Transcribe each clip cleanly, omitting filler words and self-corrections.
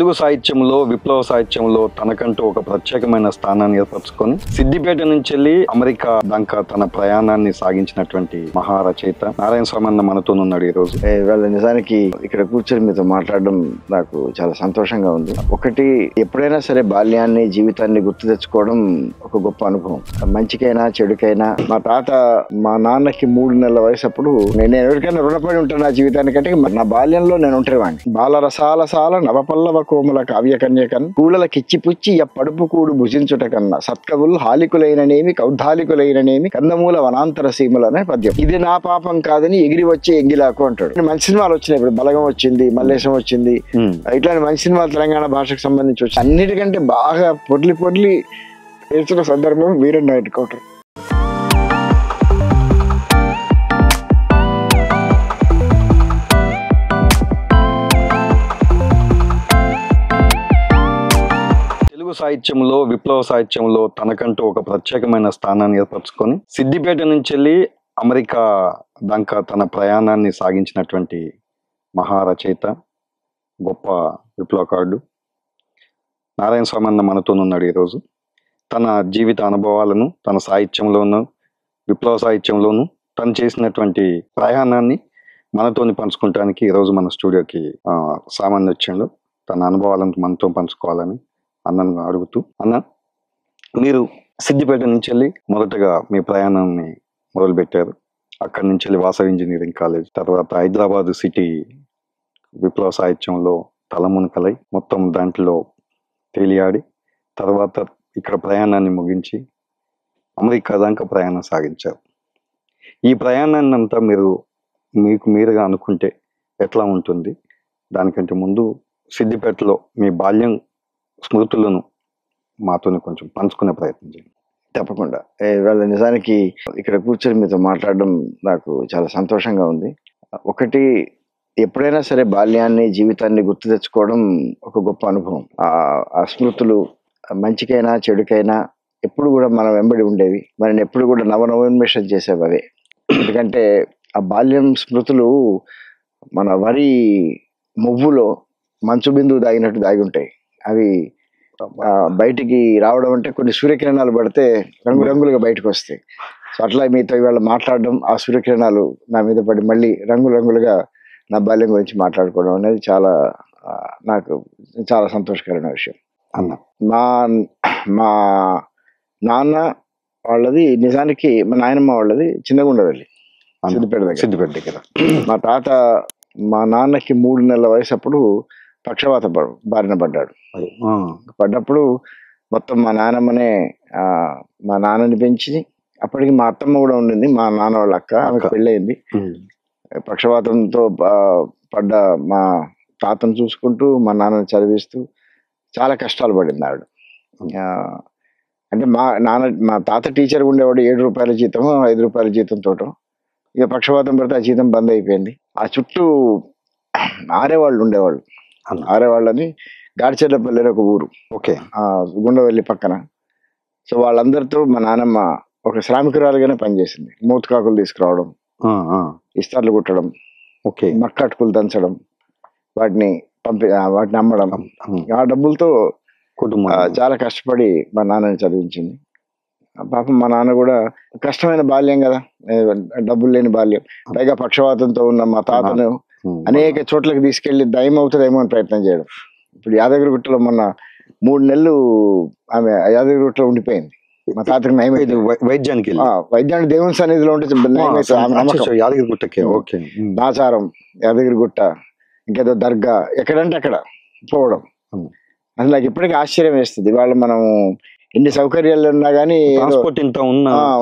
తెలుగు సాహిత్యంలో విప్లవ సాహిత్యంలో తనకంటూ ఒక ప్రత్యేకమైన స్థానాన్ని ఏర్పరచుకొని సిద్దిపేట నుంచి వెళ్ళి అమెరికా దాకా తన ప్రయాణాన్ని సాగించినటువంటి మహారచయిత నారాయణ స్వామి అన్న మనతోనున్నాడు ఈ రోజు. ఇవాళ నిజానికి ఇక్కడ కూర్చొని మీతో మాట్లాడడం నాకు చాలా సంతోషంగా ఉంది. ఒకటి, ఎప్పుడైనా సరే బాల్యాన్ని జీవితాన్ని గుర్తు తెచ్చుకోవడం ఒక గొప్ప అనుభవం. మంచికైనా చెడుకైనా. మా తాత మా నాన్నకి 3 నెలల వయసు అప్పుడు నేను ఎవరికైనా రుణపడి ఉంటాను నా జీవితానికంటే నా బాల్యంలో నేను ఉంటావాడిని. బాలరసాల సాల నవపల్లవ కోమల కావ్య కన్యకన్ కూడల కిచ్చిపుచ్చి పడుపు కూడు భుజించుట కన్నా సత్కవులు హాలికులైననేమి కౌద్ధాలికులైననేమి కందమూల వనాంతర సీమలు అనే పద్యం. ఇది నా పాపం కాదని ఎగిరి వచ్చే ఎంగిలాకు అంటాడు. మంచి సినిమాలు వచ్చినాయి, ఇప్పుడు బలగం వచ్చింది, మల్లేశం వచ్చింది, ఇట్లాంటి మంచి సినిమాలు తెలంగాణ భాషకు సంబంధించి వచ్చి అన్నిటికంటే బాగా పొర్లి ఏడ్చిన సందర్భం వీరన్న ఎన్కౌంటర్. తెలుగు సాహిత్యంలో విప్లవ సాహిత్యంలో తనకంటూ ఒక ప్రత్యేకమైన స్థానాన్ని ఏర్పరచుకొని సిద్దిపేట నుంచి వెళ్ళి అమెరికా దాకా తన ప్రయాణాన్ని సాగించినటువంటి మహారచయిత, గొప్ప విప్లవకారుడు నారాయణ స్వామి అన్న మనతోనున్నాడు ఈరోజు. తన జీవిత అనుభవాలను తన సాహిత్యంలోనూ విప్లవ సాహిత్యంలోనూ తను చేసినటువంటి ప్రయాణాన్ని మనతోని పంచుకోవటానికి ఈరోజు మన స్టూడియోకి సామాన్య వచ్చాడు. తన అనుభవాలను మనతో పంచుకోవాలని అన్నను అడుగుతూ, అన్న, మీరు సిద్దిపేట నుంచి వెళ్ళి మొదటగా మీ ప్రయాణాన్ని మొదలుపెట్టారు. అక్కడి నుంచి వెళ్ళి వాసవి ఇంజనీరింగ్ కాలేజ్, తర్వాత హైదరాబాద్ సిటీ విప్లవ సాహిత్యంలో తలమునకలై మొత్తం దాంట్లో తేలియాడి, తర్వాత ఇక్కడ ప్రయాణాన్ని ముగించి అమెరికా దాకా ప్రయాణం సాగించారు. ఈ ప్రయాణాన్ని అంతా మీకు మీరుగా అనుకుంటే ఎట్లా ఉంటుంది? దానికంటే ముందు సిద్దిపేటలో మీ బాల్యం స్మృతులను మాతోని కొంచెం పంచుకునే ప్రయత్నం చేయండి. తప్పకుండా. ఇవాళ నిజానికి ఇక్కడ కూర్చొని మీతో మాట్లాడడం నాకు చాలా సంతోషంగా ఉంది. ఒకటి, ఎప్పుడైనా సరే బాల్యాన్ని జీవితాన్ని గుర్తు తెచ్చుకోవడం ఒక గొప్ప అనుభవం. ఆ స్మృతులు మంచికైనా చెడుకైనా ఎప్పుడు కూడా మనం వెంబడి ఉండేవి, మనని ఎప్పుడు కూడా నవోన్మేషం చేసేవి అవే. ఎందుకంటే ఆ బాల్యం స్మృతులు మన వరి మువ్వులో మంచు బిందువు దాగినట్టు దాగి ఉంటాయి. అవి బయటికి రావడం అంటే కొన్ని సూర్యకిరణాలు పడితే రంగురంగులుగా బయటకు వస్తాయి. సో అట్లా మీతో ఇవాళ మాట్లాడడం, ఆ సూర్యకిరణాలు నా మీద పడి మళ్ళీ రంగురంగులుగా నా బాల్యం గురించి మాట్లాడుకోవడం అనేది నాకు చాలా సంతోషకరమైన విషయం. అన్న, మా నాన్న వాళ్ళది నిజానికి మా నాయనమ్మ వాళ్ళది చిన్నగుండవెల్లి, సిద్దిపేట దగ్గర. మా తాత మా నాన్నకి 3 నెలల వయసు అప్పుడు పక్షవాత బారిన పడ్డాడు. పడ్డప్పుడు మొత్తం మా నాన్నమ్మనే మా నాన్నని పెంచి, అప్పటికి మా అత్తమ్మ కూడా ఉండింది, మా నాన్న వాళ్ళ అక్క, ఆమెకు పెళ్ళయింది. పక్షవాతంతో పడ్డ మా తాతను చూసుకుంటూ మా నాన్నని చదివిస్తూ చాలా కష్టాలు పడింది ఆవిడ. అంటే మా తాత టీచర్ ఉండేవాడు, 7 రూపాయల జీతము 5 రూపాయల జీతంతో. ఇక పక్షవాతం పడితే ఆ జీతం బంద్ అయిపోయింది. ఆ చుట్టూ ఆరేవాళ్ళు ఉండేవాళ్ళు. ఆరేవాళ్ళని గాడిచెర్లపల్లి ఒక ఊరు, ఓకే, గుండవెల్లి పక్కన. సో వాళ్ళందరితో మా నాన్నమ్మ ఒక శ్రామికురాలుగానే పనిచేసింది. మూతకాకులు తీసుకురావడం, ఇస్తార్లు కుట్టడం, ఓకే, మక్కట్టుకులు దంచడం, వాటిని అమ్మడం. ఆ డబ్బులతో చాలా కష్టపడి మా నాన్నని చదివించింది. పాపం మా నాన్న కూడా కష్టమైన బాల్యం కదా, డబ్బులు లేని బాల్యం. పైగా పక్షవాతంతో ఉన్న మా తాతను అనేక చోట్లకి తీసుకెళ్లి దయం అవుతుందేమో అని ప్రయత్నం చేయడం. ఇప్పుడు యాదగిరిగుట్టలో మొన్న 3 నెలలు ఆమె యాదగిరిగుట్టలో ఉండిపోయింది. మా తాతకి నయమైంది. వైద్యానికి దేవుని సన్నిధిలో ఉంటే నాచారం, యాదగిరిగుట్ట, ఇంకేదో దర్గా, ఎక్కడంటే అక్కడ పోవడం. అసలు నాకు ఇప్పటికీ ఆశ్చర్యం వేస్తుంది. వాళ్ళు మనం ఎన్ని సౌకర్యాలు ఉన్నా కానీ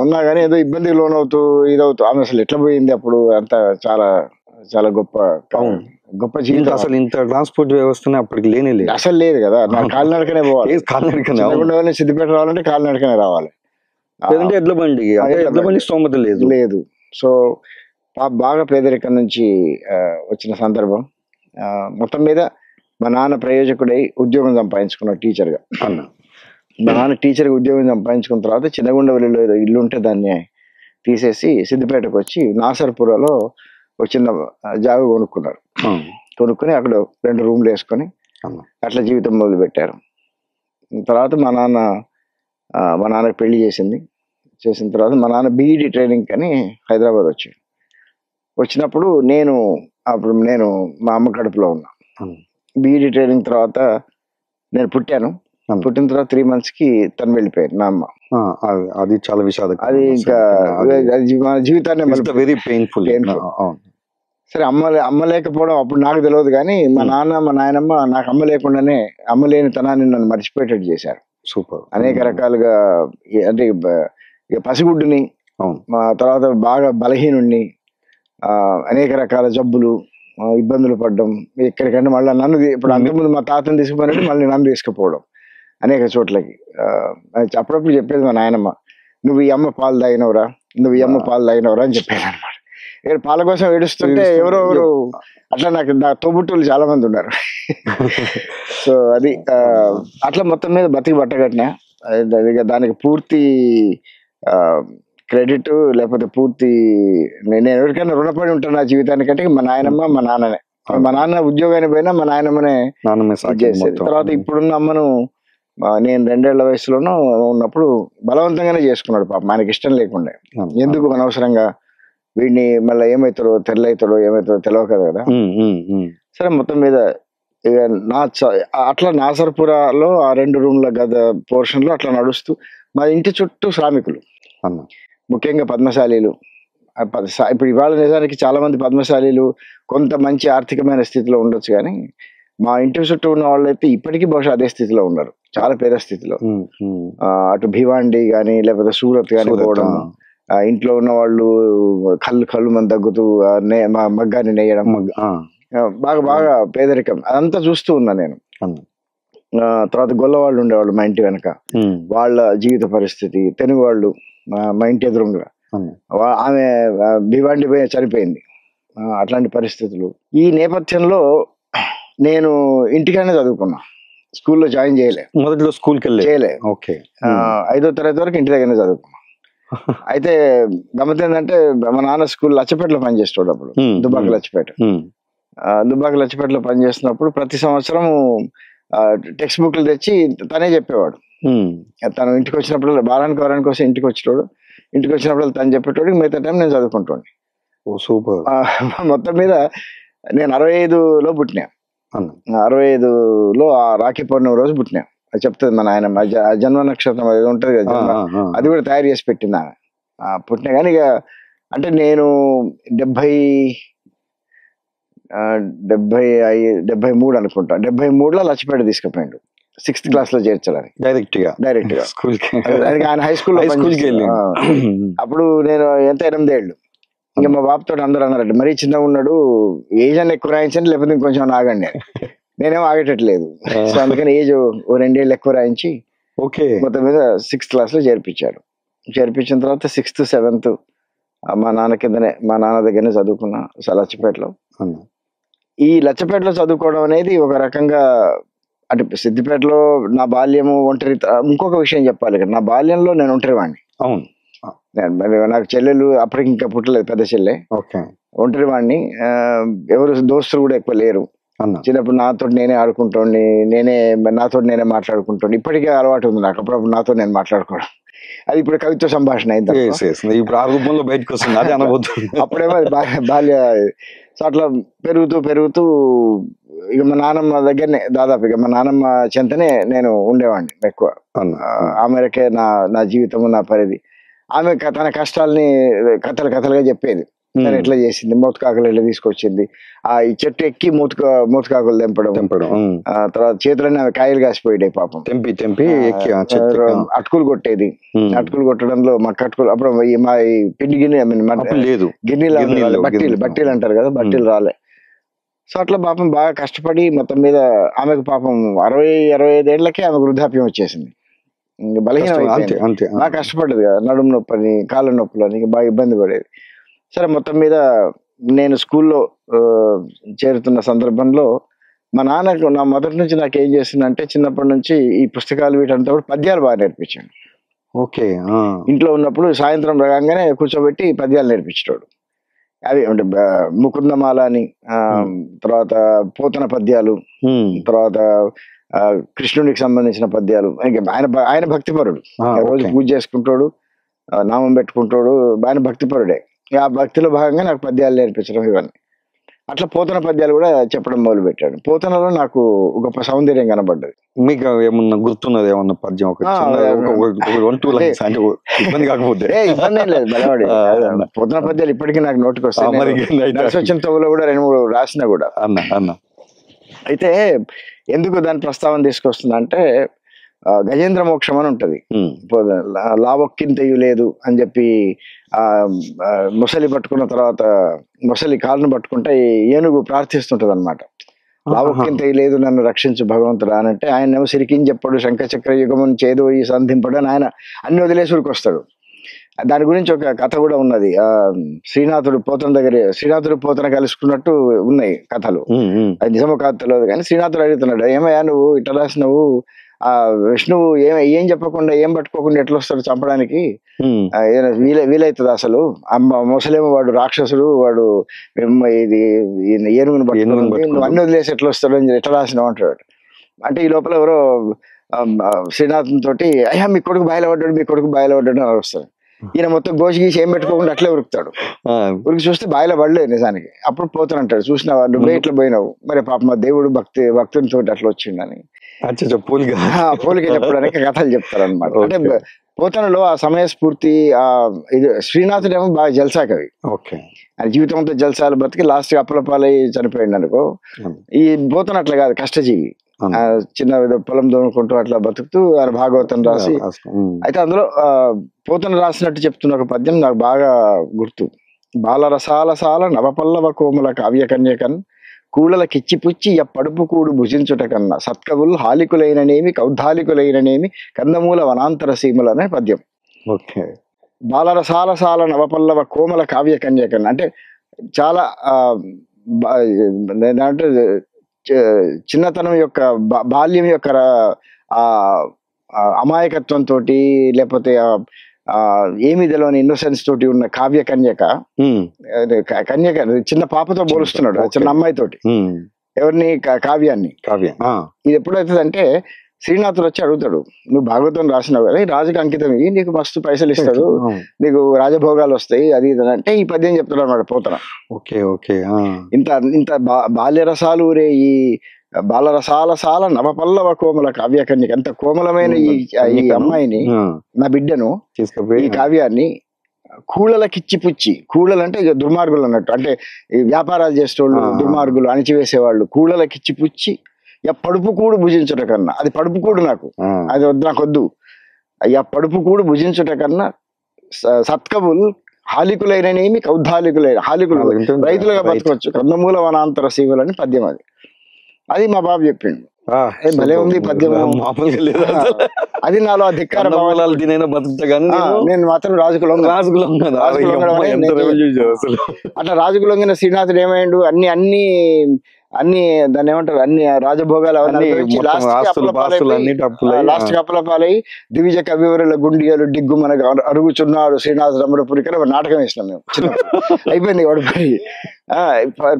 ఉన్నా కానీ ఏదో ఇబ్బందికి లోనవుతూ ఇదవుతూ ఆమె అసలు ఎట్లా పోయింది అప్పుడు. అంత చాలా చాలా గొప్ప జీవితం. అసలు ఇంత ట్రాన్స్పోర్ట్ వ్యవస్థ అప్పటికి లేదు, అసలు లేదు కదా. నాకు కాలినడకనే పోవాలి, కాలినడకనే సిద్దిపేట రావాలంటే కాలినడకనే రావాలి, ఎడ్ల బండి స్తోమత లేదు. సో బాగా పేదరికం నుంచి వచ్చిన సందర్భం. మొత్తం మీద మా నాన్న ప్రయోజకుడై ఉద్యోగం సంపాదించుకున్నాడు టీచర్గా. మా నాన్న టీచర్గా ఉద్యోగం సంపాదించుకున్న తర్వాత చిన్నగుండవల్లిలో ఏదో ఇల్లు ఉంటే దాన్ని తీసేసి సిద్దిపేటకు వచ్చి నాసర్పురలో ఒక చిన్న జాగా కొనుక్కున్నారు. కొనుక్కొని అక్కడ 2 రూమ్లు వేసుకొని అట్లా జీవితం మొదలు పెట్టారు. తర్వాత మా నాన్నకి పెళ్లి చేసిన తర్వాత మా నాన్న బీఈడి ట్రైనింగ్ అని హైదరాబాద్ వచ్చినప్పుడు అప్పుడు నేను మా అమ్మ కడుపులో ఉన్నా. బీఈడి ట్రైనింగ్ తర్వాత నేను పుట్టిన తర్వాత 3 months తను వెళ్ళిపోయారు మా అమ్మ. అది చాలా విషాదం. అది ఇంకా మన జీవితాన్ని వెరీ పెయిన్ఫుల్. సరే, అమ్మ లేకపోవడం అప్పుడు నాకు తెలియదు, కానీ మా నాన్న మా నాయనమ్మ నాకు అమ్మ లేకుండానే అమ్మ లేని తనాన్ని నన్ను మర్చిపోయేటట్టు చేశారు. సూపర్. అనేక రకాలుగా, అంటే ఇక పసిగుడ్డుని, మా తర్వాత బాగా బలహీనుణ్ణి, అనేక రకాల జబ్బులు, ఇబ్బందులు పడ్డం. ఎక్కడికంటే మళ్ళీ నన్ను ఇప్పుడు అంతకుముందు మా తాతను తీసుకుపోయినట్టు మళ్ళీ నన్ను తీసుకుపోవడం అనేక చోట్లకి. అప్పుడప్పుడు చెప్పేది మా నాయనమ్మ, నువ్వు ఈ అమ్మ పాలు తాగినవరా అని చెప్పేది అనమాట. ఇక్కడ పాల కోసం ఏడుస్తుంటే ఎవరెవరు అట్లా నాకు తోబుట్టులు చాలా మంది ఉన్నారు. సో అది అట్లా మొత్తం మీద బతికి బట్టగట్టినా. దానికి పూర్తి క్రెడిట్ లేకపోతే పూర్తి నేను ఎవరికైనా రుణపడి ఉంటాను నా జీవితానికంటే మా నాయనమ్మ మా నాన్ననే. మా నాన్న ఉద్యోగానికి పోయినా మా నాయనమ్మనే చేసేది. తర్వాత ఇప్పుడున్న అమ్మను నేను 2 ఏళ్ల వయసులోనూ ఉన్నప్పుడు బలవంతంగానే చేసుకున్నాడు పాప, ఆయనకి ఇష్టం లేకుండా. ఎందుకు అనవసరంగా వీడిని మళ్ళీ ఏమవుతాడో ఏమవుతాడో తెలియదు కదా. సరే, మొత్తం మీద ఇక అట్లా నాసర్పురాలో ఆ 2 రూమ్ల గద పోర్షన్ లో అట్లా నడుస్తూ మా ఇంటి చుట్టూ శ్రామికులు, ముఖ్యంగా పద్మశాలీలు. ఇప్పుడు ఇవాళ నిజానికి చాలా మంది పద్మశాలీలు కొంత మంచి ఆర్థికమైన స్థితిలో ఉండొచ్చు, కానీ మా ఇంటి చుట్టూ ఉన్న వాళ్ళు అయితే ఇప్పటికీ బహుశా అదే స్థితిలో ఉన్నారు, చాలా పేద స్థితిలో. అటు భివాండి కానీ లేకపోతే సూరత్ కానీ పోవడం, ఇంట్లో ఉన్న వాళ్ళు కళ్ళు మంది తగ్గుతూ మగ్గాన్ని నేయడం, బాగా పేదరికం, అదంతా చూస్తూ ఉన్నా నేను. తర్వాత గొల్లవాళ్ళు ఉండేవాళ్ళు మా ఇంటి వెనక, వాళ్ళ జీవిత పరిస్థితి. తెలుగు వాళ్ళు మా ఇంటి ఎదురుగా ఆమె భివాండి పోయి చనిపోయింది. అట్లాంటి పరిస్థితులు. ఈ నేపథ్యంలో నేను ఇంటికనే చదువుకున్నా, స్కూల్లో జాయిన్ చేయలే. మొదట్లో స్కూల్కి చేయలే. 5వ తరగతి వరకు ఇంటి దగ్గరనే చదువుకున్నా. అయితే గమ్మత్ ఏంటంటే మా నాన్న స్కూల్ లచ్చపేటలో పనిచేస్తాడు అప్పుడు, దుబ్బాక లచ్చపేటలో పనిచేస్తున్నప్పుడు ప్రతి సంవత్సరం టెక్స్ట్ బుక్లు తెచ్చి తనే చెప్పేవాడు. తను ఇంటికి వచ్చినప్పుడు వారానికి కోసం ఇంటికి వచ్చినప్పుడు తను చెప్పేటోడు, మిగతా టైం నేను చదువుకుంటాను. సూపర్. మొత్తం మీద నేను 65లో పుట్టినా. 65లో ఆ రాఖీ పౌర్ణమి రోజు పుట్టినా. అది చెప్తుంది మన ఆయన జన్మ నక్షత్రం అది ఉంటది కదా, అది కూడా తయారు చేసి పెట్టింది ఆమె. పుట్టినా కానీ ఇక అంటే నేను 73 అనుకుంటా. 73లో లచ్చిపేట తీసుకుపోయాడు 6th క్లాస్ లో చేర్చాలని డైరెక్ట్ గా ఆయన హై స్కూల్లో. అప్పుడు నేను ఎంత 8 ఏళ్ళు. ఇంకా మా బాబుతో అందరూ అన్నారంటే మరీ చిన్నగా ఉన్నాడు, ఏజ్ అని ఎక్కువ రాయించండి లేకపోతే ఇంకొంచెం ఆగండి. నేనేమో ఆగేటట్లేదు. సో అందుకని ఏజ్ 2 ఏళ్ళు ఎక్కువ రాయించి మొత్తం మీద 6th క్లాస్ లో చేర్పించిన తర్వాత 6th 7th మా నాన్న దగ్గరనే చదువుకున్నా లచ్చపేటలో. ఈ లచ్చపేటలో చదువుకోవడం అనేది ఒక రకంగా, అంటే సిద్దిపేటలో నా బాల్యము ఒంటరి. ఇంకొక విషయం చెప్పాలి ఇక్కడ, నా బాల్యంలో నేను ఒంటరివాడిని. అవును, నాకు చెల్లెలు అప్పటికి ఇంకా పుట్టలేదు, పెద్ద చెల్లె. ఒంటరివాడిని, ఎవరు దోస్తులు కూడా ఎక్కువ లేరు. చిన్నప్పుడు నాతో నేనే ఆడుకుంటోండి, నాతో నేనే మాట్లాడుకుంటోండి. ఇప్పటికే అలవాటు ఉంది నాకు, అప్పుడప్పుడు నాతో నేను మాట్లాడుకోవడం. అది ఇప్పుడు కవిత్వ సంభాషణ అయింది, బయటకు వస్తుంది, అదే అనబోతుంది. అప్పుడేమో బాల్య. సో అట్లా పెరుగుతూ ఇక మా నాన్నమ్మ దగ్గరనే దాదాపు ఇక మా నాన్నమ్మ చెంతనే నేను ఉండేవాడిని ఎక్కువ. ఆమెకే నా జీవితము, నా పరిధి. ఆమె తన కష్టాలని కథలుగా చెప్పేది. తను ఎట్లా చేసింది, మూతకాకులు ఎట్లా తీసుకొచ్చింది, ఈ చెట్టు ఎక్కి మూతకాకులు తెంపడం, తర్వాత చేతులన్నీ ఆమె కాయలు కాసిపోయాయి పాపం, తెంపి అటుకులు కొట్టేది. అటుకులు కొట్టడంలో అటుకులు అప్పుడు మా పిండి గిన్నెలు బట్టీలు అంటారు కదా, బట్టీలు రాలే. సో అట్లా పాపం బాగా కష్టపడి మొత్తం మీద ఆమెకు పాపం 60-65 ఏళ్లకే ఆమెకు వృద్ధాప్యం వచ్చేసింది. బలహీనం బాగా కష్టపడ్డది కదా, నడుము నొప్పని కాళ్ళ నొప్పులని బాగా ఇబ్బంది పడేది. సరే, మొత్తం మీద నేను స్కూల్లో చేరుతున్న సందర్భంలో మా నాన్నకు నా మొదటి నుంచి నాకు ఏం చేసిందంటే, చిన్నప్పటి నుంచి ఈ పుస్తకాలు వీటంతా కూడా పద్యాలు బాగా నేర్పించాడు. ఇంట్లో ఉన్నప్పుడు సాయంత్రం రాగానే కూర్చోబెట్టి పద్యాలు నేర్పించేటోడు. అవి అంటే ముకుందమాల అని, తర్వాత పోతన పద్యాలు, తర్వాత కృష్ణుడికి సంబంధించిన పద్యాలు. ఆయన భక్తిపరుడు, రోజు పూజ చేసుకుంటాడు, నామం పెట్టుకుంటాడు, ఆయన భక్తిపరుడే. ఆ భక్తిలో భాగంగా నాకు పద్యాలు నేర్పించడం ఇవన్నీ. అట్లా పోతన పద్యాలు కూడా చెప్పడం మొదలు పెట్టాడు. పోతనలో నాకు గొప్ప సౌందర్యం కనబడ్డది. మీకు ఏమన్నా గుర్తున్నది ఏమన్నా పద్యం? ఇబ్బంది కాకపోతే ఇబ్బంది ఏం లేదు, బలవాడి పోతన పద్యాలు ఇప్పటికీ నాకు నోటికి వస్తాయి. నరసొచ్చిన తోవలో కూడా 2-3 రాసినా కూడా. అయితే ఎందుకు దాని ప్రస్తావన తీసుకొస్తున్నా అంటే, గజేంద్ర మోక్షం అని ఉంటది. లావొక్కింతయు లేదు అని చెప్పి ముసలి పట్టుకున్న తర్వాత ముసలి కాళ్ళను పట్టుకుంటే ఏనుగు ప్రార్థిస్తుంటది అనమాట. లావొక్కింతయు లేదు, నన్ను రక్షించు భగవంతుడు అని అంటే, ఆయన సిరికిని చెప్పాడు, శంఖచక్ర యుగమును చేదో ఈ సంధింపడు అని ఆయన అన్ని వదిలేసుడికి వస్తాడు. దాని గురించి ఒక కథ కూడా ఉన్నది. శ్రీనాథుడు పోతన కలుసుకున్నట్టు ఉన్నాయి కథలు. అది నిజమో కాదు తెలియదు కానీ శ్రీనాథుడు అడుగుతున్నాడు, ఏమయ్యా నువ్వు ఇట్లా రాసినవు, విష్ణువు ఏం చెప్పకుండా ఏం పట్టుకోకుండా ఎట్లా వస్తాడు చంపడానికి, వీలైతుంది అసలు? ముసలేమో వాడు రాక్షసుడు, వాడు ఇది ఏనుగుని పట్టుకుని నువ్వు అన్ని వదిలేసి ఎట్లా వస్తాడు అని ఎట్లా రాసినావు అంటాడు. అంటే ఈ లోపల ఎవరో శ్రీనాథుని తోటి, అయ్యా మీ కొడుకు బాయిలపడ్డాడు అని వస్తాడు. ఈయన మొత్తం గోసి గీసి ఏం పెట్టుకోకుండా అట్లే ఉరుకుతాడు. ఉరికి చూస్తే బాయిలో పడలేదు నిజానికి. అప్పుడు పోతానంటాడు, చూసినావా నువ్వే ఇట్లా పోయినావు, మరి పాప మా దేవుడు భక్తుని తోటి అట్లా వచ్చిండని పోలిక చెప్పడానికి కథలు చెప్తారు అనమాట. అంటే పోతనలో ఆ సమయ స్ఫూర్తి, శ్రీనాథుడు ఏమో బాగా జల్సా కవి. ఆయన జీవితం అంతా జల్సాలు బతికి లాస్ట్ అప్పలపాలై చనిపోయింది అనుకో. ఈ పోతన అట్లా కాదు, కష్టజీవి. చిన్న పొలం దోనుకుంటూ అట్లా బతుకుతూ ఆయన భాగవతం రాసి. అయితే అందులో పోతన రాసినట్టు చెప్తున్న ఒక పద్యం నాకు బాగా గుర్తు. బాలరసాలసాల నవపల్లవ కోమల కావ్య కన్యకన్ కూడల కిచ్చిపుచ్చి పడుపు కూడు భుజించుట కన్నా సత్కవులు హాలికులైననేమి కౌద్ధాలికులైననేమి కందమూల వనాంతర సీములు అనే పద్యం. బాలరసాలసాల నవపల్లవ కోమల కావ్య కన్యకన్ అంటే చాలా అంటే చిన్నతనం యొక్క బాల్యం యొక్క అమాయకత్వంతో, లేకపోతే ఏమి తెలియని ఇన్నోసెన్స్ తోటి ఉన్న కావ్య కన్యక, చిన్న పాపతో పోలుస్తున్నాడు, చిన్న అమ్మాయితోటి. ఎవరిని? కావ్యాన్ని. ఇది ఎప్పుడైతుంది అంటే, శ్రీనాథుడు వచ్చి అడుగుతాడు, నువ్వు భాగవతం రాసినావు కదా, రాజుకి అంకితం ఇవి, నీకు మస్తు పైసలు ఇస్తాడు, నీకు రాజభోగాలు వస్తాయి, అది ఇది అంటే ఈ పద్యం చెప్తాడు అన్నమాట పోతన. ఇంత బాల్యరసాలు రే ఈ బాలరసాలసాల నవపల్లవ కోమల కావ్య కన్యక, అంత కోమలమైన ఈ అమ్మాయిని, నా బిడ్డను, ఈ కావ్యాన్ని కూడలకిచ్చిపుచ్చి, కూడలు అంటే ఇక దుర్మార్గులు అన్నట్టు, అంటే ఈ వ్యాపారాలు చేసేటోళ్ళు, దుర్మార్గులు, అణిచివేసేవాళ్ళు, కూడలకిచ్చిపుచ్చి పడుపు కూడు భుజించుట కన్నా, అది పడుపు కూడు నాకు, అది వద్దు, నాకు వద్దు, అయ్యా పడుపు కూడు భుజించుట కన్నా సత్కవులు హాలికులైననేమి కౌద్ధాలికులైన, హాలికులు రైతులుగా బతకొచ్చు, కందమూల వనాంతర సీవులు అని పద్యం. అది మా బాబు చెప్పిండు. భలే ఉంది పద్యం, అది నాలో ధిక్కార భావాలు. నేను మాత్రం అట్లా రాజుకు లొంగిన శ్రీనాథుడు ఏమైండు, అన్ని దాన్ని ఏమంటారు, అన్ని రాజభోగాలు లాస్ట్ అప్పలపాలై దివిజ కవివరుల గుండియలు డిగ్గు మనకు అరుగుచున్నాడు శ్రీనాథ రమణపురికి నాటకం వేసినాం మేము. అయిపోయింది వాడిపోయి.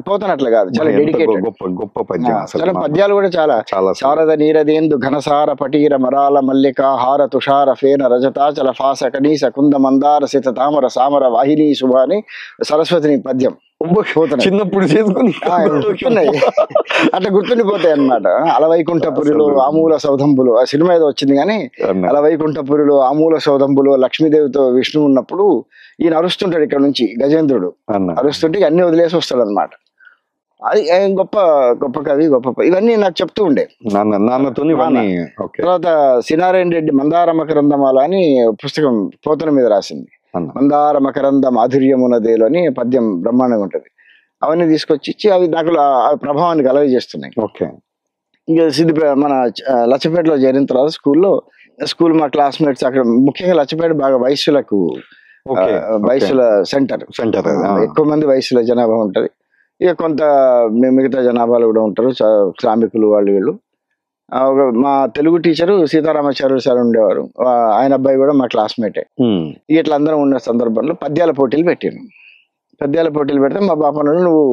పోతానట్లా కాదు, చాలా డెడికేటెడ్, చాలా పద్యాలు కూడా చాలా. శారద నీరదేందు ఘనసార పటీర మరాల మల్లిక హార తుషార ఫేన రజతాచల ఫాస కనీస కుంద మందార సిత తామర సామర వాహిని శుభాని సరస్వతిని పద్యం చిన్నప్పుడు చేసుకుని అట్లా గుర్తుండిపోతాయి అన్నమాట. అలవైకుంఠపురిలో ఆమూల సౌధంబులు, ఆ సినిమా ఏదో వచ్చింది కానీ, అలవైకుంఠపురిలో ఆమూల సౌధంబులు లక్ష్మీదేవితో విష్ణువు ఉన్నప్పుడు ఈయన అరుస్తుంటాడు, ఇక్కడ నుంచి గజేంద్రుడు అరుస్తుంటే అన్ని వదిలేసి వస్తాడు అనమాట. అది గొప్ప గొప్ప కవి, గొప్ప ఇవన్నీ నాకు చెప్తూ ఉండే నాన్నతో. తర్వాత సినారాయణ రెడ్డి మందార మకరందమాల అని పుస్తకం పోతన మీద రాసింది. మందార మకరంద మాధుర్యమునదేలో అని పద్యం బ్రహ్మాండంగా ఉంటది. అవన్నీ తీసుకొచ్చి ఇచ్చి అవి నాకు ప్రభావాన్ని కలగజేస్తున్నాయి. ఇంకా మన లచ్చపేటలో చేరిన తర్వాత స్కూల్ మా క్లాస్మేట్స్ అక్కడ, ముఖ్యంగా లచ్చపేట బాగా వయస్సులకు, వయస్సుల సెంటర్, ఎక్కువ మంది వయస్సుల జనాభా ఉంటది. ఇక కొంత మిగతా జనాభాలు కూడా ఉంటారు, శ్రామికులు వాళ్ళు వీళ్ళు. మా తెలుగు టీచరు సీతారామాచార్య సార్ ఉండేవారు, ఆయన అబ్బాయి కూడా మా క్లాస్మేటే. ఇట్లా అందరం ఉన్న సందర్భంలో పద్యాల పోటీలు పెట్టాను. పద్యాల పోటీలు పెడితే మా బాప అన్నాడు, నువ్వు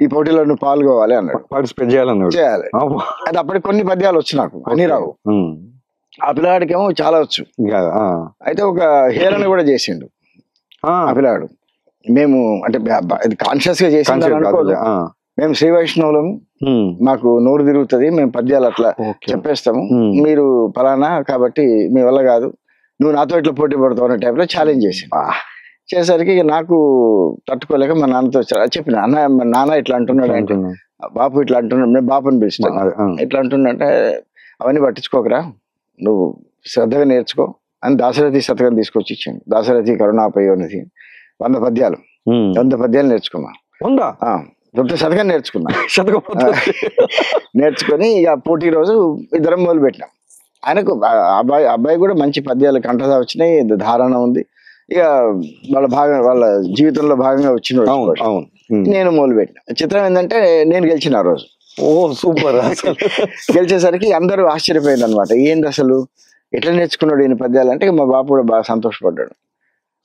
ఈ పోటీలో నువ్వు పాల్గొవాలి అన్నాడు. పార్టిసిపేట్ చేయాలన్నాడు. చేయాలి. అయితే అప్పటికి కొన్ని పద్యాలు వచ్చు నాకు, అన్ని రావు. ఆ పిల్లగాడికేమో చాలా వచ్చు. అయితే ఒక హేళన కూడా చేసిండు ఆ పిల్లగాడు. మేము అంటే కాన్షియస్ గా చేసిండు. మేము శ్రీ వైష్ణవులం, మాకు నోరు తిరుగుతుంది, మేము పద్యాలు అట్లా చెప్పేస్తాము, మీరు ఫలానా కాబట్టి మీ వల్ల కాదు, నువ్వు నాతో ఇట్లా పోటీ పడతావు అనే టైప్ లో ఛాలెంజ్ చేసి చేసరికి నాకు తట్టుకోలేక మా నాన్నతో చెప్పిన, అన్న మా నాన్న ఇట్లా అంటున్నాడు అంటే, బాపు ఇట్లా అంటున్నాడు, నేను బాపుని పిలుస్తాను, ఇట్లా అంటున్నాడంటే అవన్నీ పట్టించుకోకరా, నువ్వు శ్రద్ధగా నేర్చుకో అని దాశరథి శతకం తీసుకొచ్చి ఇచ్చాను. దాశరథి కరుణాపయోనిధి 100 పద్యాలు, 100 పద్యాలు నేర్చుకున్నా. శతకం నేర్చుకున్నా. నేర్చుకొని ఇక పోటీ రోజు ఇద్దరం మొదలు పెట్టినాం. ఆయనకు అబ్బాయి కూడా మంచి పద్యాలు కంఠదా వచ్చినాయి, ధారణ ఉంది. ఇక వాళ్ళ జీవితంలో భాగంగా వచ్చిన నేను మొదలు పెట్టిన. చిత్రం ఏంటంటే నేను గెలిచిన ఆ రోజు. సూపర్. గెలిచేసరికి అందరూ ఆశ్చర్యపోయింది అనమాట, ఏంది అసలు ఎట్లా నేర్చుకున్నాడు ఈయన పద్యాలు అంటే. మా బాపు కూడా బాగా సంతోషపడ్డాడు.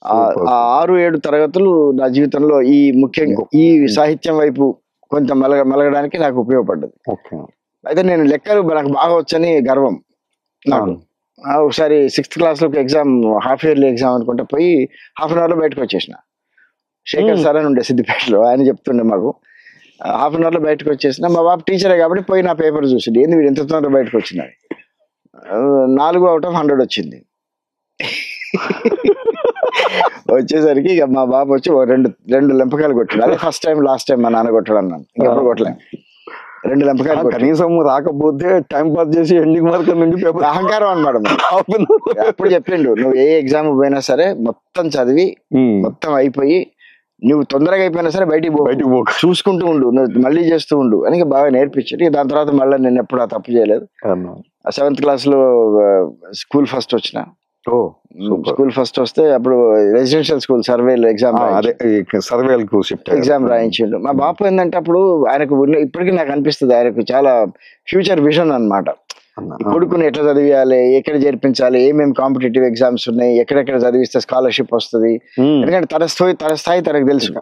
6-7 తరగతులు నా జీవితంలో ఈ ముఖ్యంగా ఈ సాహిత్యం వైపు కొంత మెలగడానికి నాకు ఉపయోగపడ్డది. అయితే నేను లెక్కలు నాకు బాగా వచ్చని గర్వం నాకు. ఒకసారి 6th క్లాస్లో ఎగ్జామ్, హాఫ్ ఇయర్లీ ఎగ్జామ్ అనుకుంటే పోయి హాఫ్ అన్ అవర్లో బయటకు వచ్చేసిన. శేఖర్ సార్ అని ఉండే సిద్దిపేటలో, ఆయన చెప్తుండే మాకు. హాఫ్ అన్ అవర్లో బయటకు వచ్చేసిన. మా బాబు టీచరే కాబట్టి పోయి నా పేపర్ చూసిండు, ఏంది వీడు ఎంత తొందరగా బయటకు వచ్చిందని. 4 out of 100 వచ్చింది. వచ్చేసరికి ఇక మా బాబు వచ్చి రెండు లెంపకాయలు కొట్టాడు. అదే ఫస్ట్ టైం, లాస్ట్ టైం మా నాన్న కొట్టాడు అన్నాను. ఇంకెప్పుడు కొట్టలేము. 2 లెంపకాయలు కనీసం రాకపోతే టైం పాస్ చేసి ఎండింగ్ మార్క్ నుండి పేపర్ అహంకారం అనమాట. అప్పుడు చెప్పిండు, నువ్వు ఏ ఎగ్జామ్ పోయినా సరే మొత్తం చదివి మొత్తం అయిపోయి నువ్వు తొందరగా అయిపోయినా సరే బయటికి పో, చూసుకుంటూ ఉండు, నువ్వు మళ్ళీ చేస్తూ ఉండు అని బాగా నేర్పించాడు. దాని తర్వాత మళ్ళీ నేను ఎప్పుడు ఆ తప్పు చేయలేదు. 7th క్లాస్లో స్కూల్ ఫస్ట్ వచ్చిన. స్కూల్ ఫస్ట్ వస్తే అప్పుడు రెసిడెన్షియల్ స్కూల్ సర్వేలు ఎగ్జామ్ రాయించిండు. మా బాపు ఏంటంటే అప్పుడు ఆయనకు ఇప్పటికీ నాకు అనిపిస్తుంది, ఆయనకు చాలా ఫ్యూచర్ విజన్ అనమాట. కొడుకుని ఎట్లా చదివియాలి, ఎక్కడ చేర్పించాలి, ఏమేమి కాంపిటేటివ్ ఎగ్జామ్స్ ఉన్నాయి, ఎక్కడెక్కడ చదివిస్తే స్కాలర్షిప్ వస్తుంది. ఎందుకంటే తన స్థాయి తనకు తెలుసు.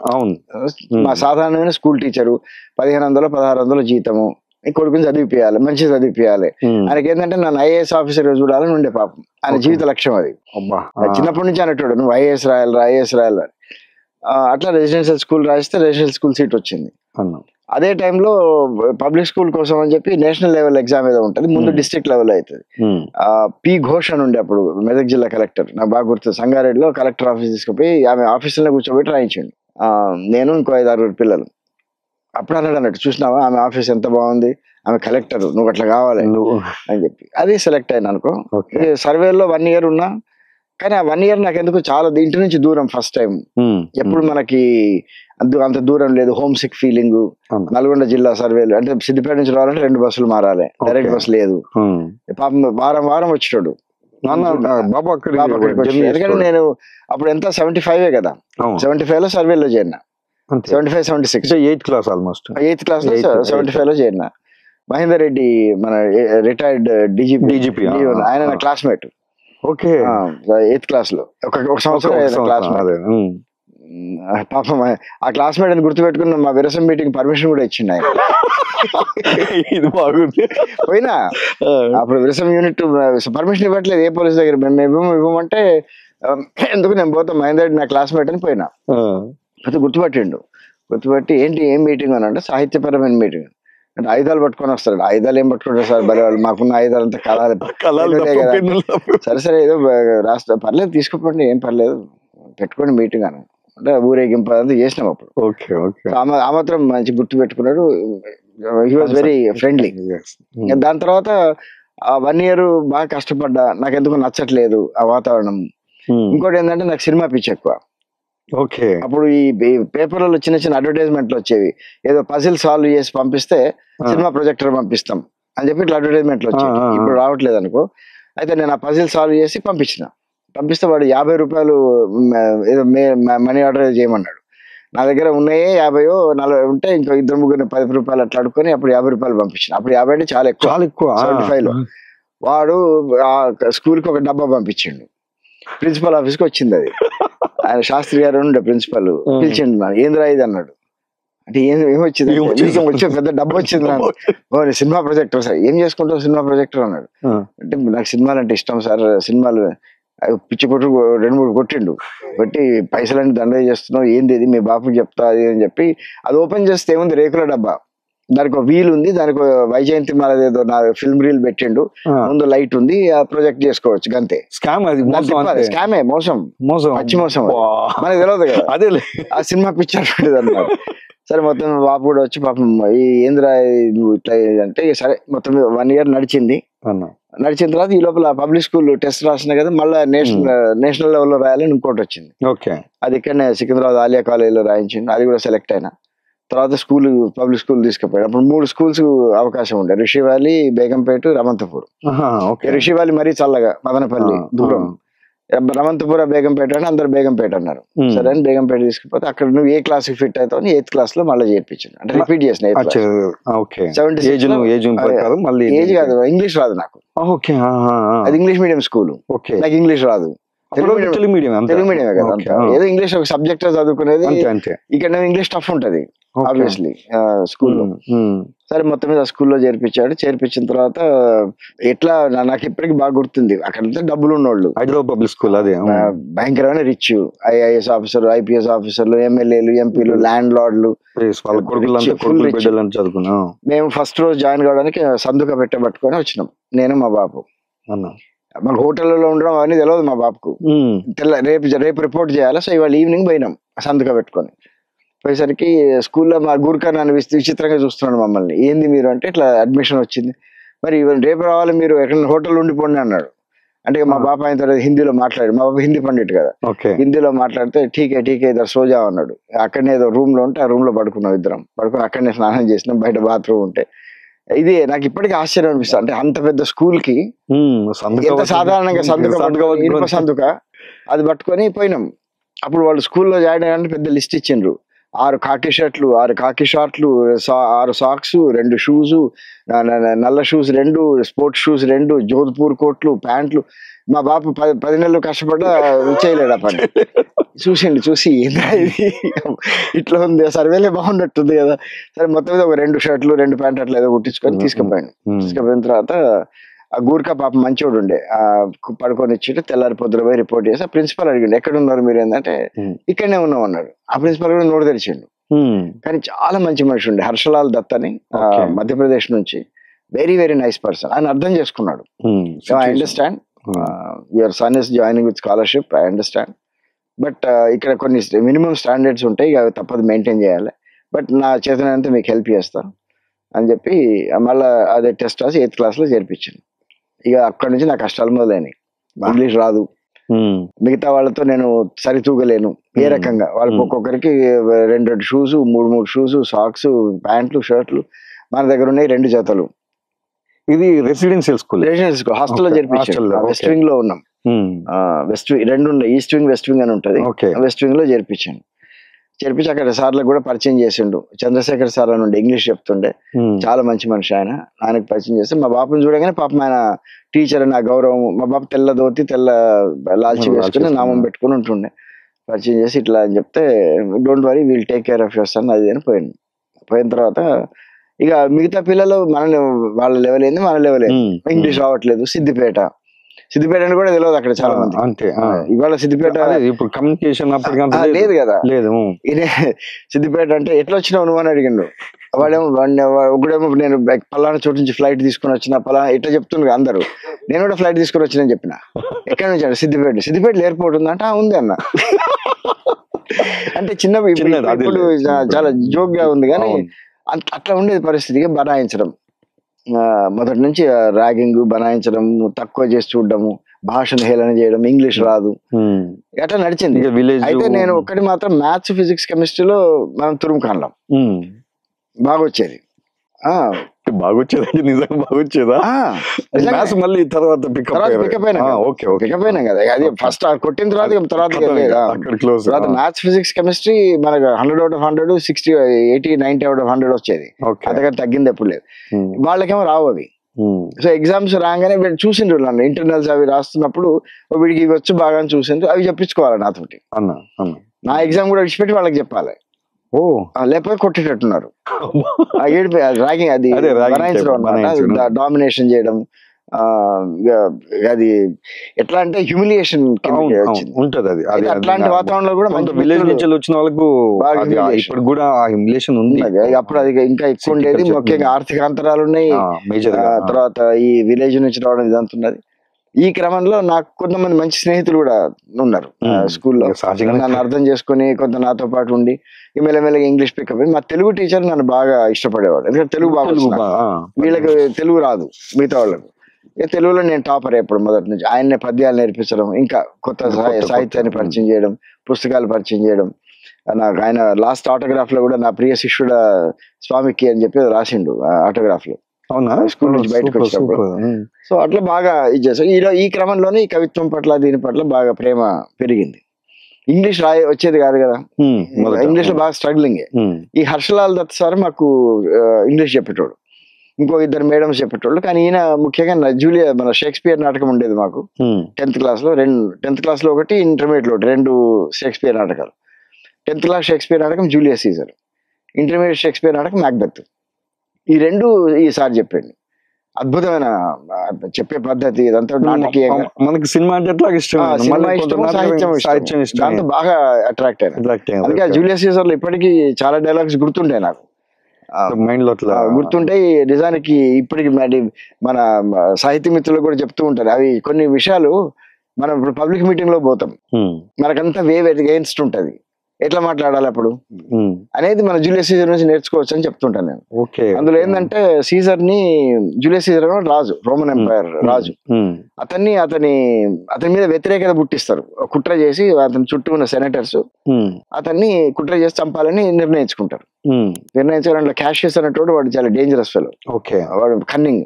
మా సాధారణమైన స్కూల్ టీచరు 1500-1600 జీతము, కొడుకుని చదివిపియాలి, మంచిగా చదివిపియాలి. ఆయనకి ఏంటంటే నన్ను IAS ఆఫీసర్ గా చూడాలని ఉండే పాపం. ఆయన జీవిత లక్ష్యం అది. చిన్నప్పటి నుంచి అనేటోడు, నువ్వు IAS రాయాలి. అట్లా రెసిడెన్షియల్ స్కూల్ రాయిస్తే రెసిడెన్షియల్ స్కూల్ సీట్ వచ్చింది. అదే టైంలో పబ్లిక్ స్కూల్ కోసం అని చెప్పి నేషనల్ లెవెల్ ఎగ్జామ్ ఏదో ఉంటుంది, ముందు డిస్ట్రిక్ట్ లెవెల్ అవుతుంది. P. ఘోష్ అని ఉండే అప్పుడు మెదక్ జిల్లా కలెక్టర్, నాకు బాగా గుర్తు. సంగారెడ్డిలో కలెక్టర్ ఆఫీస్ తీసుకుపోయి ఆమె ఆఫీసులో కూర్చోబెట్టి రాయించండి. నేను ఇంకో 5-6 పిల్లలు. అప్పుడు అన్నట్టు, చూసినావా ఆమె ఆఫీస్ ఎంత బాగుంది, ఆమె కలెక్టర్, నువ్వు అట్లా కావాలి అని చెప్పి అది సెలెక్ట్ అయినా అనుకో. సర్వేలో 1 year ఉన్నా, కానీ ఆ 1 year నాకు ఎందుకు చాలా ఇంటి నుంచి దూరం. ఫస్ట్ టైం ఎప్పుడు మనకి అంత దూరం లేదు, హోమ్ సిక్ ఫీలింగ్. నల్గొండ జిల్లా సర్వేలు అంటే సిద్దిపేట నుంచి రావాలంటే 2 బస్సులు మారాలి, డైరెక్ట్ బస్ లేదు. పాపం వారం వచ్చేటోడు ఎందుకంటే నేను అప్పుడు ఎంత 75 కదా, 75 లో సర్వేలో చేరిన. 75-76 8th class almost 8th class లో 75 లో చేరిన. మహేందర్ రెడ్డి మన రిటైర్డ్ డీజీపీ ఆయన నా క్లాస్మేట్. ఓకే, 8th క్లాస్ లో ఒక సంవత్సరం క్లాస్మేట్. పాపం ఆ క్లాస్మేట్ అని గుర్తుపెట్టుకున్న మా విరసం మీటింగ్ పర్మిషన్ కూడా ఇచ్చిండు ఆయన. ఇది బాగుంది. పోయినా అప్పుడు విరసం యూనిట్ పర్మిషన్ ఇవ్వట్లేదు ఏ పోలీస్ దగ్గర, మేము ఇవ్వమంటే ఎందుకు నేను పోతాం, మహేందర్ రెడ్డి నా క్లాస్మేట్ అని పోయినా. అయితే గుర్తుపట్టి ఏంటి ఏం మీటింగ్ అని అంటే సాహిత్యపరమైన మీటింగ్ అంటే ఆయుధాలు పట్టుకొని వస్తాడు. ఆయుధాలు ఏం పట్టుకుంటారు సార్, బలి వాళ్ళు మాకున్న ఆయుధాలు అంతా కళాలు. సరే ఏదో రాష్ట్ర పర్లేదు తీసుకోండి, ఏం పర్లేదు పెట్టుకోండి మీటింగ్ అని అంటే ఊరేగింపు అదంతా చేసినాం అప్పుడు. ఆ మాత్రం మంచి గుర్తు పెట్టుకున్నాడు. He was very friendly. దాని తర్వాత 1 year బాగా కష్టపడ్డా, నాకు ఎందుకు నచ్చట్లేదు ఆ వాతావరణం. ఇంకోటి ఏంటంటే నాకు సినిమా పిచ్చి ఎక్కువ. అప్పుడు ఈ పేపర్లలో చిన్న అడ్వర్టైజ్మెంట్లు వచ్చేవి, ఏదో పజిల్ సాల్వ్ చేసి పంపిస్తే సినిమా ప్రొజెక్టర్ పంపిస్తాం అని చెప్పి ఇట్లా అడ్వర్టైజ్మెంట్లు వచ్చేవి. ఇప్పుడు రావట్లేదు అనుకో. అయితే నేను ఆ పజిల్ సాల్వ్ చేసి పంపిస్తే వాడు 50 రూపాయలు ఏదో మనీ ఆర్డర్ చేయమన్నాడు. నా దగ్గర ఉన్నాయే 50-40 ఉంటే ఇంకో 2-3 10 రూపాయలు అట్లా అడుకొని అప్పుడు 50 రూపాయలు పంపించిన. అప్పుడు 50 అంటే చాలా ఎక్కువ. 75 లో వాడు ఆ స్కూల్కి ఒక డబ్బా పంపించిండు. ప్రిన్సిపల్ ఆఫీస్కి వచ్చింది అది. ఆయన శాస్త్రి గారు ఉండే ప్రిన్సిపల్ పిలిచిండు నన్ను, ఏంద్రా ఇది అన్నాడు. అంటే ఏమొచ్చింది, వచ్చే పెద్ద డబ్బు వచ్చింది నాకు. సినిమా ప్రొజెక్టర్ సార్, ఏం చేసుకుంటావు సినిమా ప్రొజెక్టర్ అన్నాడు. అంటే నాకు సినిమాలు అంటే ఇష్టం సార్, సినిమాలు పిచ్చి కొట్టు 2-3 కొట్టిండు, కొట్టి పైసలన్నీ దండ చేస్తున్నావు, ఏంది ఇది మీ బాపుకి చెప్తా అది అని చెప్పి అది ఓపెన్ చేస్తే ఏముంది, రేకుల డబ్బా, దానికి ఒక వీల్ ఉంది, దానికి వైజయంతి మాలదేదో నా ఫిల్మ్ రీల్ పెట్టిండు, ముందు లైట్ ఉంది, ఆ ప్రొజెక్ట్ చేసుకోవచ్చు గంతే. స్కామ్ అది, స్కామే, మోసం, పచ్చి మోసం, మనకి తెలియదు కదా అదే ఆ సినిమా పిక్చర్ అన్నమాట. సరే మొత్తం బాబు కూడా వచ్చి పాపం ఈ ఏంద్రా ఇట్లా అంటే సరే మొత్తం 1 year నడిచింది. నడిచిన తర్వాత ఈ లోపల పబ్లిక్ స్కూల్ టెస్ట్ రాసిన కదా, మళ్ళీ నేషనల్ లెవెల్లో రాయాలని ఇంకోటి వచ్చింది. అది ఇక్కడనే సికింద్రాబాద్ ఆలియా కాలేజీలో రాయించింది, అది కూడా సెలెక్ట్ అయినా. తర్వాత స్కూల్ పబ్లిక్ స్కూల్ తీసుకుపోయాడు. అప్పుడు 3 schools అవకాశం ఉండే, రిషి వ్యాలీ, బేగంపేట, రమంతపూర్. రిషి వ్యాలీ మరీ చల్లగా, మదనపల్లి దూరం, రమంతపుర బేగంపేట అని అందరు బేగంపేట అన్నారు. సరే అని బేగంపేట తీసుకుపోతే అక్కడ నువ్వు ఏ క్లాస్ కి ఫిట్ అవుతావు అని 8th class లో మళ్ళీ చేర్పించాను. అంటే రిపీట్ చేసిన ఏజ్ కాదు, ఇంగ్లీష్ రాదు నాకు, అది ఇంగ్లీష్ మీడియం స్కూల్, నాకు ఇంగ్లీష్ రాదు, తెలుగు మీడియం కదా, ఏదో ఇంగ్లీష్ ఒక సబ్జెక్ట్ చదువుకునేది. ఇక్కడ ఇంగ్లీష్ టఫ్ ఉంటది ఆబ్వియస్లీ స్కూల్లో. సరే మొత్తం మీద స్కూల్లో చేర్పించాడు. చేర్పించిన తర్వాత ఎట్లా నాకు ఇప్పటికి బాగా గుర్తుంది, అక్కడ డబ్బులు ఉన్నోళ్ళు, హైదరాబాద్ పబ్లిక్ స్కూల్ అది భయంకరమైన రిచ్, IAS ఆఫీసర్లు, IPS ఆఫీసర్లు, MLAలు, MPలు, ల్యాండ్ లార్డ్లు, మేము ఫస్ట్ రోజు జాయిన్ కావడానికి సందుక పెట్టబట్టుకొని వచ్చినాం, నేను మా బాబు. మాకు హోటల్లో ఉండడం అవన్నీ తెలియదు మా బాబుకు. రేపు రిపోర్ట్ చేయాలి, సో ఇవాళ ఈవినింగ్ పోయినాం సందుక పెట్టుకొని. పోయేసరికి స్కూల్లో మా గూర్ఖా నన్ను విచిత్రంగా చూస్తున్నాడు మమ్మల్ని, ఏంది మీరు అంటే ఇట్లా అడ్మిషన్ వచ్చింది, మరి రేపు రావాలి మీరు, ఎక్కడ హోటల్ ఉండిపోండి అన్నాడు. అంటే మా బాబు ఆయన తర్వాత హిందీలో మాట్లాడాడు, మా బాబు హిందీ పండిట్ కదా, హిందీలో మాట్లాడితే ఠీకే ఇద్దరు సోజా అన్నాడు. అక్కడనే ఏదో రూమ్ లో ఉంటే ఆ రూమ్ లో పడుకున్నాం ఇద్దరం, పడుకుని అక్కడనే స్నానం చేసినాం, బయట బాత్రూమ్ ఉంటే. ఇది నాకు ఇప్పటికీ ఆశ్చర్యం అనిపిస్తుంది, అంటే అంత పెద్ద స్కూల్ కి ఎంత సాధారణంగా సందుక అది పట్టుకొని పోయినాం. అప్పుడు వాళ్ళు స్కూల్లో జాయిన్ అయ్యాలంటే పెద్ద లిస్ట్ ఇచ్చిండ్రు, 6 ఖాకీ షర్ట్లు, 6 ఖాకీ షార్ట్లు, 6 సాక్స్, 2 షూస్, నల్ల షూస్ 2, స్పోర్ట్స్ షూస్ 2, జోధ్పూర్ కోట్లు, ప్యాంట్లు. మా బాబు 10 నెలలు కష్టపడ్డా చేయలేడు ఆ పని. చూసి ఏందా ఇది ఇట్లా ఉంది, సర్వేలే బాగున్నట్టుంది కదా. సరే మొత్తం మీద ఒక 2 షర్ట్లు 2 ప్యాంట్ అట్లా ఏదో కుట్టించుకొని తీసుకుపోయాను. తీసుకుపోయిన తర్వాత ఆ గూర్ఖా పాప మంచోడు ఉండే, పడుకొని ఇచ్చి తెల్లారి పొద్దున పోయి రిపోర్ట్ చేసి ఆ ప్రిన్సిపల్ అడిగిండు, ఎక్కడ ఉన్నారు మీరు ఏంటంటే ఇక్కడనే ఉన్నాం అన్నాడు. ఆ ప్రిన్సిపల్ కూడా నోరు తెరిచిండు, కానీ చాలా మంచి మనిషి ఉండే, హర్షలాల్ దత్ అని, మధ్యప్రదేశ్ నుంచి, వెరీ వెరీ నైస్ పర్సన్. ఆయన అర్థం చేసుకున్నాడు, I understand your son is joining with scholarship, I understand, but ఇక్కడ కొన్ని మినిమం స్టాండర్డ్స్ ఉంటాయి, అవి తప్పదు మెయింటైన్ చేయాలి, బట్ నా చేతనంతా మీకు హెల్ప్ చేస్తాను అని చెప్పి మళ్ళీ అదే టెస్ట్ రాసి 8th class లో చేర్పించాను. ఇక అక్కడి నుంచి నా కష్టాలు మొదలైనవి. ఇంగ్లీష్ రాదు, మిగతా వాళ్ళతో నేను సరితూగలేను ఏ రకంగా, వాళ్ళకి ఒక్కొక్కరికి 2 షూస్, 3 షూస్, సాక్స్, ప్యాంట్లు, షర్ట్లు, మన దగ్గర ఉన్నాయి 2 జతలు. ఇది రెసిడెన్షియల్ స్కూల్, హాస్టల్లో చేర్పించాను. వెస్ట్ వింగ్ లో ఉన్నాం, వెస్ట్ వింగ్ 2 ఉన్నాయి, ఈస్ట్ వింగ్ వెస్ట్ వింగ్ అని ఉంటది, వెస్ట్ వింగ్ లో చేర్పించాను. చేర్పించి అక్కడ సార్లకు కూడా పరిచయం చేసిండు, చంద్రశేఖర్ సార్ అని ఉండే, ఇంగ్లీష్ చెప్తుండే, చాలా మంచి మనిషి ఆయన. ఆయనకు పరిచయం చేస్తే మా బాబుని చూడగానే పాపం ఆయన టీచర్ అని ఆ గౌరవం, మా బాబు తెల్ల ధోతి తెల్ల లాల్చి వేసుకుని నామం పెట్టుకుని ఉంటుండే. పరిచయం చేసి ఇట్లా అని చెప్తే don't worry will take care of your son అది అని పోయింది. పోయిన తర్వాత ఇక మిగతా పిల్లలు వాళ్ళ లెవెల్ ఏంది, మన లెవెల్ ఏంది, ఇంగ్లీష్ రావట్లేదు. సిద్దిపేట అని కూడా తెలియదు అక్కడ చాలా మంది. అంతే, ఇవాళ సిద్దిపేట ఇప్పుడు కమ్యూనికేషన్ లేదు కదా, లేదు. సిద్దిపేట అంటే ఎట్లా వచ్చినావు నువ్వు అని అడిగిండు. ఒకడేమో నేను పలానా చోటు నుంచి ఫ్లైట్ తీసుకుని వచ్చిన, పలానా ఇట్లా చెప్తున్నారు అందరూ. నేను కూడా ఫ్లైట్ తీసుకుని వచ్చిన చెప్పిన. ఎక్కడి నుంచి అంటే సిద్దిపేట ఎయిర్పోర్ట్ ఉందంటే ఉంది అన్న. అంటే ఇప్పుడు చాలా జోక్ గా ఉంది, కానీ అట్లా ఉండేది పరిస్థితికి. బనాయించడం మొదటి నుంచి ర్యాగింగ్, బనాయించడం, తక్కువ చేసి చూడడము, భాషను హేళన చేయడం, ఇంగ్లీష్ రాదు, అట్లా నడిచింది. అయితే నేను ఒక్కటి మాత్రం మ్యాథ్స్, ఫిజిక్స్, కెమిస్ట్రీలో మనం తురుముకాండం బాగా వచ్చేది. నిజంగా బాగొచ్చేదా? మళ్ళీ తర్వాత పికప్ అయినా కదా, అది ఫస్ట్ కొట్టిన తర్వాత మ్యాథ్స్, ఫిజిక్స్, కెమిస్ట్రీ మనకు 100 out of 100, 60, 80, 90 out of 100 వచ్చేది. అంతకంటే తగ్గింది ఎప్పుడు లేదు. వాళ్ళకేమో రావు అవి. సో ఎగ్జామ్స్ రాగానే వీళ్ళు చూసిండ్రు నన్ను ఇంటర్నల్స్ అవి రాస్తున్నప్పుడు వీడికి ఇవి వచ్చి బాగా చూసిండ్రు, అవి చెప్పించుకోవాలి నాతోటి. నా ఎగ్జామ్ కూడా విడిచిపెట్టి వాళ్ళకి చెప్పాలి, లేకపోతే కొట్టేటట్టున్నారు. ఏడిపి ర్యాగింగ్, అది బనాయించడం అన్నమాట, డామినేషన్ చేయడం. అది ఎట్లా అంటే హ్యూమిలియేషన్ ఉంటది. అది అట్లాంటి వాతావరణంలో కూడా విలేజ్ నుంచి వచ్చిన వాళ్ళకు ఇప్పుడు కూడా హ్యూమిలియేషన్ ఉంది. అప్పుడు అది ఇంకా ఎక్కువ ఉండేది. ముఖ్యంగా ఆర్థిక అంతరాలు ఉన్నాయి. తర్వాత ఈ విలేజ్ నుంచి రావడం ఇదంతా ఉన్నది. ఈ క్రమంలో నాకు కొంతమంది మంచి స్నేహితులు కూడా ఉన్నారు స్కూల్లో. నన్ను అర్థం చేసుకుని కొంత నాతో పాటు ఉండి మెల్లమెల్లగా ఇంగ్లీష్ పికప్ అయ్యి. మా తెలుగు టీచర్ నన్ను బాగా ఇష్టపడేవాడు, ఎందుకంటే తెలుగు బాగా, వీళ్ళకి తెలుగు రాదు మిగతా వాళ్ళకు. తెలుగులో నేను టాపర్ ఎప్పుడు మొదటి నుంచి. ఆయన్నే పద్యాలు నేర్పించడం, ఇంకా కొత్త సాహిత్యాన్ని పరిచయం చేయడం, పుస్తకాలు పరిచయం చేయడం. నాకు ఆయన లాస్ట్ ఆటోగ్రాఫ్ లో కూడా నా ప్రియ శిష్యుడ స్వామికి అని చెప్పి రాసిండు ఆటోగ్రాఫ్ లో, స్కూల్ నుంచి బయటకు వచ్చినప్పుడు. సో అట్లా బాగా ఇది చేస్తాం. ఈ క్రమంలోనే ఈ కవిత్వం పట్ల దీని పట్ల బాగా ప్రేమ పెరిగింది. ఇంగ్లీష్ వచ్చేది కాదు కదా, ఇంగ్లీష్ లో బాగా స్ట్రగ్లింగ్. ఈ హర్షలాల్ దత్ సార్ మాకు ఇంగ్లీష్ చెప్పేటోడు, ఇంకో ఇద్దరు మేడమ్స్ చెప్పేటోళ్ళు. కానీ ఈయన ముఖ్యంగా మన షేక్స్పియర్ నాటకం ఉండేది మాకు 10th క్లాస్ లో. 10th క్లాస్ లో ఒకటి, ఇంటర్మీడియట్ లో 2 షేక్స్పియర్ నాటకాలు. 10th క్లాస్ షేక్స్పియర్ నాటకం జూలియస్ సీజర్, ఇంటర్మీడియట్ షేక్స్పియర్ నాటకం మ్యాక్బెత్. ఈ 2 ఈసారి చెప్పండి. అద్భుతమైన చెప్పే పద్ధతి, ఇదంతా నాటకీయంగా. మనకి సినిమా అంటే ఎట్లా ఇష్టం, సాహిత్యం ఇష్టం, దాంతో బాగా అట్రాక్ట్ అయినా. అందుకే జూలియస్ సీజర్ లో ఇప్పటికీ చాలా డైలాగ్స్ గుర్తుంటాయి నాకు, మైండ్ లో గుర్తుంటాయి. నిజానికి ఇప్పటికి మన సాహిత్య మిత్రులు కూడా చెప్తూ ఉంటారు. అవి కొన్ని విషయాలు మనం ఇప్పుడు పబ్లిక్ మీటింగ్ లో పోతాం, మనకంతా వేవ్ ఎగైన్స్ట్ ఉంటది, ఎట్లా మాట్లాడాలి అప్పుడు అనేది మన జూలియస్ సీజర్ నుంచి నేర్చుకోవచ్చు అని చెప్తుంటాను నేను. అందులో ఏంటంటే జూలియస్ సీజర్ రాజు, రోమన్ ఎంపైర్ రాజు. అతని మీద వ్యతిరేకత పుట్టిస్తారు, కుట్ర చేసి అతని చుట్టూ ఉన్న సెనేటర్స్ అతన్ని కుట్ర చేసి చంపాలని నిర్ణయించుకుంటారు. నిర్ణయించాలంటే క్యాషియస్ అనేటోడు వాడు చాలా డేంజరస్ ఫెలో, వాడు కన్నింగ్.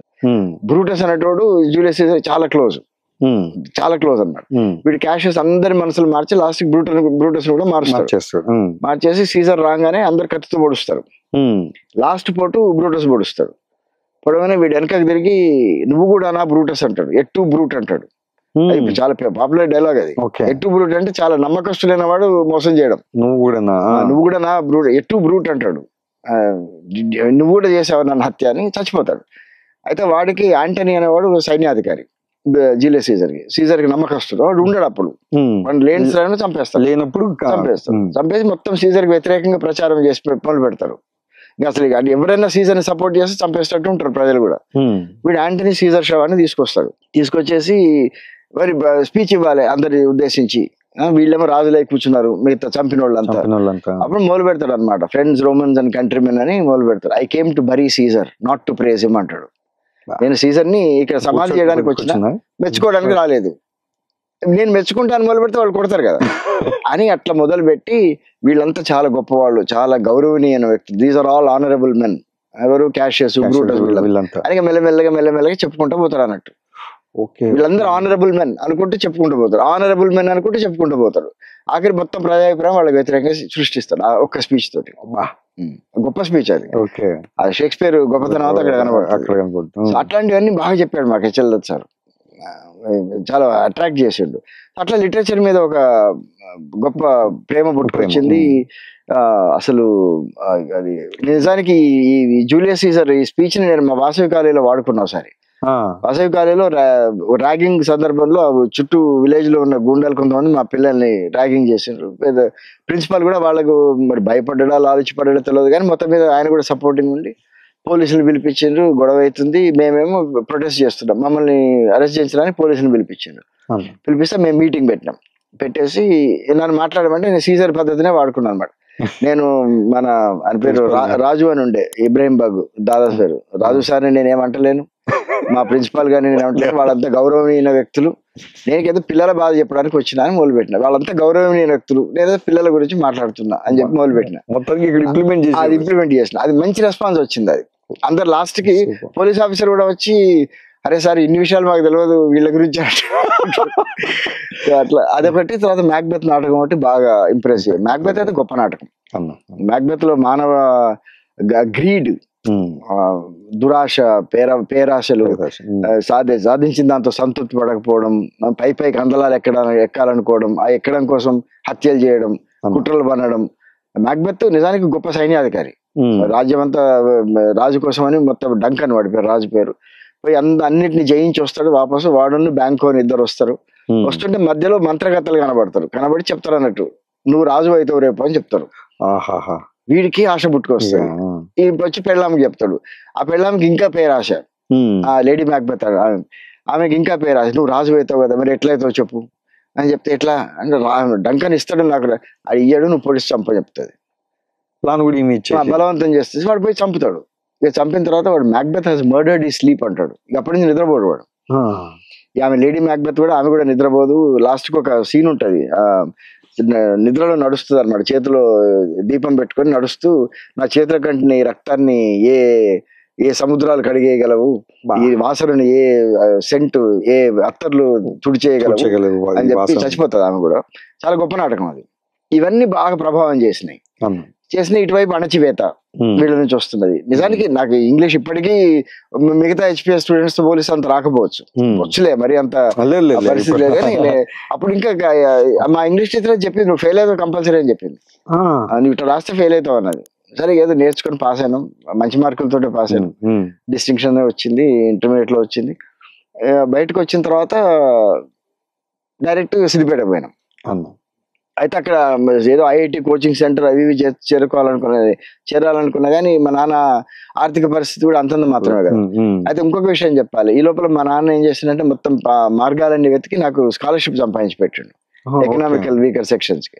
బ్రూటస్ అనేటోడు జూలియస్ సీజర్ చాలా క్లోజ్ అన్నమాట. వీడు క్యాషియస్ అందరి మనసులు మార్చి లాస్ట్ బ్రూటస్ కూడా మార్చేసి సీజర్ రాగానే అందరు కత్తితో పొడుస్తారు. లాస్ట్ పోటు బ్రూటస్ పొడుస్తాడు. పొడవగానే వీడు వెనకకి తిరిగి నువ్వు కూడా నా బ్రూటస్ అంటాడు, ఎట్టు బ్రూట్ అంటాడు. అది చాలా పాపులర్ డైలాగ్ అది. ఎట్టు బ్రూట్ అంటే చాలా నమ్మకస్తులైన వాడు మోసం చేయడం. నువ్వు కూడా నా బ్రూట్, ఎట్టు బ్రూట్ అంటాడు. నువ్వు కూడా చేసావు నన్ను హత్య అని చచ్చిపోతాడు. అయితే వాడికి యాంటనీ అనేవాడు సైన్యాధికారి జూలియస్ సీజర్ కి నమ్మకస్తుడు. వాడు ఉండడు అప్పుడు, వాడు లేని చంపేస్తాడు, చంపేసి మొత్తం సీజర్ కి వ్యతిరేకంగా ప్రచారం చేసి మొదలు పెడతారు. అసలు ఎవరైనా సీజర్ ని సపోర్ట్ చేస్తే చంపేస్తట్టు ఉంటారు ప్రజలు కూడా. వీడు యాంటనీ సీజర్ శవాన్ని తీసుకొచ్చేసి మరి స్పీచ్ ఇవ్వాలి అందరి ఉద్దేశించి. వీళ్ళేమో రాజులై కూర్చున్నారు, మిగతా చంపిన వాళ్ళంతా. అప్పుడు మొదలు పెడతాడు అనమాట, ఫ్రెండ్స్, రోమన్స్ అండ్ కంట్రీమెన్ అని మొదలు పెడతారు. I came to bury Caesar, not to praise him అంటాడు. నేను సీజర్ ని ఇక్కడ సమాధి చేయడానికి వచ్చిన, మెచ్చుకోవడానికి రాలేదు. నేను మెచ్చుకుంటాను మొదలు పెడితే వాళ్ళు కొడతారు కదా అని అట్లా మొదలు పెట్టి వీళ్ళంతా చాలా గొప్పవాళ్ళు, చాలా గౌరవనీయమైన వ్యక్తులు. These are all honourable men. ఎవరు? క్యాషియస్, బ్రూటస్, వీళ్ళంతా. అని మెల్లమెల్లగా చెప్పుకుంటూ పోతారు అన్నట్టు. వీళ్ళందరూ ఆనరబుల్ మెన్ అనుకుంటూ చెప్పుకుంటూ పోతారు, ఆనరబుల్ మెన్ అనుకుంటూ చెప్పుకుంటూ పోతారు. ఆఖరి మొత్తం ప్రజాభిప్రాయం వాళ్ళకి వ్యతిరేకంగా సృష్టిస్తారు ఆ ఒక్క స్పీచ్ తోటి. గొప్ప స్పీచ్ అది. అది షేక్స్పియర్ గొప్పతనం అక్కడ కనబడుతుంది. అట్లాంటివన్నీ బాగా చెప్పాడు మాకు హెచ్ఎల్ దత్ సార్, చాలా అట్రాక్ట్ చేసిండు. అట్లా లిటరేచర్ మీద ఒక గొప్ప ప్రేమ పుట్టుకొచ్చింది. అసలు అది నిజానికి ఈ జూలియస్ సీజర్ ఈ స్పీచ్ ని నేను మా వాసవి కాలేజీలో వాడుకున్నా ఒకసారి. వాసవి కాలేజీలో ర్యాగింగ్ సందర్భంలో చుట్టూ విలేజ్ లో ఉన్న గుండాలు కొంతమంది మా పిల్లల్ని ర్యాగింగ్ చేసిండ్రు. ప్రిన్సిపాల్ కూడా వాళ్ళకు మరి భయపడ్డా లాలిచిపడ్డా తెలియదు, కానీ మొత్తం మీద ఆయన కూడా సపోర్టింగ్ ఉండి పోలీసులు పిలిపించిండ్రు. గొడవ అవుతుంది, మేమేమో ప్రొటెస్ట్ చేస్తున్నాం, మమ్మల్ని అరెస్ట్ చేయించడానికి పోలీసులు పిలిపించిండ్రు. పిలిపిస్తే మేము మీటింగ్ పెట్టేసి నన్ను మాట్లాడమంటే నేను సీజర్ పద్ధతినే వాడుకున్నాను అనమాట. నేను ఆయన పేరు రాజు అని ఉండే, ఇబ్రాహిం బాగు దాదా పేరు రాజు సార్ని నేనేమంటలేను, మా ప్రిన్సిపాల్ గారిని నేనేమంటలేను. వాళ్ళంతా గౌరవనీయ వ్యక్తులు, నేనేదో పిల్లల బాధ చెప్పడానికి వచ్చినా అని మొదలుపెట్టిన. వాళ్ళంతా గౌరవనీయ వ్యక్తులు, నేనేదో పిల్లల గురించి మాట్లాడుతున్నా అని చెప్పి మొదలుపెట్టిన. అది ఇంప్లిమెంట్ చేసిన, అది మంచి రెస్పాన్స్ వచ్చింది. అది అందరు లాస్ట్ కి పోలీస్ ఆఫీసర్ కూడా వచ్చి, అరే సార్ ఇన్ని విషయాలు మాకు తెలియదు వీళ్ళ గురించి అట్లా. అదొకటి. తర్వాత మ్యాక్బెత్ నాటకం ఒకటి బాగా ఇంప్రెస్ అయ్యాయి. మ్యాక్బెత్ అయితే గొప్ప నాటకం. మ్యాక్బెత్ లో మానవ గ్రీడ్, దురాశ, పేరాశలు, సాధించిన దాంతో సంతృప్తి పడకపోవడం, పైకి అందలాలు ఎక్కాలనుకోవడం, ఆ ఎక్కడం కోసం హత్యలు చేయడం, కుట్రలు పనడం. మ్యాక్బెత్ నిజానికి గొప్ప సైన్యాధికారి, రాజ్యం అంతా రాజు కోసం అని మొత్తం డంకన్ వాడి పేరు, రాజు పేరు. పోయి అన్నిటిని జయించి వస్తాడు వాపసు. వాడును బ్యాంకోని ఇద్దరు వస్తారు. వస్తుంటే మధ్యలో మంత్రగత్తలు కనబడి చెప్తారు అన్నట్టు, నువ్వు రాజు అవుతావు రేపు అని చెప్తారు. వీడికి ఆశ పుట్టుకొస్తాడు. ఈ వచ్చి పెళ్ళాంకి చెప్తాడు. ఆ పెళ్ళాంకి ఇంకా పేరాశ, ఆ లేడీ మ్యాక్బెత్ ఆమెకి ఇంకా పేరాశ, నువ్వు రాజు అవుతావు కదా మరి ఎట్లయితావు చెప్పు అని చెప్తే, ఎట్లా అంటే డంకన్ ఇస్తాడు నాకు, అది ఇయ్యాడు, నువ్వు పొడిచి చంప చెప్తుంది. బలవంతం చేస్తే వాడు పోయి చంపుతాడు. ఇక చంపిన తర్వాత వాడు మ్యాక్బెత్ హాస్ మర్డర్డ్ ఈ స్లీప్ అంటాడు. ఇక అప్పటి నుంచి నిద్రపోడు వాడు. ఆమె లేడీ మ్యాక్బెత్ కూడా, ఆమె కూడా నిద్రపోదు. లాస్ట్ కి ఒక సీన్ ఉంటది, నిద్రలో నడుస్తుంది అన్నమాట, చేతిలో దీపం పెట్టుకొని నడుస్తూ, నా చేతుల కంటే ఈ రక్తాన్ని ఏ సముద్రాలు కడిగేయగలవు, ఈ వాసనని ఏ సెంటు, ఏ అత్తర్లు తుడిచేయగలవు అని చెప్పి చచ్చిపోతుంది ఆమె కూడా. చాలా గొప్ప నాటకం అది. ఇవన్నీ బాగా ప్రభావం చేసినాయి. ఇటువైపు అణచివేత వీళ్ళ నుంచి వస్తున్నది. నిజానికి నాకు ఇంగ్లీష్ ఇప్పటికీ మిగతా హెచ్పిఎస్ స్టూడెంట్స్ తో పోలీసు అంత రాకపోవచ్చు, వచ్చులే మరి అంత పరిస్థితి లేదు. కానీ అప్పుడు ఇంకా మా ఇంగ్లీష్ టీచర్ చెప్పింది, నువ్వు ఫెయిల్ అవుతావు కంపల్సరీ అని చెప్పింది. నువ్వు ఇట్లా రాస్తే ఫెయిల్ అవుతావు అన్నది. సరే ఏదో నేర్చుకొని పాస్ అయినాం, మంచి మార్కులతో పాస్ అయినాం, డిస్టింక్షన్ వచ్చింది, ఇంటర్మీడియట్ లో వచ్చింది. బయటకు వచ్చిన తర్వాత డైరెక్ట్ సిద్దిపేట పోయినాం. అయితే అక్కడ ఏదో ఐఐటి కోచింగ్ సెంటర్ అవి ఇవి చేరాలనుకున్నా కానీ మా నాన్న ఆర్థిక పరిస్థితి కూడా అంతంత మాత్రమే కదా. అయితే ఇంకొక విషయం చెప్పాలి, ఈ లోపల మా నాన్న ఏం చేసిందంటే మొత్తం మార్గాలన్నీ వెతికి నాకు స్కాలర్షిప్ సంపాదించి పెట్టిండు ఎకనామికల్ వీకర్ సెక్షన్స్ కి.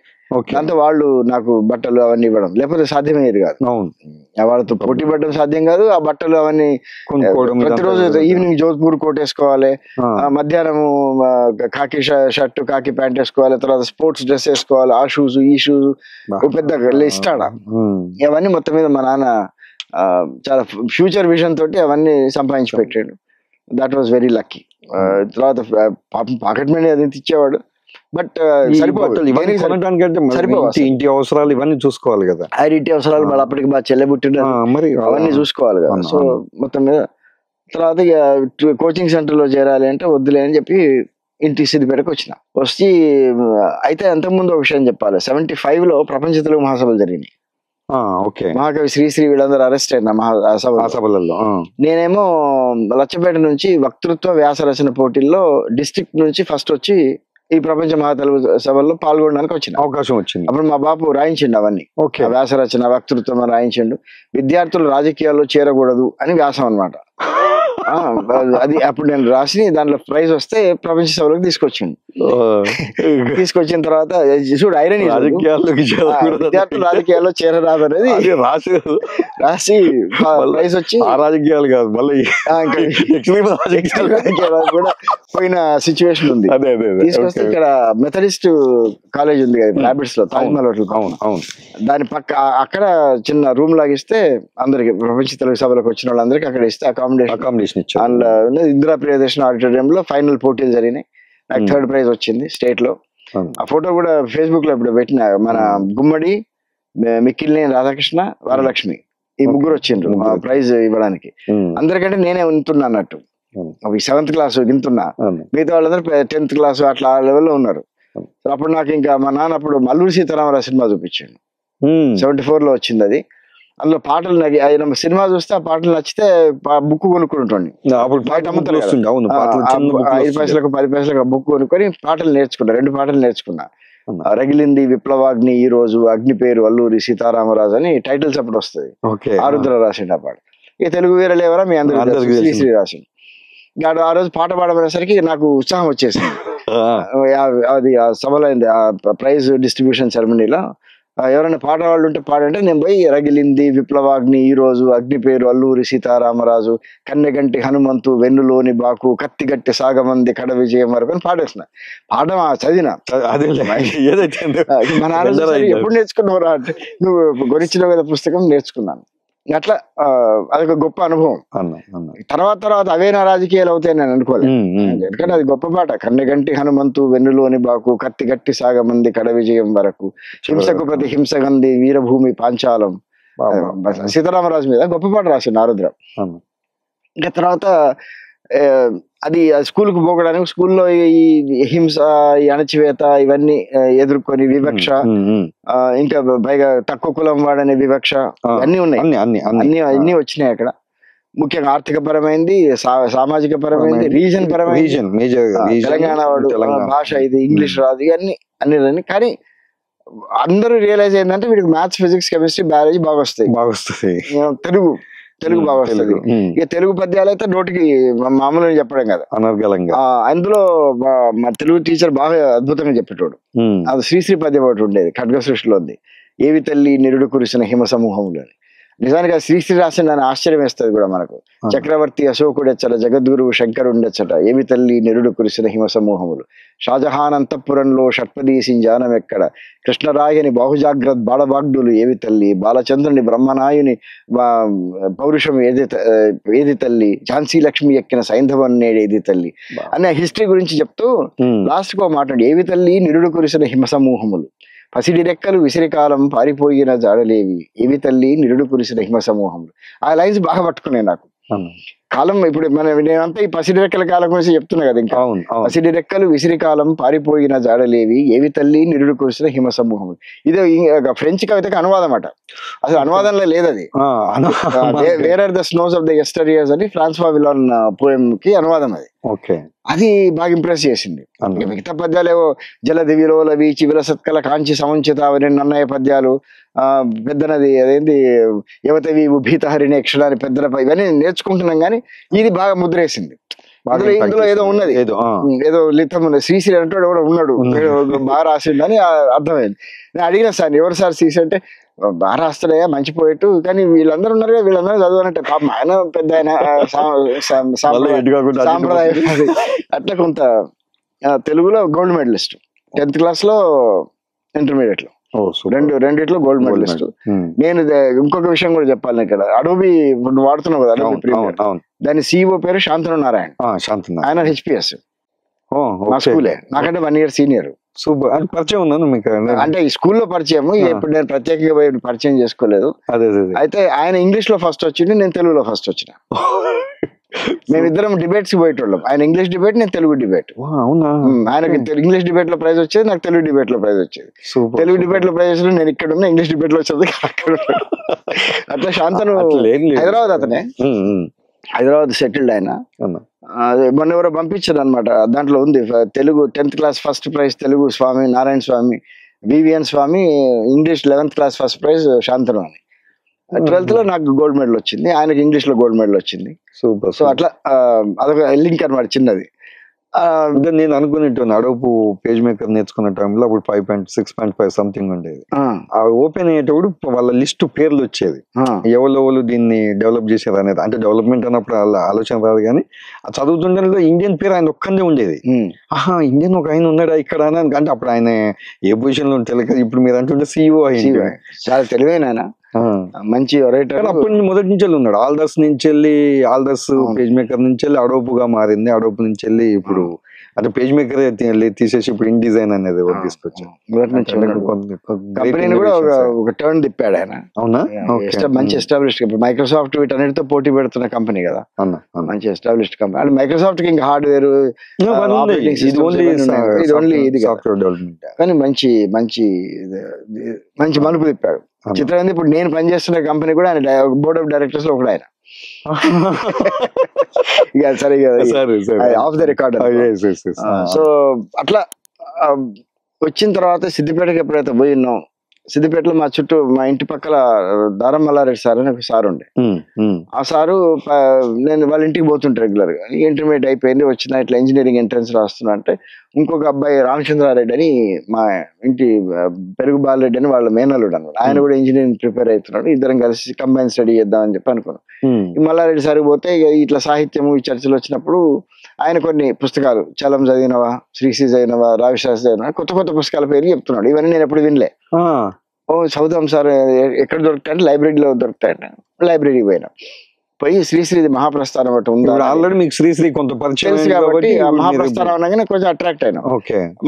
దాంతో వాళ్ళు నాకు బట్టలు అవన్నీ ఇవ్వడం, లేకపోతే సాధ్యమయ్యేది కాదు. వాళ్ళతో పోటీ పడడం సాధ్యం కాదు. ఆ బట్టలు అవన్నీ ప్రతిరోజు ఈవినింగ్ జోధ్పూర్ కోట్ వేసుకోవాలి, మధ్యాహ్నం కాకి షర్ట్ కాకి ప్యాంట్ వేసుకోవాలి, తర్వాత స్పోర్ట్స్ డ్రెస్ వేసుకోవాలి, ఆ షూస్ ఈ షూస్ పెద్ద లిస్ట్ ఆడ. అవన్నీ మొత్తం మీద మా నాన్న చాలా ఫ్యూచర్ విజన్ తోటి అవన్నీ సంపాదించి పెట్టాడు. That was very lucky. తర్వాత పాకెట్ మనీ అది ఇచ్చేవాడు, బట్ ఇంటి అవసరాలు ఇవన్నీ చూసుకోవాలి కదా. ఇంటి అవసరాలు మళ్ళీ అప్పటికి బాగా చెల్లెబుట్టిన మరి అవన్నీ చూసుకోవాలి కదా. సో మొత్తం మీద తర్వాత ఇక కోచింగ్ సెంటర్ లో చేరాలి అంటే వద్దులే అని చెప్పి ఇంటి సిద్దిపేటకు వచ్చి అయితే అంతకుముందు ఒక విషయం చెప్పాలి, 75 లో ప్రపంచ తెలుగు మహాసభలు జరిగినాయి. మహాకవి శ్రీశ్రీ వీళ్ళందరూ అరెస్ట్ అయిన మహాసభలలో. నేనేమో లచ్చపేట నుంచి వక్తృత్వ వ్యాస రచన పోటీల్లో డిస్ట్రిక్ట్ నుంచి ఫస్ట్ వచ్చి ఈ ప్రపంచ మహాతెలుగు సభల్లో పాల్గొనడానికి వచ్చిన అవకాశం వచ్చింది. అప్పుడు మా బాపు రాయించిండు అవన్నీ, వ్యాస రచన వక్తృత్వం రాయించిండు. విద్యార్థులు రాజకీయాల్లో చేరకూడదు అని వ్యాసం అన్నమాట. అది అప్పుడు నేను రాసి దాంట్లో ప్రైజ్ వస్తే ప్రపంచ సభలోకి తీసుకొచ్చిన తర్వాత చూడు ఐరన్, విద్యార్థులు రాజకీయాల్లో చేరరాదు అనేది రాసి ప్రైజ్ వచ్చి రాజకీయాలు కాదు మళ్ళీ కూడా పోయిన సిచ్యువేషన్ ఉంది. తీసుకొస్తే ఇక్కడ మెథడిస్ట్ కాలేజ్ ఉంది కదా రాబిట్స్ లో, తాజ్మహల్ హోటల్, దాని పక్క అక్కడ చిన్న రూమ్ లాగిస్తే అందరికి ప్రపంచ తెలుగు సభలకు వచ్చిన వాళ్ళందరికీ అక్కడ ఇస్తే అకామిడేషన్ అందులో ఇందిరా ప్రియదర్శన్ ఆడిటోరియంలో ఫైనల్ పోటీలు జరిగినాయి. నాకు 3rd ప్రైజ్ వచ్చింది స్టేట్ లో. ఆ ఫోటో కూడా ఫేస్బుక్ లో ఇప్పుడు పెట్టిన. మన గుమ్మడి, మిక్కిలినేని రాధాకృష్ణ, వరలక్ష్మి ఈ ముగ్గురు వచ్చిండ్రు ప్రైజ్ ఇవ్వడానికి. అందరికంటే నేనే వింటున్నా అన్నట్టు, 7th క్లాస్ వింటున్నా, మిగతా వాళ్ళందరూ 10th క్లాస్ అట్లా ఆ లెవెల్లో ఉన్నారు. అప్పుడు నాకు ఇంకా మా నాన్న అప్పుడు అల్లూరి సీతారామరాజు సినిమా చూపించాడు, 74 లో వచ్చింది అది. అందులో పాటలు ఆయన సినిమా చూస్తే ఆ పాటలు నచ్చితే బుక్ కొనుక్కుంటుండే. 5 పైసలకు 10 పైసలకు బుక్ కొనుక్కొని పాటలు నేర్చుకున్నా. 2 పాటలు నేర్చుకున్నా. రగిలింది విప్లవాగ్ని, ఈ రోజు, అగ్ని పేరు అల్లూరి సీతారామరాజు అని టైటిల్స్ అప్పుడు వస్తుంది. ఆరుద్ర రాసిండు ఆ పాట. ఇక తెలుగు వీరలేవరా మీ అందరికీ శ్రీశ్రీ రాసిండు. ఆ రోజు పాట పాడబడేసరికి నాకు ఉత్సాహం వచ్చేసింది. అది ఆ సభలో ఆ ప్రైజ్ డిస్ట్రిబ్యూషన్ సెరమనీలో ఎవరైనా పాట వాళ్ళు ఉంటే పాడంటే నేను పోయి రగిలింది విప్లవాగ్ని, ఈ రోజు, అగ్ని పేరు అల్లూరి సీతారామరాజు, కన్నెగంటి హనుమంతు, వెన్నులోని బాకు, కత్తిగట్టి సాగమంది, కడ విజయం వరకు అని పాడేసిన. పాట చదివిన. మన ఎప్పుడు నేర్చుకున్నావు అంటే, నువ్వు గొనిచ్చినావు కదా పుస్తకం, నేర్చుకున్నాను. అట్లా అదొక గొప్ప అనుభవం. తర్వాత అవే నా రాజకీయాలు అవుతాయి నేను అనుకోలేదు. ఎందుకంటే అది గొప్ప పాట. కన్నెగంటి హనుమంతు, వెన్నులోని బాకు, కత్తి గట్టి సాగమంది, కడ విజయం వరకు, హింసకు ప్రతి హింసగంది, వీరభూమి పాంచాలం, సీతారామరాజు మీద గొప్ప పాట రాసిండు ఆరుద్ర. ఇంకా తర్వాత అది స్కూల్కి పోకడానికి స్కూల్లో ఈ హింస, ఈ అణచివేత ఇవన్నీ ఎదుర్కొని వివక్ష, ఇంకా పైగా తక్కువ కులం వాడనే వివక్ష అన్ని ఉన్నాయి, అన్ని వచ్చినాయి అక్కడ. ముఖ్యంగా ఆర్థిక పరమైంది, సామాజిక పరమైంది, రీజన్ పరమైంది. తెలంగాణ వాడు భాష ఇది, ఇంగ్లీష్ రాదు, అన్ని. కానీ అందరూ రియలైజ్ ఏంటంటే వీడికి మ్యాథ్స్, ఫిజిక్స్, కెమిస్ట్రీ, బయాలజీ బాగా వస్తాయి. తెలుగు బాగా వస్తుంది. ఇక తెలుగు పద్యాలు అయితే నోటికి మామూలుగా చెప్పడం కదా, అనర్గళంగా. అందులో మా తెలుగు టీచర్ బాగా అద్భుతంగా చెప్పేటోడు. అది శ్రీశ్రీ పద్యం ఒకటి ఉండేది, ఖడ్గ సృష్టిలో ఉంది, ఏవి తల్లి నిరుడు కురిసిన హిమ సమూహంలో. నిజానికి ఆ శ్రీశ్రీ రాసిన ఆశ్చర్యం వేస్తుంది కూడా మనకు. చక్రవర్తి అశోకుడెచ్చట, జగద్గురువు శంకరుండెచ్చట, ఏవి తల్లి నిరుడు కురిసిన హిమ సమూహములు, షాజహాన్ అంతఃపురంలో షట్పదీసింజానం ఎక్కడ, కృష్ణరాయని బాహుజాగ్రత్ బాలబాగ్డులు ఏవి తల్లి, బాలచంద్రుని బ్రహ్మనాయుని పౌరుషం ఏది తల్లి, ఝాన్సీ లక్ష్మి ఎక్కిన సైంధవం నేడేది తల్లి అనే హిస్టరీ గురించి చెప్తూ లాస్ట్ కు మాట, ఏవి తల్లి నిరుడు కురిసిన హిమ సమూహములు, పసిడి రెక్కలు విసిరికాలం పారిపోయిన జాడలేవి, ఏవి తల్లి నిరుడు కురిసిన హిమ సమూహములు. ఆ లైన్స్ బాగా పట్టుకున్నాయి నాకు. కాలం ఇప్పుడు నేనంతా ఈ పసిడి రెక్కల కాలం గురించి చెప్తున్నా కదా. ఇంకా పసిడి రెక్కలు విసిరికాలం పారిపోయిన జాడలేవి, ఏవి తల్లి నిరుడు కురిసిన హిమ సమూహములు. ఇది ఫ్రెంచ్ కవితకి అనువాదం అట, అసలు అనువాదంలో లేదు అది. Where are the snows of the yesteryears అని ఫ్రాన్స్వా విలాన్ పోయం కి అనువాదం అది. అది బాగా ఇంప్రెస్ చేసింది. మిగతా పద్యాలు ఏవో జలదివిలోల వీచి విలసత్కల కాంచి సముచిత నన్నయ్య పద్యాలు, పెద్ద నది అదేంటి యువతవి ఉభీత హరిణి అక్షరాన్ని పెద్దలపై, ఇవన్నీ నేర్చుకుంటున్నాం. కానీ ఇది బాగా ముద్రేసింది. ఇందులో ఏదో ఉన్నది, ఏదో లితం ఉన్నది. శ్రీశ్రీ అంటాడు కూడా ఉన్నాడు, బాగా రాసిందని అర్థమైంది. నేను అడిగిన సార్, ఎవరు సార్ శ్రీశ్రీ అంటే, బాగా రాస్తాడయ్యా మంచి పోయేట్టు, కానీ వీళ్ళందరూ ఉన్నారు కదా, వీళ్ళందరూ చదవనంటే పాపం ఆయన పెద్ద ఆయన సాంప్రదాయం. అట్లా కొంత తెలుగులో గోల్డ్ మెడలిస్ట్, 10th క్లాస్ లో, ఇంటర్మీడియట్ లో రెండిట్లో గోల్డ్ మెడలిస్ట్. నేను ఇంకొక విషయం కూడా చెప్పాలి ఇక్కడ, అడోబీ వాడుతున్నావు కదా, అడోబీ ప్రీమియర్, దాని సిఇఓ పేరు శాంతను నారాయణ. ఆయన హెచ్పిఎస్ మా స్కూలే, నాకంటే 1 year సీనియర్. సూపర్. అది పరిచయం ఉందా మీకు? అంటే ఈ స్కూల్లో పరిచయం, ఇప్పుడు నేను ప్రత్యేకంగా పరిచయం చేసుకోలేదు. అయితే ఆయన ఇంగ్లీష్ లో ఫస్ట్ వచ్చింది, నేను తెలుగులో ఫస్ట్ వచ్చిన. మేమిద్దరం డిబేట్స్ పోయేటోళ్ళం, ఆయన ఇంగ్లీష్ డిబేట్, నేను తెలుగు డిబేట్. ఆయనకి ఇంగ్లీష్ డిబేట్ లో ప్రైజ్ వచ్చేది, నాకు తెలుగు డిబేట్ లో ప్రైజ్ వచ్చేది. తెలుగు డిబేట్ లో ప్రైజ్ వచ్చిన నేను ఇక్కడ ఉన్నా, ఇంగ్లీష్ డిబేట్ లో వచ్చేది అక్కడ. అట్లా శాంతను హైదరాబాద్, అతనే హైదరాబాద్ సెటిల్డ్ ఆయన. మొన్న ఎవరో పంపించారు అనమాట, దాంట్లో ఉంది Telugu 10th class first prize Telugu Swami Narayana Swami, VVN Swami, English 11th class first prize Shantanu అని. 12th లో నాకు గోల్డ్ మెడల్ వచ్చింది, ఆయనకి ఇంగ్లీష్ లో గోల్డ్ మెడల్ వచ్చింది. సూపర్. సో అట్లా అదొక లింక్ అనమాట చిన్నది. నేను అనుకునేట్టు అడోపు పేజ్ మేకర్ నేర్చుకున్న టైంలో అప్పుడు 5.6.5 సంథింగ్ ఉండేది. ఆ ఓపెన్ అయ్యేటప్పుడు వాళ్ళ లిస్ట్ పేర్లు వచ్చేది, ఎవరు దీన్ని డెవలప్ చేశారు అనేది. అంటే డెవలప్మెంట్ అన్నప్పుడు ఆలోచన రాదు, కానీ ఆ చదువుతుండలో ఇండియన్ పేరు ఆయన ఒక్కనే ఉండేది. ఇండియన్ ఒక ఆయన ఉన్నాడా ఇక్కడ అని. అంటే అప్పుడు ఆయన ఏ పొజిషన్ లో తెలియదు. ఇప్పుడు మీరు అంటుంటే సిఇఓ అయింది. చాలా తెలివైన మంచి రైటర్. అప్పటి నుంచి మొదటి నుంచి ఉన్నాడు. ఆల్దర్స్ నుంచి వెళ్ళి, ఆల్దర్స్ పేజ్ మేకర్ నుంచి వెళ్ళి అడోపుగా మారింది. అడోపు నుంచి వెళ్ళి ఇప్పుడు అంటే పేజ్ మేకర్ తీసేసి ఇప్పుడు ఇన్ డిజైన్ అనేది తీసుకొచ్చాను. కంపెనీని కూడా ఒక టర్న్ తిప్పాడు ఆయన. అవునా? మంచి ఎస్టాబ్లిష్డ్ కంపెనీ. మైక్రోసాఫ్ట్ వీటన్నిటితో పోటీ పెడుతున్న కంపెనీ కదా, మంచి ఎస్టాబ్లిష్డ్ కంపెనీ. అంటే మైక్రోసాఫ్ట్ కి ఇంకా హార్డ్వేర్ ఇది సాఫ్ట్వేర్ డెవలప్మెంట్, కానీ మంచి మంచి మంచి మలుపు తిప్పాడు. చిత్రం ఏంది, ఇప్పుడు నేను పనిచేస్తున్న కంపెనీ కూడా ఆయన బోర్డ్ ఆఫ్ డైరెక్టర్స్ లో ఒకడు ఆయన. సరే ఆఫ్ ద రికార్డ్. సో అట్లా వచ్చిన తర్వాత సిద్దిపేటకి ఎప్పుడైతే పోయినాం, సిద్దిపేటలో మా చుట్టూ మా ఇంటి పక్కల దారం మల్లారెడ్డి సార్ అని ఒక సార్ ఉండే. ఆ సారు నేను వాళ్ళ ఇంటికి పోతుంటే రెగ్యులర్ గా. ఇంటర్మీడియట్ అయిపోయింది, వచ్చిన ఇట్లా ఇంజనీరింగ్ ఎంట్రన్స్ రాస్తున్నా అంటే ఇంకొక అబ్బాయి రామచంద్రారెడ్డి అని మా ఇంటి పెరుగు బాలరెడ్డి అని వాళ్ళ మేనల్లుడు అనమాట. ఆయన కూడా ఇంజనీరింగ్ ప్రిపేర్ అవుతున్నాడు. ఇద్దరం కలిసి కంబైన్ స్టడీ చేద్దామని చెప్పి అనుకున్నాం. మల్లారెడ్డి సార్ పోతే ఇట్లా సాహిత్యము ఈ చర్చలు వచ్చినప్పుడు ఆయన కొన్ని పుస్తకాలు, చలం చదివినవా, శ్రీశ్రీ చదివినవా, రావిశాస్త్రి చదివినవా, కొత్త కొత్త పుస్తకాల పేరు చెప్తున్నాడు. ఇవన్నీ నేను ఎప్పుడు వినలే. చదువుదాం సార్, ఎక్కడ దొరుకుతాయంటే లైబ్రరీలో దొరుకుతాయంట. లైబ్రరీకి పోయినా, పోయి శ్రీశ్రీది మహాప్రస్థానం ఒకటి ఉంది. ఆల్రెడీ మీకు శ్రీశ్రీ కొంత పరిచయం కాబట్టి మహాప్రస్థానం అనగానే కొంచెం అట్రాక్ట్ అయినా.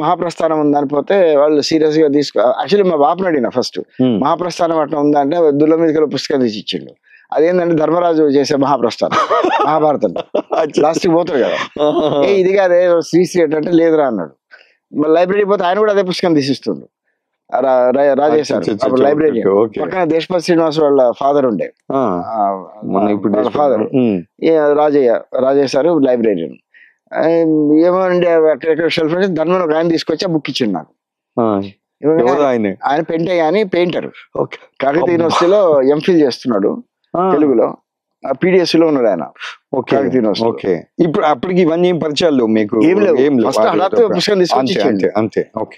మహాప్రస్థానం ఉందని పోతే వాళ్ళు సీరియస్ గా తీసుకో. యాక్చువల్లీ మా బాపను అడిగిన ఫస్ట్, మహాప్రస్థానం అట్లా ఉందా అంటే దుల్ల మీదకి పుస్తకం తీసి ఇచ్చిండు. అదేంటంటే ధర్మరాజు చేసే మహాప్రస్థానం. మహాభారతం లాస్ట్ కి పోతాడు కదా, ఏ ఇది కాదే శ్రీశ్రీ అంటే లేదురా అన్నాడు. లైబ్రరీ పోతే ఆయన కూడా అదే పుస్తకం తీసిస్తుండు, రాజేశారు అప్పుడు లైబ్రరీ. పక్కన దేశపతి శ్రీనివాస్ వాళ్ళ ఫాదర్ ఉండే, ఫాదర్ రాజేశారు లైబ్రరీని. ఏమంటే అక్కడెక్కడ షెల్ఫ్ ధన్వన్ ఒక ఆయన తీసుకొచ్చి ఆ బుక్ ఇచ్చిండు నాకు. ఆయన పెంటయ్య అని పెయింటర్, కాకతీయ యూనివర్సిటీలో ఎంఫిల్ చేస్తున్నాడు తెలుగులో, PDS లో ఉన్నాడు ఆయన. ఇప్పుడు అప్పటికి ఇవన్నీ పరిచయాలు మీకు పుస్తకం తీసుకొచ్చి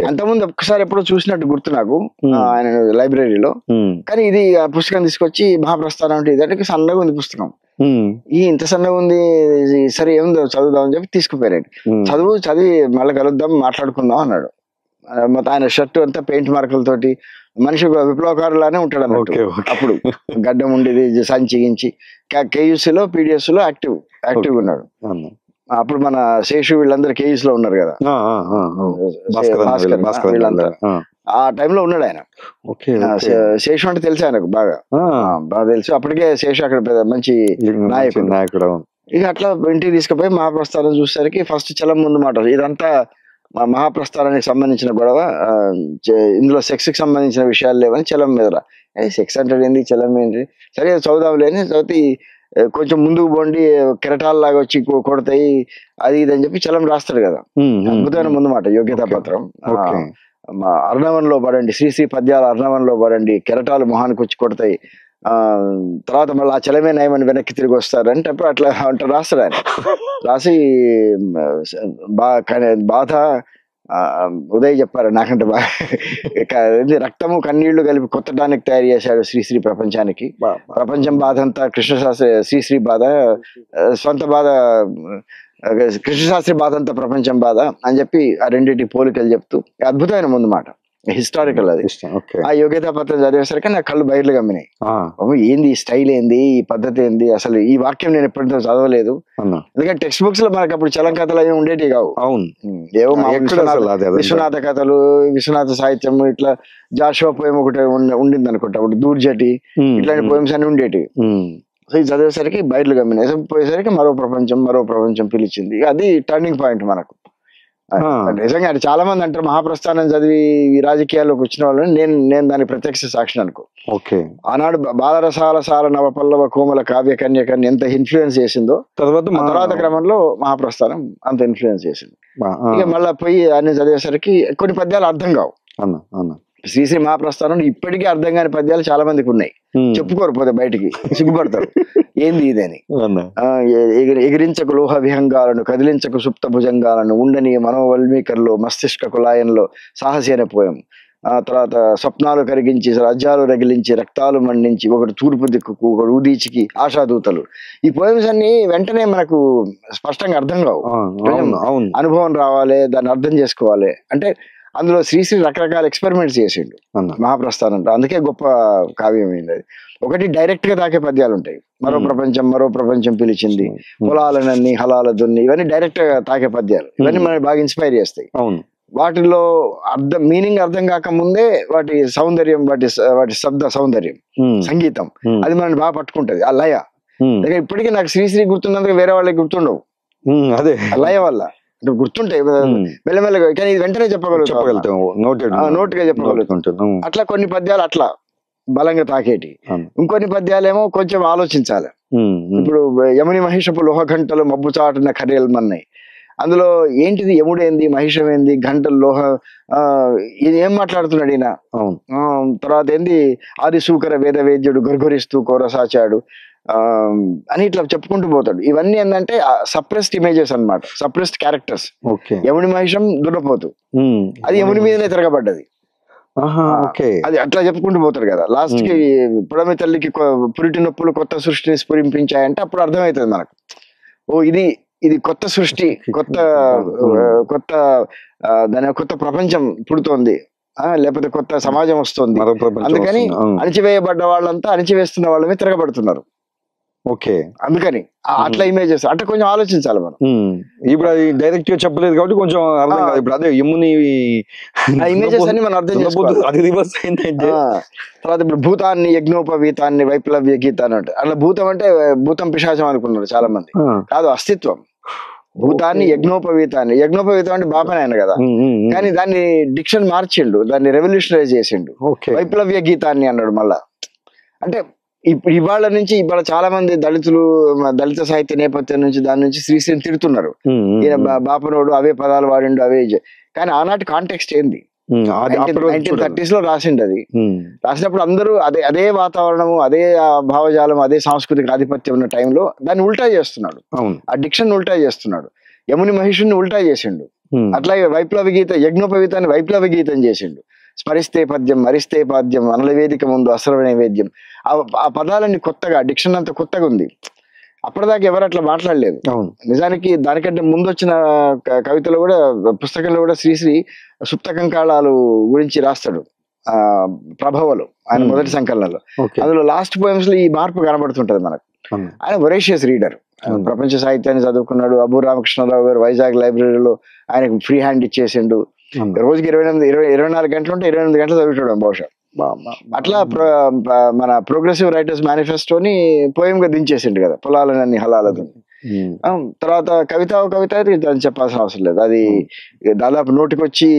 అంతకుముందు ఒక్కసారి ఎప్పుడో చూసినట్టు గుర్తు నాకు ఆయన లైబ్రరీలో. కానీ ఇది ఆ పుస్తకం తీసుకొచ్చి మహాప్రస్థానం అంటే ఇదంటే సన్నగా ఉంది పుస్తకం, ఇంత సన్నగా ఉంది, సరే ఏముందో చదువుదాం అని చెప్పి తీసుకుపోయాడు. చదివి మళ్ళీ కలుద్దాం మాట్లాడుకుందాం అన్నాడు. మొత్తం ఆయన షర్ట్ అంతా పెయింట్ మార్కులతోటి, మనిషి విప్లవకారులానే ఉంటాడు అన్నట్టు. అప్పుడు గడ్డం ఉండేది, సంచిగించి కేయూసీలో PDS లో యాక్టివ్ ఉన్నాడు. అప్పుడు మన శేషు వీళ్ళందరూ KUC లో ఉన్నారు కదా, వీళ్ళందరూ ఆ టైంలో ఉన్నాడు ఆయన. శేషు అంటే తెలుసు ఆయనకు బాగా తెలుసు. అప్పటికే శేషు అక్కడ మంచి నాయకుడు. ఇక అట్లా ఇంటికి తీసుకుపోయి మహాప్రస్థానం చూసేసరికి ఫస్ట్ చలం ముందు మాట, ఇదంతా మా మహాప్రస్థానానికి సంబంధించిన గొడవ, ఇందులో సెక్స్ కి సంబంధించిన విషయాలు లేవని చలం మీద. సెక్స్ అంటే ఏంది, చలం ఏంటి, సరే చదువుదాం లేని చదివి కొంచెం ముందుకు పోండి కెరటాల్లాగా వచ్చి కొడతాయి అది ఇది అని చెప్పి చలం రాస్తాడు కదా. అద్భుతమైన ముందు మాట యోగ్యతా పత్రం. అర్ణవంలో పడండి, శ్రీశ్రీ పద్యాలు అర్ణవంలో పడండి, కెరటాలు మొహానికి వచ్చి కొడతాయి, తర్వాత మళ్ళీ ఆ చలమే నయమని వెనక్కి తిరిగి వస్తారు అంటే అప్పుడు అట్లా అంటే రాస్తాడు ఆయన. రాసి బాధ ఉదయ్ చెప్పారు నాకంటే బాగా, రక్తము కన్నీళ్లు కలిపి కొత్తడానికి తయారు చేశాడు శ్రీశ్రీ ప్రపంచానికి. ప్రపంచం బాధ అంతా కృష్ణశాస్త్రి, శ్రీశ్రీ బాధ సొంత బాధ, కృష్ణశాస్త్రి బాధ అంతా ప్రపంచం బాధ అని చెప్పి ఆ రెండింటి పోలికలు చెప్తూ అద్భుతమైన ముందు మాట, హిస్టారికల్ అది. ఆ యోగ్యతా పత్రం చదివేసరికి నా కళ్ళు బయర్లు గమ్మినాయి. ఏంది ఈ స్టైల్, ఏంది ఈ పద్ధతి, ఏంది అసలు ఈ వాక్యం నేను ఎప్పటితో చదవలేదు. ఎందుకంటే టెక్స్ట్ బుక్స్ లో మనకి అప్పుడు చలం కథలు అవి ఉండేవి కావు. అవును, ఏవో విశ్వనాథ కథలు, విశ్వనాథ సాహిత్యం, ఇట్లా జాషువా పోయం ఒకటి ఉండింది అనుకుంటా, అప్పుడు దూర్జటి, ఇట్లాంటి పోయమ్స్ అన్ని ఉండేటివి. సో ఇది చదివేసరికి బయర్లు గమ్మినాయి. పోయేసరికి మరో ప్రపంచం పిలిచింది. అది టర్నింగ్ పాయింట్ మనకు. నిజంగా చాలా మంది అంటారు మహాప్రస్థానం చదివి ఈ రాజకీయాల్లోకి వచ్చిన వాళ్ళని, నేను దాని ప్రత్యక్ష సాక్షి అనుకో. ఆనాడు బాలరసాల సాల నవపల్లవ కోమల కావ్య కన్యకని ఎంత ఇన్ఫ్లుయెన్స్ చేసిందో తర్వాత క్రమంలో మహాప్రస్థానం అంత ఇన్ఫ్లుయెన్స్ చేసింది. ఇక మళ్ళీ పోయి అన్ని చదివేసరికి కొన్ని పద్యాలు అర్థం కావు. శ్రీశ్రీ మహాప్రస్థానం ఇప్పటికీ అర్థం కాని పద్యాలు చాలా మందికి ఉన్నాయి, చెప్పుకోరు పోతే బయటికి సిగ్గుపడతారు ఏంది ఇదని. ఎగిరించకు లోహ విహంగాలను, కదిలించకు సుప్త భుజంగాలను, ఉండని మనోవల్మీకర్లో మస్తిష్క కులాయంలో సాహసి అనే పోయం. ఆ తర్వాత స్వప్నాలు కరిగించి, రాజ్యాలు రగిలించి, రక్తాలు మండించి, ఒకటి తూర్పు దిక్కుకు, ఒకటి ఉదీచికి ఆశాదూతలు. ఈ పోయమ్స్ అన్ని వెంటనే మనకు స్పష్టంగా అర్థం కావు, అనుభవం రావాలి, దాన్ని అర్థం చేసుకోవాలి. అంటే అందులో శ్రీశ్రీ రకరకాల ఎక్స్పెరిమెంట్స్ చేసిండు మహాప్రస్థానం. అందుకే గొప్ప కావ్యం అయింది అది. ఒకటి డైరెక్ట్ గా తాకే పద్యాలు ఉంటాయి, మరో ప్రపంచం పిలిచింది, పొలాలనన్ని హలాల దున్ని, ఇవన్నీ డైరెక్ట్ గా తాకే పద్యాలు. ఇవన్నీ మనకి బాగా ఇన్స్పైర్ చేస్తాయి. వాటిలో మీనింగ్ అర్థం కాక ముందే వాటి సౌందర్యం, వాటి శబ్ద సౌందర్యం, సంగీతం అది మనల్ని బాగా పట్టుకుంటది. ఆ లయ ఇప్పటికీ నాకు శ్రీశ్రీ గుర్తున్నందుకు వేరే వాళ్ళకి గుర్తుండవు, అదే లయ వల్ల గుర్తుంటాయి మెల్లమెల్లగా. కానీ ఇది వెంటనే చెప్పగలుగుతాం, నోటుగా చెప్పగలుగుతుంటాం. అట్లా కొన్ని పద్యాలు అట్లా బలంగా తాకేటి, ఇంకొన్ని పద్యాలేమో కొంచెం ఆలోచించాలి. ఇప్పుడు యముని మహిషపు లోహ గంటలు మబ్బు చాటున ఖర్యల్మన్నాయి, అందులో ఏంటిది, యముడేంది, మహిషమేంది, గంటలు లోహ, ఇది ఏం మాట్లాడుతున్నాడు ఈయన. తర్వాత ఏంది, ఆది సూకర వేద వేద్యుడు గర్గరిస్తూ కోరసాచాడు అని ఇట్లా చెప్పుకుంటూ పోతాడు. ఇవన్నీ ఏంటంటే సప్రెస్డ్ ఇమేజెస్ అన్నమాట, సప్రెస్డ్ క్యారెక్టర్స్. యముని మహిషం దున్నపోతు, అది యముని మీదనే తిరగబడ్డది, అది అట్లా చెప్పుకుంటూ పోతాడు కదా. లాస్ట్ కి పుడమి తల్లికి పురిటి నొప్పులు కొత్త సృష్టిని స్ఫురింపించాయంటే అప్పుడు అర్థమవుతుంది మనకు, ఓ ఇది కొత్త సృష్టి, కొత్త దాని కొత్త ప్రపంచం పుడుతోంది, లేకపోతే కొత్త సమాజం వస్తుంది. అందుకని అణిచివేయబడ్డ వాళ్ళంతా అణిచివేస్తున్న వాళ్ళ మీద తిరగబడుతున్నారు. ఓకే. అందుకని అట్లా ఇమేజెస్ అంటే కొంచెం ఆలోచించాలి మనం. ఇప్పుడు అది డైరెక్ట్ గా చెప్పలేదు కాబట్టి కొంచెం అర్థం కాదు. ఇప్పుడు అదే యముని ఇమేజెస్ అన్ని మనం అర్థం చేసుకోవాలి. అది రివర్స్ అయిందంటే తర్వాత ఇప్పుడు భూతాన్ని యజ్ఞోపవీతాన్ని వైప్లవ్య గీతాన్ని అంటే అట్లా భూతం అంటే భూతం పిశాచం అనుకున్నారు చాలా మంది. కాదు, అస్తిత్వం. భూతాన్ని యజ్ఞోపవీతాన్ని, యజ్ఞోపవీతం అంటే బాపనాయన కదా, కానీ దాన్ని డిక్షన్ మార్చిండు, దాన్ని రెవల్యూషనరైజ్ చేసిండు. వైప్లవ్య గీతాన్ని అన్నాడు మళ్ళా. అంటే ఇప్పుడు ఇవాళ నుంచి ఇవాళ చాలా మంది దళితులు, దళిత సాహిత్య నేపథ్యం నుంచి దాని నుంచి శ్రీశ్రీని తిడుతున్నారు. ఈయన బాపనోడు అవే పదాలు వాడిండు అవే, కానీ ఆనాటి కాంటెక్స్ట్ ఏంది? 1930s లో రాసిండు. అది రాసినప్పుడు అందరూ అదే వాతావరణము, అదే భావజాలం, అదే సాంస్కృతిక ఆధిపత్యం ఉన్న టైంలో దాన్ని ఉల్టా చేస్తున్నాడు. ఆ డిక్షన్ ఉల్టా చేస్తున్నాడు. యముని మహిషుని ఉల్టా చేసిండు. అట్లాగే వైప్లవ గీత యజ్ఞోపవీతాన్ని వైప్లవ గీతం చేసిండు. స్మరిస్తే పద్యం, మరిస్తే పాద్యం, అనల వేదిక ముందు అసర నైవేద్యం. ఆ పదాలన్నీ కొత్తగా, డిక్షన్ అంతా కొత్తగా ఉంది. అప్పటిదాకా ఎవరు అట్లా మాట్లాడలేదు. నిజానికి దానికంటే ముందు వచ్చిన కవితలో కూడా, పుస్తకంలో కూడా శ్రీశ్రీ సుప్తకంకాళాలు గురించి రాస్తాడు ప్రభవలో, ఆయన మొదటి సంకలనంలో. అందులో లాస్ట్ పోయమ్స్ లో ఈ మార్పు కనబడుతుంటది మనకు. ఆయన వొరేషియస్ రీడర్, ప్రపంచ సాహిత్యాన్ని చదువుకున్నాడు. అబ్బు రామకృష్ణరావు గారు వైజాగ్ లైబ్రరీలో ఆయనకు ఫ్రీ హ్యాండ్ ఇచ్చేసిండు. రోజుకి 24 గంటలు ఉంటే 28 గంటలు చదువుతాడు బహుశా. అట్లా మన ప్రోగ్రెసివ్ రైటర్స్ మేనిఫెస్టోని పోయం గా దించేసిండు కదా, పొలాలన్నీ హలాలతో. తర్వాత కవిత అయితే దాన్ని చెప్పాల్సిన అవసరం లేదు. అది దాదాపు నోటికొచ్చి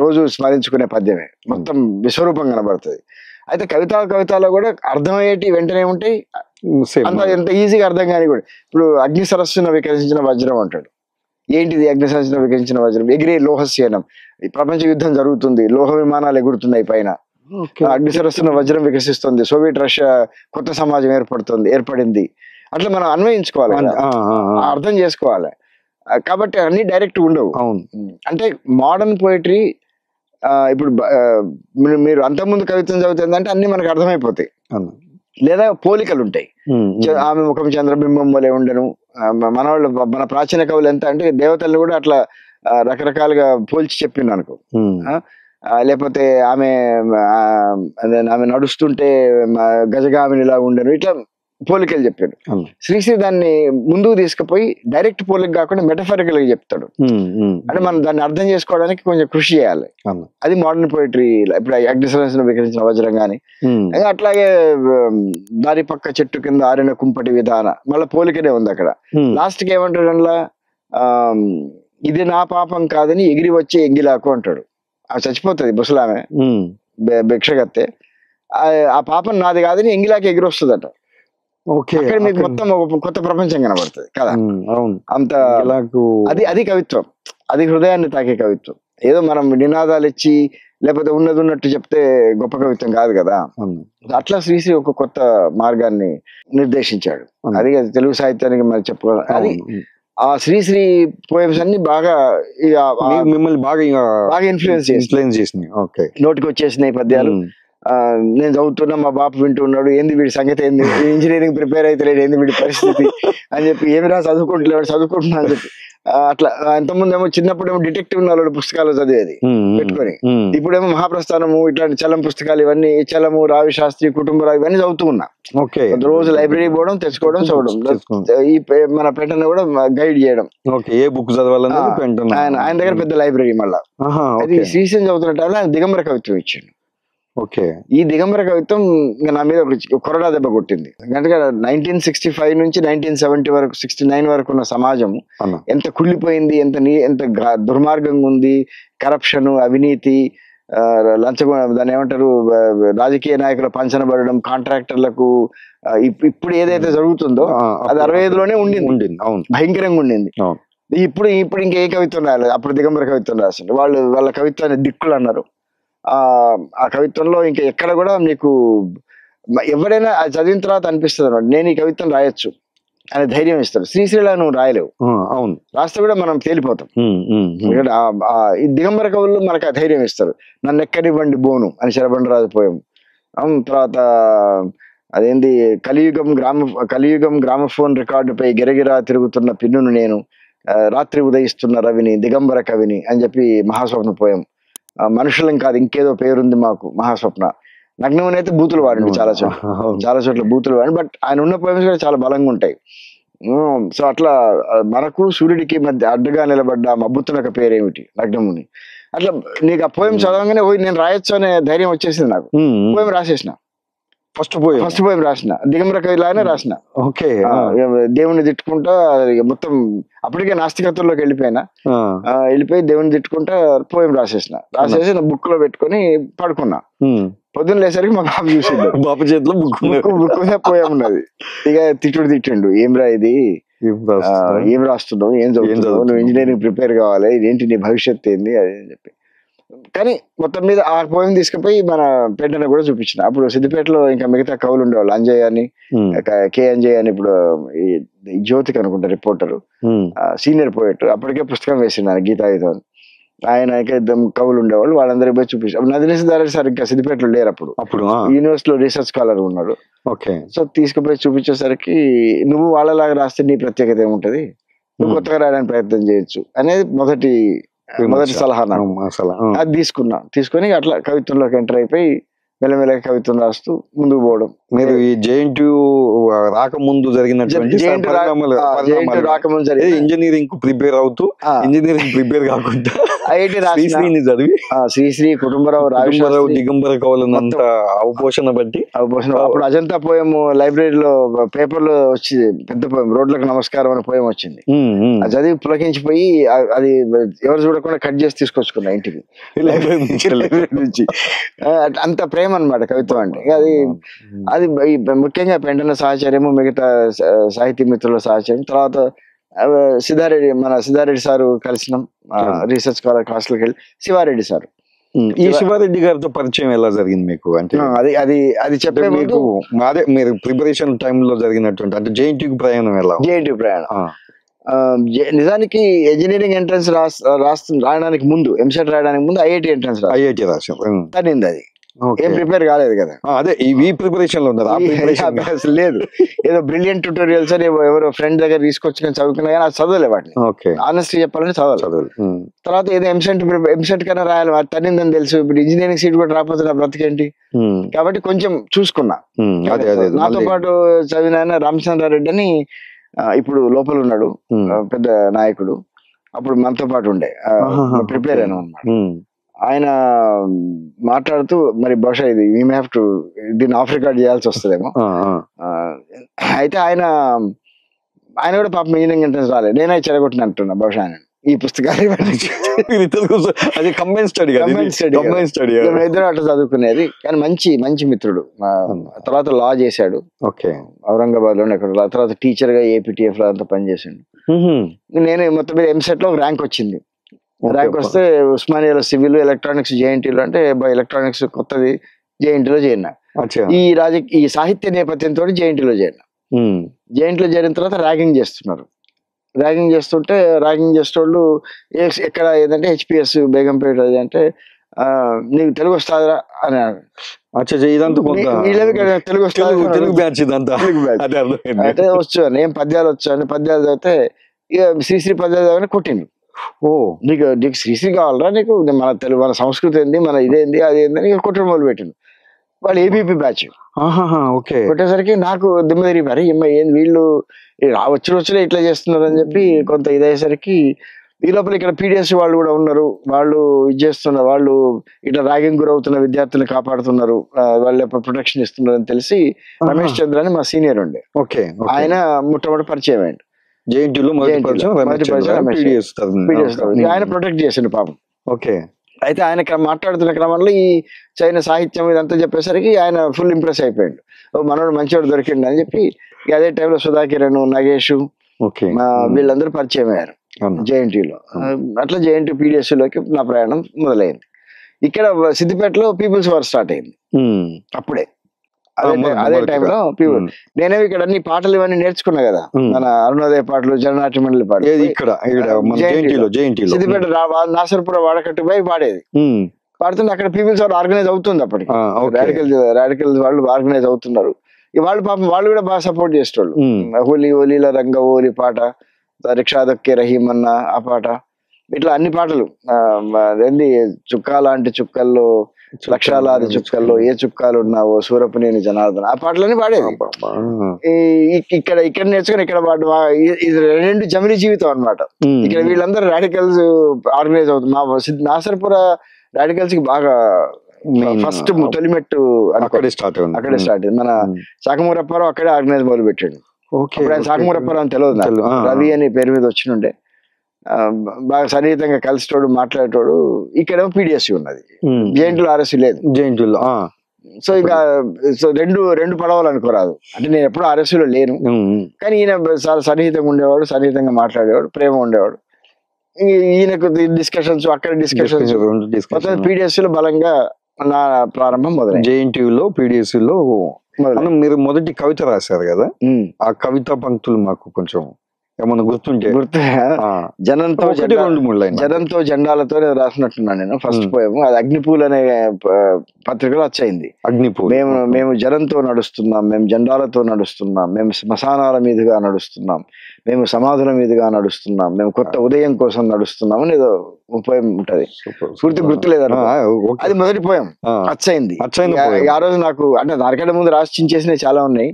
రోజు స్మరించుకునే పద్యమే, మొత్తం విశ్వరూపం కనబడుతుంది. అయితే కవితలో కూడా అర్థమయ్యేటి వెంటనే ఉంటాయి, అంత ఎంత ఈజీగా అర్థం కాని కూడా. ఇప్పుడు అగ్ని సరస్సున వికసించిన వజ్రం అంటాడు. ఏంటిది అగ్ని సరస్సున వికసించిన వజ్రం? ఎగిరే లోహస్యనం. ప్రపంచ యుద్ధం జరుగుతుంది, లోహ విమానాలు ఎగురుతున్నాయి పైన, అగ్ని సరస్సున వజ్రం వికసిస్తుంది, సోవియట్ రష్యా కొత్త సమాజం ఏర్పడింది. అట్లా మనం అన్వయించుకోవాలి, అర్థం చేసుకోవాలి. కాబట్టి అన్ని డైరెక్ట్ ఉండవు. అంటే మోడర్న్ పోయిటరీ ఇప్పుడు మీరు అంతకుముందు కవిత్వం చదువుతుందంటే అన్ని మనకు అర్థమైపోతాయి, లేదా పోలికలు ఉంటాయి. ఆమె ముఖం చంద్రబింబం వలె ఉండను. మన ప్రాచీన కవులు ఎంత అంటే దేవతల్ని కూడా అట్లా రకరకాలుగా పోల్చి చెప్పింది అనుకో. లేకపోతే ఆమె నడుస్తుంటే గజగామినిలా ఉండను, ఇట్లా పోలికలు చెప్పాడు. శ్రీశ్రీ దాన్ని ముందుకు తీసుకుపోయి డైరెక్ట్ పోలిక కాకుండా మెటఫరికల్ గా చెప్తాడు. అంటే మనం దాన్ని అర్థం చేసుకోవడానికి కొంచెం కృషి చేయాలి. అది మోడర్న్ పోయిటరీ. ఇప్పుడు అగ్నిసరస్సును వికరించిన వజ్రం గాని, అట్లాగే దారి పక్క చెట్టు కింద ఆరిన కుంపటి విధాన, మళ్ళీ పోలికనే ఉంది అక్కడ. లాస్ట్ కి ఏమంటాడు అందులో, ఇది నా పాపం కాదని ఎగిరి వచ్చే ఎంగిలాకు అంటాడు. ఆ చచ్చిపోతుంది ముసలామె, భిక్షగత్తె. ఆ పాపం నాది కాదని ఎంగిలాకి ఎగిరి వస్తుందట. అక్కడ మీకు మొత్తం ఒక కొత్త ప్రపంచం కనబడుతుంది కదా. అంత అది కవిత్వం, అది హృదయాన్ని తాకే కవిత్వం. ఏదో మనం నినాదాలు ఇచ్చి లేకపోతే ఉన్నట్టు చెప్తే గొప్ప కవిత్వం కాదు కదా. అట్లా శ్రీశ్రీ ఒక కొత్త మార్గాన్ని నిర్దేశించాడు. అది తెలుగు సాహిత్యానికి మరి చెప్పుకోవాలి. అది ఆ శ్రీశ్రీ పోయమ్స్ అన్ని బాగా మిమ్మల్ని బాగా ఇన్ఫ్లుయెన్స్ చేసినాయి. నోటికి వచ్చేసినాయి పద్యాలు. నేను చదువుతున్నా, మా బాపు వింటున్నాడు, ఏంది వీడి సంగతి, ఏంది ఇంజనీరింగ్ ప్రిపేర్ అయితే లేడు, ఏంది వీడి పరిస్థితి అని చెప్పి, ఏమిరా చదువుకుంటున్నా అని చెప్పి. అట్లా ఇంతకుముందు ఏమో చిన్నప్పుడేమో డిటెక్టివ్ నాలుగు పుస్తకాలు చదివేది పెట్టుకొని, ఇప్పుడేమో మహాప్రస్థానము ఇట్లాంటి చలం పుస్తకాలు, ఇవన్నీ చలము, రావి శాస్త్రి, కుటుంబరావు, ఇవన్నీ చదువుతూ ఉన్నా. రోజు లైబ్రరీ పోవడం, తెచ్చుకోవడం, చదవడం. ఈ మన పెంటను కూడా గైడ్ చేయడం, ఏ బుక్ చదవాలని ఆయన దగ్గర పెద్ద లైబ్రరీ. మళ్ళా అది శ్రీశ్రీ చదువుతున్న టైంలో ఆయన దిగంబర కవిత్వం ఇచ్చిండు. ఈ దిగంబర కవిత్వం నా మీద ఒక కొరడా దెబ్బ కొట్టింది. ఎందుకంటే 1965 నుంచి 1970 వరకు 69 వరకు ఉన్న సమాజం ఎంత కుళ్ళిపోయింది, ఎంత దుర్మార్గంగా ఉంది. కరప్షన్, అవినీతి, దాన్ని ఏమంటారు, రాజకీయ నాయకుల పంచనబడడం, కాంట్రాక్టర్లకు. ఇప్పుడు ఏదైతే జరుగుతుందో అది 65లోనే ఉండింది, భయంకరంగా ఉండింది. ఇప్పుడు ఇంకా ఏ కవిత్వం రాలేదు. అప్పుడు దిగంబర కవిత్వం రాసిండు. వాళ్ళ కవిత్వాన్ని దిక్కులు అన్నారు. ఆ కవిత్వంలో ఇంకా ఎక్కడ కూడా నీకు ఎవరైనా చదివిన తర్వాత అనిపిస్తుంది అన్నమాట, నేను ఈ కవిత్వం రాయొచ్చు అనే ధైర్యం ఇస్తాడు. శ్రీశ్రీలా నువ్వు రాయలేవు. అవును, రాస్తే కూడా మనం తేలిపోతాం. ఈ దిగంబర కవులు మనకు ఆ ధైర్యం ఇస్తారు. నన్ను ఎక్కడివ్వండి బోను అని శరబండరాజు పోయం. తర్వాత అదేంది, కలియుగం గ్రామఫోన్ రికార్డుపై గిరగిరా తిరుగుతున్న పిన్నును నేను, రాత్రి ఉదయిస్తున్న రవిని, దిగంబర కవిని అని చెప్పి మహాస్వప్న పోయం. మనుషులం కాదు ఇంకేదో పేరుంది మాకు మహాస్వప్న. నగ్నముని అయితే బూతులు వాడండి చాలా చోట్ల బూతులు వాడండి. బట్ ఆయన ఉన్న పోయమ్స్ కూడా చాలా బలంగా ఉంటాయి. సో అట్లా మనకు సూర్యుడికి మధ్య అడ్డుగా నిలబడ్డ మబ్బుతునక పేరేమిటి నగ్నముని. అట్లా నీకు ఆ పోయం చదవగానే నేను రాయొచ్చు అనే ధైర్యం వచ్చేసింది నాకు. పోయం రాసేసిన, ఫస్ట్ పోయం రాసిన, దిగంబర కవిలానే రాసిన. ఓకే, దేవుణ్ణి తిట్టుకుంటా మొత్తం అప్పటికే నాస్తికత్వంలోకి వెళ్ళిపోయి దేవుని తిట్టుకుంటా పోయం రాసేసి నా బుక్ లో పెట్టుకొని పడుకున్నా. పొద్దున్న లేసరికి మా బాబు చూసిండు, బాబు చేతిలో బుక్ పోయం ఉన్నది. ఇక తిట్టిండు, ఏం ఇది, ఏం రాస్తున్నావు, ఏం చదువుతున్నావు, నువ్వు ఇంజనీరింగ్ ప్రిపేర్ కావాలి, ఏంటి నీ భవిష్యత్తు ఏంది అది అని చెప్పి. కానీ మొత్తం మీద ఆ పోయం తీసుకుపోయి మన పెంటన కూడా చూపించిన. అప్పుడు సిద్దిపేటలో ఇంకా మిగతా కవులు ఉండేవాళ్ళు, అంజయ్ అని, కే అంజయ్ అని, ఇప్పుడు జ్యోతికి అనుకుంటా రిపోర్టరు, సీనియర్ పోయెట్, అప్పటికే పుస్తకం వేసిండు గీతాయుధం. ఆయన కవులు ఉండేవాళ్ళు, వాళ్ళందరికీ పోయి చూపించారు. నదినేసి దారెడ్డి సార్ ఇంకా సిద్దిపేటలో లేరు అప్పుడు యూనివర్సిటీలో రీసెర్చ్ స్కాలర్ ఉన్నారు. సో తీసుకుపోయి చూపించేసరికి నువ్వు వాళ్ళలాగా రాస్తే నీ ప్రత్యేకత ఏముంటది, నువ్వు కొత్తగా రాయడానికి ప్రయత్నం చేయొచ్చు అనేది మొదటి సలహా నాకు. అది తీసుకొని అట్లా కవిత్వంలోకి ఎంటర్ అయిపోయి మెల్లమెల్లగా కవిత్వం రాస్తూ ముందుకు పోవడం. మీరు ఈ జేఎన్టీయూ రాకముందు జరిగినటువంటి ఇంజనీరింగ్ కు ప్రిపేర్ అవుతూ ఇంజనీరింగ్ ప్రిపేర్ కాకుండా ఐఐటి చదివి శ్రీశ్రీ కుటుంబరావు దిగంబర కవులంతా అవపోషణ బట్టి అప్పుడు అజంతా పోయం లైబ్రరీలో పేపర్ లో వచ్చి పెద్ద పోయం రోడ్లకు నమస్కారం అనే పోయం వచ్చింది. అది చదివి పులకించిపోయి అది ఎవరు చూడకుండా కట్ చేసి తీసుకొచ్చుకున్నా ఇంటికి లైబ్రరీ నుంచి. అంత ప్రేమ అన్నమాట కవిత్వం అంటే. అది ముఖ్యంగా పెంటన సహచర్యము, మిగతా సాహితీ మిత్రుల సహచర్యం. తర్వాత సిద్ధారెడ్డి సారు కలిసినాం రీసెర్చ్ స్కాలర్ హాస్టల్కి వెళ్ళి. శివారెడ్డి సారు, ఈ శివారెడ్డి గారితో పరిచయం ఎలా జరిగింది మీకు? అంటే అది చెప్పే మీకు అదే మీరు ప్రిపరేషన్ టైంలో జరిగినటువంటి అంటే జేఎన్టీయూ ప్రయాణం ఎలా? జేఎన్టీయూ ప్రయాణం నిజానికి ఇంజనీరింగ్ ఎంట్రన్స్ రాయడానికి ముందు, ఎంసెట్ రాయడానికి ముందు ఐఐటి ఎంట్రన్స్ రాసాం. తనింది అది, ఏం ప్రిపేర్ కాలేదు కదా. అదే ఈ ప్రిపరేషన్ లో లేదు, ఏదో బ్రిలియంట్ ట్యూటోరియల్స్ అని ఎవరో ఫ్రెండ్ దగ్గర తీసుకొచ్చుకొని చదువుకున్నా కానీ అది చదవలే వాటిని. ఆనెస్ట్లీ చెప్పాలంటే చదవాలి. తర్వాత ఏదో ఎంసెట్ కన్నా రాయాలి, అది తనిందని తెలుసు. ఇప్పుడు ఇంజనీరింగ్ సీట్ కూడా రాకపోతే నా బ్రతికేంటి కాబట్టి కొంచెం చూసుకున్నా. నాతో పాటు చదివిన రామచంద్రారెడ్డి అని ఇప్పుడు లోపల ఉన్నాడు, పెద్ద నాయకుడు. అప్పుడు మనతో పాటు ఉండే ప్రిపేర్ అయినా అనమాట. ఆయన మాట్లాడుతూ మరి బహుశా ఇది వీ మే హ్యావ్ టు దీన్ని ఆఫ్ రికార్డ్ చేయాల్సి వస్తుందేమో. అయితే ఆయన కూడా పాపం ఇంజనీరింగ్ ఎంట్రన్స్ రాలేదు, నేనే చెడగొట్టిన అంటున్నా బహుశా ఆయన ఈ పుస్తకాలు. ఇద్దరు అట్లా చదువుకునేది. కానీ మంచి మిత్రుడు. తర్వాత లా చేశాడు ఔరంగాబాద్ లో. తర్వాత టీచర్ గా ఏపీటీఎఫ్ లో అంతా పనిచేసాడు. నేను మొత్తం మీద ఎంసెట్ లో ర్యాంక్ వచ్చింది. ర్యాంక్ వస్తే ఉస్మానియాలో సివిల్, ఎలక్ట్రానిక్స్ జేఎన్టీలో, అంటే ఎలక్ట్రానిక్స్ కొత్తది జేఎన్టీలో చేరిన. ఈ సాహిత్య నేపథ్యంతో జేఎన్టీలో చేరిన తర్వాత ర్యాగింగ్ చేస్తున్నారు. ర్యాగింగ్ చేసేటోళ్ళు ఎక్కడ ఏదంటే హెచ్పిఎస్ బేగంపేట అంటే నీకు తెలుగు వస్తుందిరా అని. అంటే వచ్చు అని, ఏం పద్యాలు వచ్చు అని. పద్యాలు చదివితే ఇక శ్రీశ్రీ పద్యాలు చదివి కొట్టిండు. నీకు శ్రీశ్రీ కావాలరా, నీకు మన తెలుగు, మన సంస్కృతి ఏంది, మన ఇదేంది అది ఏందని కొట్టడం మొదలు పెట్టిండు. వాళ్ళు ఏబీపీ బ్యాచ్ కొట్టేసరికి నాకు దిమ్మ తిరిగిపోయారు. ఏంది వీళ్ళు వచ్చులే ఇట్లా చేస్తున్నారు అని చెప్పి కొంత ఇదయ్యేసరికి ఈ లోపల ఇక్కడ పీడిఎస్ వాళ్ళు కూడా ఉన్నారు. వాళ్ళు ఇది చేస్తున్నారు, వాళ్ళు ఇట్లా ర్యాగింగ్ గురవుతున్న విద్యార్థులను కాపాడుతున్నారు, వాళ్ళు ప్రొటెక్షన్ ఇస్తున్నారు అని తెలిసి రమేష్ చంద్ర అని మా సీనియర్ ఉండే, ఆయన మొట్టమొదటి పరిచయం అయ్యండి. ఆయన ప్రొటెక్ట్ చేసిండు పాపం. అయితే ఆయన మాట్లాడుతున్న క్రమంలో ఈ చైనా సాహిత్యం ఇదంతా చెప్పేసరికి ఆయన ఫుల్ ఇంప్రెస్ అయిపోయాడు. మనోడు మంచివాడు దొరికిండు అని చెప్పి అదే టైంలో సుధాకిరణ్, నగేష్ వీళ్ళందరూ పరిచయం అయ్యారు జేఎన్టీలో. అట్లా జేఎన్టీ పీడిఎస్ లోకి నా ప్రయాణం మొదలైంది. ఇక్కడ సిద్దిపేటలో పీపుల్స్ వార్ స్టార్ట్ అయింది అప్పుడే. అదే టైంలో నేనే ఇక్కడ అన్ని పాటలు ఇవన్నీ నేర్చుకున్నా కదా, మన అరుణోదయ పాటలు, జననాట్య మండలి పాటలు సిద్దిపేట నాసర్పుర వాడకట్టు పోయి పాడేది. పాడుతుంటే అక్కడ పీపుల్స్ వార్ ఆర్గనైజ్ అవుతుంది అప్పటికి. రాడికల్ వాళ్ళు ఆర్గనైజ్ అవుతున్నారు. వాళ్ళు పాపం వాళ్ళు కూడా బాగా సపోర్ట్ చేసేవాళ్ళు. హోలీల రంగ హోలీ పాట, రిక్షా దొక్కే రహీం అన్న ఆ పాట, ఇట్లా అన్ని పాటలు. అదేంటి చుక్కా లాంటి చుక్కల్లో లక్షలాది చుక్కల్లో ఏ చుక్కాలు ఉన్నావో సూరపునేని జనార్దన, ఆ పాటలన్నీ పాడేది. ఇక్కడ నేర్చుకుని ఇక్కడ పాడు. ఇది రెండు జమిని జీవితం అన్నమాట. ఇక్కడ వీళ్ళందరూ రాడికల్స్ ఆర్గనైజ్ అవుతుంది. మా నాసర్పుర రాడికల్స్ కి బాగా ఫస్ట్ తొలిమెట్టు అక్కడే స్టార్ట్ అయింది. మన శాఖమూరప్పారావు అక్కడే ఆర్గనైజ్ మొదలు పెట్టాడు. ఆయన శాఖమూరప్పారావు అని తెలియదు, రవి అని పేరు మీద వచ్చినుండే. బాగా సన్నిహితంగా కలిసేటోడు, మాట్లాడేటోడు. ఇక్కడేమో పీడిఎస్సీ ఉన్నది, జేఎన్టీలో ఆర్ఎస్సీ లేదు. జేఎన్టీలో సో ఇక రెండు పడవలు అనుకోరాదు. అంటే నేను ఎప్పుడు ఆర్ఎస్సీలో లేను, కానీ ఈయన చాలా సన్నిహితంగా ఉండేవాడు, సన్నిహితంగా మాట్లాడేవాడు, ప్రేమ ఉండేవాడు. ఈయనకు డిస్కషన్స్ అక్కడ డిస్కషన్స్ మొత్తం పీడిఎస్సీలో బలంగా నా ప్రారంభం మొదలైంది. జేఎన్టీయూలో పీడిఎస్సీలో మీరు మొదటి కవిత రాశారు కదా, ఆ కవిత పంక్తులు మాకు కొంచెం ఏమన్నా గుర్తుంటే. జనంతో జెండాలతో రాసినట్టున్నాను నేను. ఫస్ట్ పోయాము అది అగ్నిపూల్ అనే పత్రికలో వచ్చాయింది. అగ్నిపూల్. మేము జనంతో నడుస్తున్నాం, మేము జెండాలతో నడుస్తున్నాం, మేము శ్మశానాల మీదుగా నడుస్తున్నాం, మేము సమాధుల మీదుగా నడుస్తున్నాం, మేము కొత్త ఉదయం కోసం నడుస్తున్నాం అని ఏదో పోయం ఉంటది. పూర్తి గుర్తులేదు, అది మొదటి పోయం. వచ్చాయింది. ఆ రోజు నాకు అంటే దానికంటే ముందు రాసి చించేసినవి చాలా ఉన్నాయి.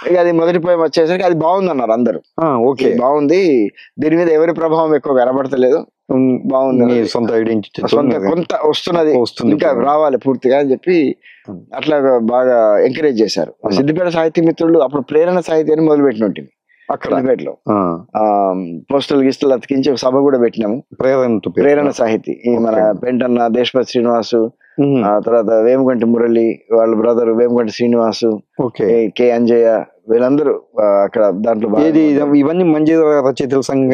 ఇక అది మొదటి పోయం వచ్చేసరికి అది బాగుంది అన్నారు అందరు. ఓకే బాగుంది, దీని మీద ఎవరి ప్రభావం ఎక్కువ కనబడతలేదు, బాగుంది, సొంత ఐడెంటిటీ కొంత వస్తున్నది, ఇంకా రావాలి పూర్తిగా అని చెప్పి అట్లా బాగా ఎంకరేజ్ చేశారు. సిద్దిపేట సాహిత్య మిత్రులు అప్పుడు ప్రేరణ సాహిత్యాన్ని మొదలు పెట్టిన ఉంటుంది అక్కడ సిద్దిపేటలో. పోస్టల్ గిస్టల్ అతికించి ఒక సభ కూడా పెట్టినాము, ప్రేరణ సాహితీ. మన పెంటన్న, దేశపతి శ్రీనివాసు, తర్వాత వేముగంటి మురళి వాళ్ళ బ్రదర్ వేముగంటి శ్రీనివాసు, కె అంజయ్య, వీళ్ళందరూ అక్కడ దాంట్లో ఇవన్నీ మంజీరా రచయితల సంఘం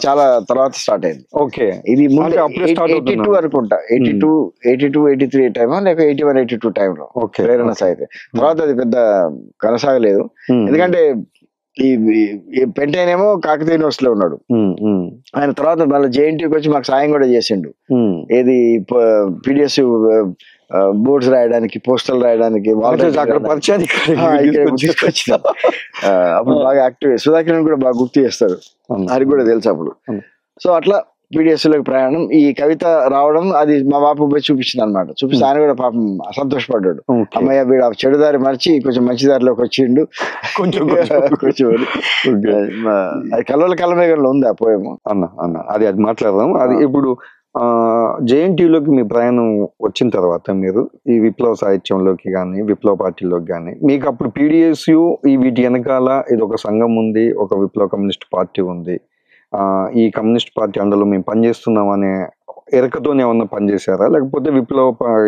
చాలా తర్వాత స్టార్ట్ అయింది. ఓకే, ఇది 82 అనుకుంటా, 82, 83 టైమా లేక 81, 82 టైంలో ప్రేరణ సాహిత్యం. తర్వాత అది పెద్ద కొనసాగలేదు, ఎందుకంటే ఈ పెంటైనేమో కాకతీయ యూనివర్సిటీలో ఉన్నాడు. ఆయన తర్వాత మళ్ళీ జేఎన్టీకి వచ్చి మాకు సాయం కూడా చేసిండు. ఏది పీడిఎస్ బోర్డ్స్ రాయడానికి, పోస్టల్ రాయడానికి అప్పుడు బాగా యాక్టివ్. సుధాకర్ కూడా బాగా గుర్తు చేస్తాడు, అది కూడా తెలుసు అప్పుడు. సో అట్లా పీడిఎస్ లోకి ప్రయాణం, ఈ కవిత రావడం అది మా బాపు పోయి చూపించింది అనమాట. చూపిస్తే ఆయన కూడా పాపం సంతోషపడ్డాడు. అమ్మయ్య వీడు ఆ చెడుదారి మర్చి కొంచెం మంచి దారిలోకి వచ్చిండు కొంచెం అది కలవల కలమేఘంలో ఉంది ఆ పోయము అన్న. అది మాట్లాడదాం. అది ఇప్పుడు జేఎన్టీలోకి మీ ప్రయాణం వచ్చిన తర్వాత మీరు ఈ విప్లవ సాహిత్యంలోకి కానీ విప్లవ పార్టీలోకి కానీ, మీకు అప్పుడు పీడిఎస్యు ఈ వీటి వెనకాల ఇది ఒక సంఘం ఉంది, ఒక విప్లవ కమ్యూనిస్ట్ పార్టీ ఉంది, ఈ కమ్యూనిస్ట్ పార్టీ అండలో మేము పనిచేస్తున్నాం అనే ఎరకతోనే ఏమన్నా పనిచేశారా, లేకపోతే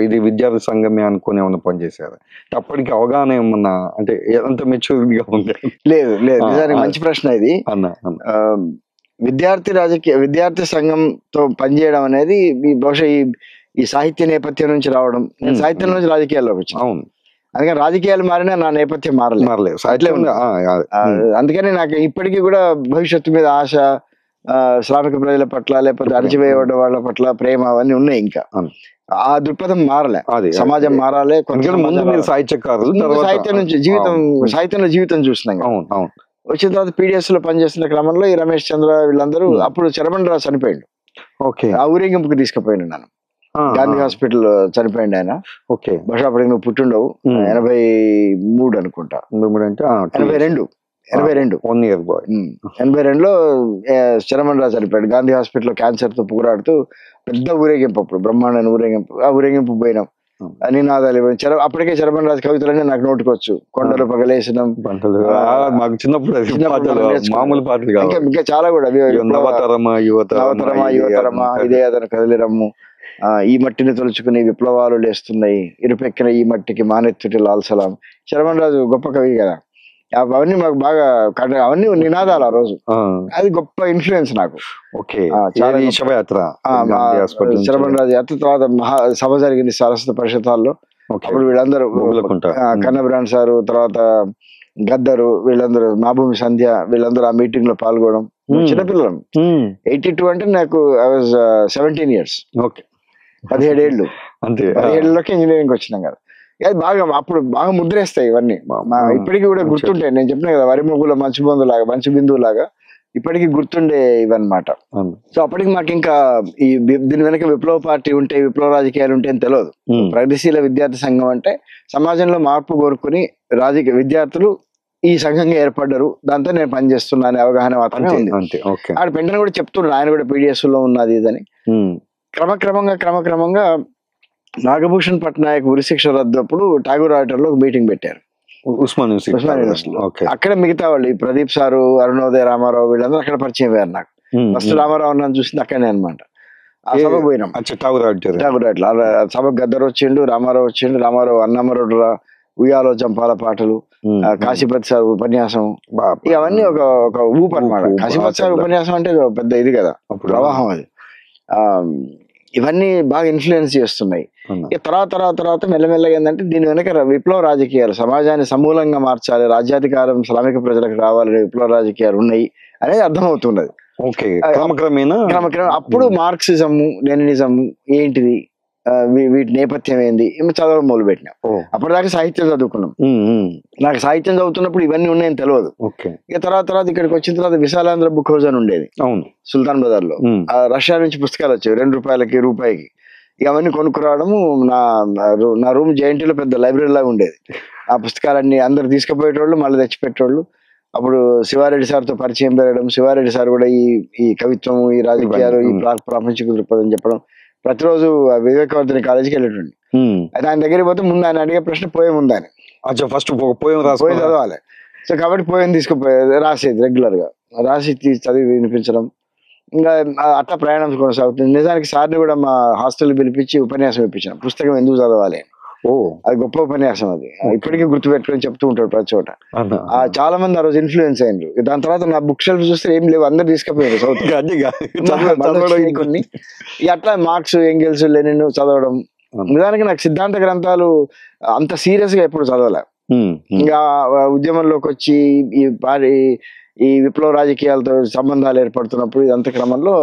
ఇది విద్యార్థి సంఘమే అనుకుని ఏమన్నా పనిచేశారా? అప్పటికి అవగాహన ఏమన్నా అంటే ఎంత మెచ్యూరిటీగా ఉంది? లేదు నిజానికి మంచి ప్రశ్న ఇది అన్న. విద్యార్థి సంఘంతో పనిచేయడం అనేది బహుశా ఈ సాహిత్య నేపథ్యం నుంచి రావడం, నేను సాహిత్యం నుంచి రాజకీయాల్లోకి వచ్చాను. అవును, అందుకని రాజకీయాలు మారినా నా నేపథ్యం మారలేదు, అట్లే ఉంది. అందుకని నాకు ఇప్పటికీ కూడా భవిష్యత్తు మీద ఆశ, శ్రామిక ప్రజల పట్ల లేకపోతే అణచివేయబడ్డ వాళ్ళ పట్ల ప్రేమ అవన్నీ ఉన్నాయి. ఇంకా ఆ దృక్పథం మారలే, సమాజం మారాలి. సాహిత్యంలో జీవితం చూస్తున్నాం. వచ్చిన తర్వాత పీడిఎస్ లో పనిచేస్తున్న క్రమంలో ఈ రమేష్ చంద్ర వీళ్ళందరూ, అప్పుడు చరమండరావు చనిపోయాడు. ఆ ఊరేగింపుకి తీసుకుపోయాను నన్ను, గాంధీ హాస్పిటల్ చనిపోయింది ఆయన. ఓకే, బహుశా అప్పటికి నువ్వు పుట్టిండవు, 83 అనుకుంటా, 82 1 year బాయ్. 82లో చరమండరావు చనిపోయాడు. గాంధీ హాస్పిటల్లో క్యాన్సర్ తో పోరాడుతూ పెద్ద ఊరేగింపు, అప్పుడు బ్రహ్మాండ ఊరేగింపు. ఆ ఊరేగింపు పోయినాం, నినాదాలు. అప్పటికే చరమండరాజు కవితలన్నీ నాకు నోటుకొచ్చు. కొండలు పగలేసినాం, మాకు చిన్నప్పుడు మామూలు పాటలు ఇంకా చాలా కూడా, యువతరమా ఇదే అతను కదిలిరమ్ము, ఈ మట్టిని తొలుచుకుని విప్లవాలు లేస్తున్నాయి, ఇరుపెక్కిన ఈ మట్టికి మానెత్తుటి లాల్ సలాం. చరమండరాజు గొప్ప కవి కదా, అవన్నీ మాకు బాగా అవన్నీ నినాదాలు ఆ రోజు. అది గొప్ప ఇన్ఫ్లుయెన్స్ నాకు. శవయాత్ర, చరమండరాజు యాత్ర తర్వాత సభ జరిగింది సరస్వతి పరిషత్ హాల్లో. అప్పుడు వీళ్ళందరూ కన్నబ్రాండ్ సారు, తర్వాత గద్దరు, వీళ్ళందరూ మాభూమి సంధ్య, వీళ్ళందరూ ఆ మీటింగ్ లో పాల్గొనడం. చిన్నపిల్లలు 82 అంటే నాకు ఐ వాజ్ 17 years. 17 ఏళ్ళు. 17 ఏళ్ళలోకి ఇంజనీరింగ్ వచ్చినాం కదా. అది బాగా అప్పుడు బాగా ముద్రేస్తాయి ఇవన్నీ, ఇప్పటికీ కూడా గుర్తుంటాయి. నేను చెప్పిన కదా, వరి ముగ్గుల మంచు బిందువు లాగా ఇప్పటికీ గుర్తుండే ఇవన్నమాట. అవును. సో అప్పటికి మాకు ఇంకా దీని వెనక విప్లవ పార్టీ ఉంటే, విప్లవ రాజకీయాలు ఉంటే అని తెలియదు. ప్రగతిశీల విద్యార్థి సంఘం అంటే సమాజంలో మార్పు కోరుకుని రాజకీయ విద్యార్థులు ఈ సంఘంగా ఏర్పడ్డారు, దాంతో నేను పనిచేస్తున్నా అనే అవగాహన మాత్రమే ఉంది. ఆడ పెంటన కూడా చెప్తున్నాడు, ఆయన కూడా పీడిఎస్ లో ఉన్నది ఇదని. క్రమక్రమంగా నాగభూషణ్ పట్నాయక్ ఉరిశిక్ష రద్దప్పుడు ఠాగూర్ ఆడిటర్ లో ఒక మీటింగ్ పెట్టారు ఉస్మాన్ యూనివర్సిటీలో. అక్కడ మిగతా వాళ్ళు ఈ ప్రదీప్ సారు, అరుణోదయ రామారావు వీళ్ళందరూ అక్కడ పరిచయం అయ్యారు నాకు. ఫస్ట్ రామారావు నన్ను చూసింది అక్కడనే అనమాట. ఆ సభకు పోయినాం. ఠాగూర్ ఆడిటర్ సభకు గద్దరు వచ్చిండు, రామారావు వచ్చిండు. రామారావు అన్నమరుడు, ఉయ్యాలో చంపాల పాటలు, కాశీపతి సార్ ఉపన్యాసం, అవన్నీ ఒక ఊపు అనమాట. కాశీపతి సార్ ఉపన్యాసం అంటే పెద్ద ఇది కదా, ప్రవాహం అది. ఇవన్నీ బాగా ఇన్ఫ్లుయెన్స్ చేస్తున్నాయి. తర్వాత మెల్లమెల్లగా ఏంటంటే దీని వెనక విప్లవ రాజకీయాలు, సమాజాన్ని సమూలంగా మార్చాలి, రాజ్యాధికారం శ్రామిక ప్రజలకు రావాలని విప్లవ రాజకీయాలు ఉన్నాయి అనేది అర్థమవుతున్నది. క్రమక్రమేణా అప్పుడు మార్క్సిజము, లెనినిజము ఏంటిది, వీటి నేపథ్యం ఏంది చదవడం మొదలు పెట్టినా. అప్పటిదాకా సాహిత్యం చదువుకున్నాం. నాకు సాహిత్యం చదువుతున్నప్పుడు ఇవన్నీ ఉన్నాయని తెలియదు. ఇక తర్వాత ఇక్కడికి వచ్చిన తర్వాత విశాలాంధ్ర బుక్ హౌస్ అని ఉండేది సుల్తాన్ బజార్ లో. రష్యా నుంచి పుస్తకాలు వచ్చేవి ₹2 రూపాయికి. ఇక అవన్నీ కొనుక్కురావడము. నా రూమ్ జేఎన్టీలో పెద్ద లైబ్రరీ లాగా ఉండేది. ఆ పుస్తకాలన్నీ అందరు తీసుకుపోయేటోళ్ళు, మళ్ళీ తెచ్చిపెట్టేవాళ్ళు. అప్పుడు శివారెడ్డి సార్తో పరిచయం పెరగడం, శివారెడ్డి సార్ కూడా ఈ కవిత్వం, ఈ రాజకీయాలు, ఈ ప్రాపంచిక దృక్పథం చెప్పడం. ప్రతిరోజు వివేకవర్ధని కాలేజీకి వెళ్ళేటండి. అయితే ఆయన దగ్గరికి పోతే ముందు ఆయన అడిగే ప్రశ్న పోయం ఉందని. ఫస్ట్ పోయం చదవాలి. సో కాబట్టి పోయం తీసుకుపోయేది, రాసేది రెగ్యులర్ గా, రాసి చదివి వినిపించడం. ఇంకా అట్లా ప్రయాణం కొనసాగుతుంది. నిజానికి సార్ని కూడా మా హాస్టల్ పిలిపించి ఉపన్యాసం ఇప్పించాను, పుస్తకం ఎందుకు చదవాలి అని. అది గొప్ప ఉపన్యాసం. అది ఇప్పటికీ గుర్తుపెట్టుకొని చెప్తూ ఉంటాడు ప్రతి చోట. చాలా మంది ఆ రోజు ఇన్ఫ్లుయెన్స్ అయ్యారు. దాని తర్వాత నా బుక్ షెల్ఫ్ చూస్తే ఏం లేవు, అందరు తీసుకుపోయారు కొన్ని. అట్లా మార్క్స్, ఎంగెల్స్, లెనిన్ చదవడం. నిజానికి నాకు సిద్ధాంత గ్రంథాలు అంత సీరియస్ గా ఎప్పుడు చదవలే. ఇంకా ఉద్యమంలోకి వచ్చి ఈ విప్లవ రాజకీయాలతో సంబంధాలు ఏర్పడుతున్నప్పుడు ఇదంత క్రమంలో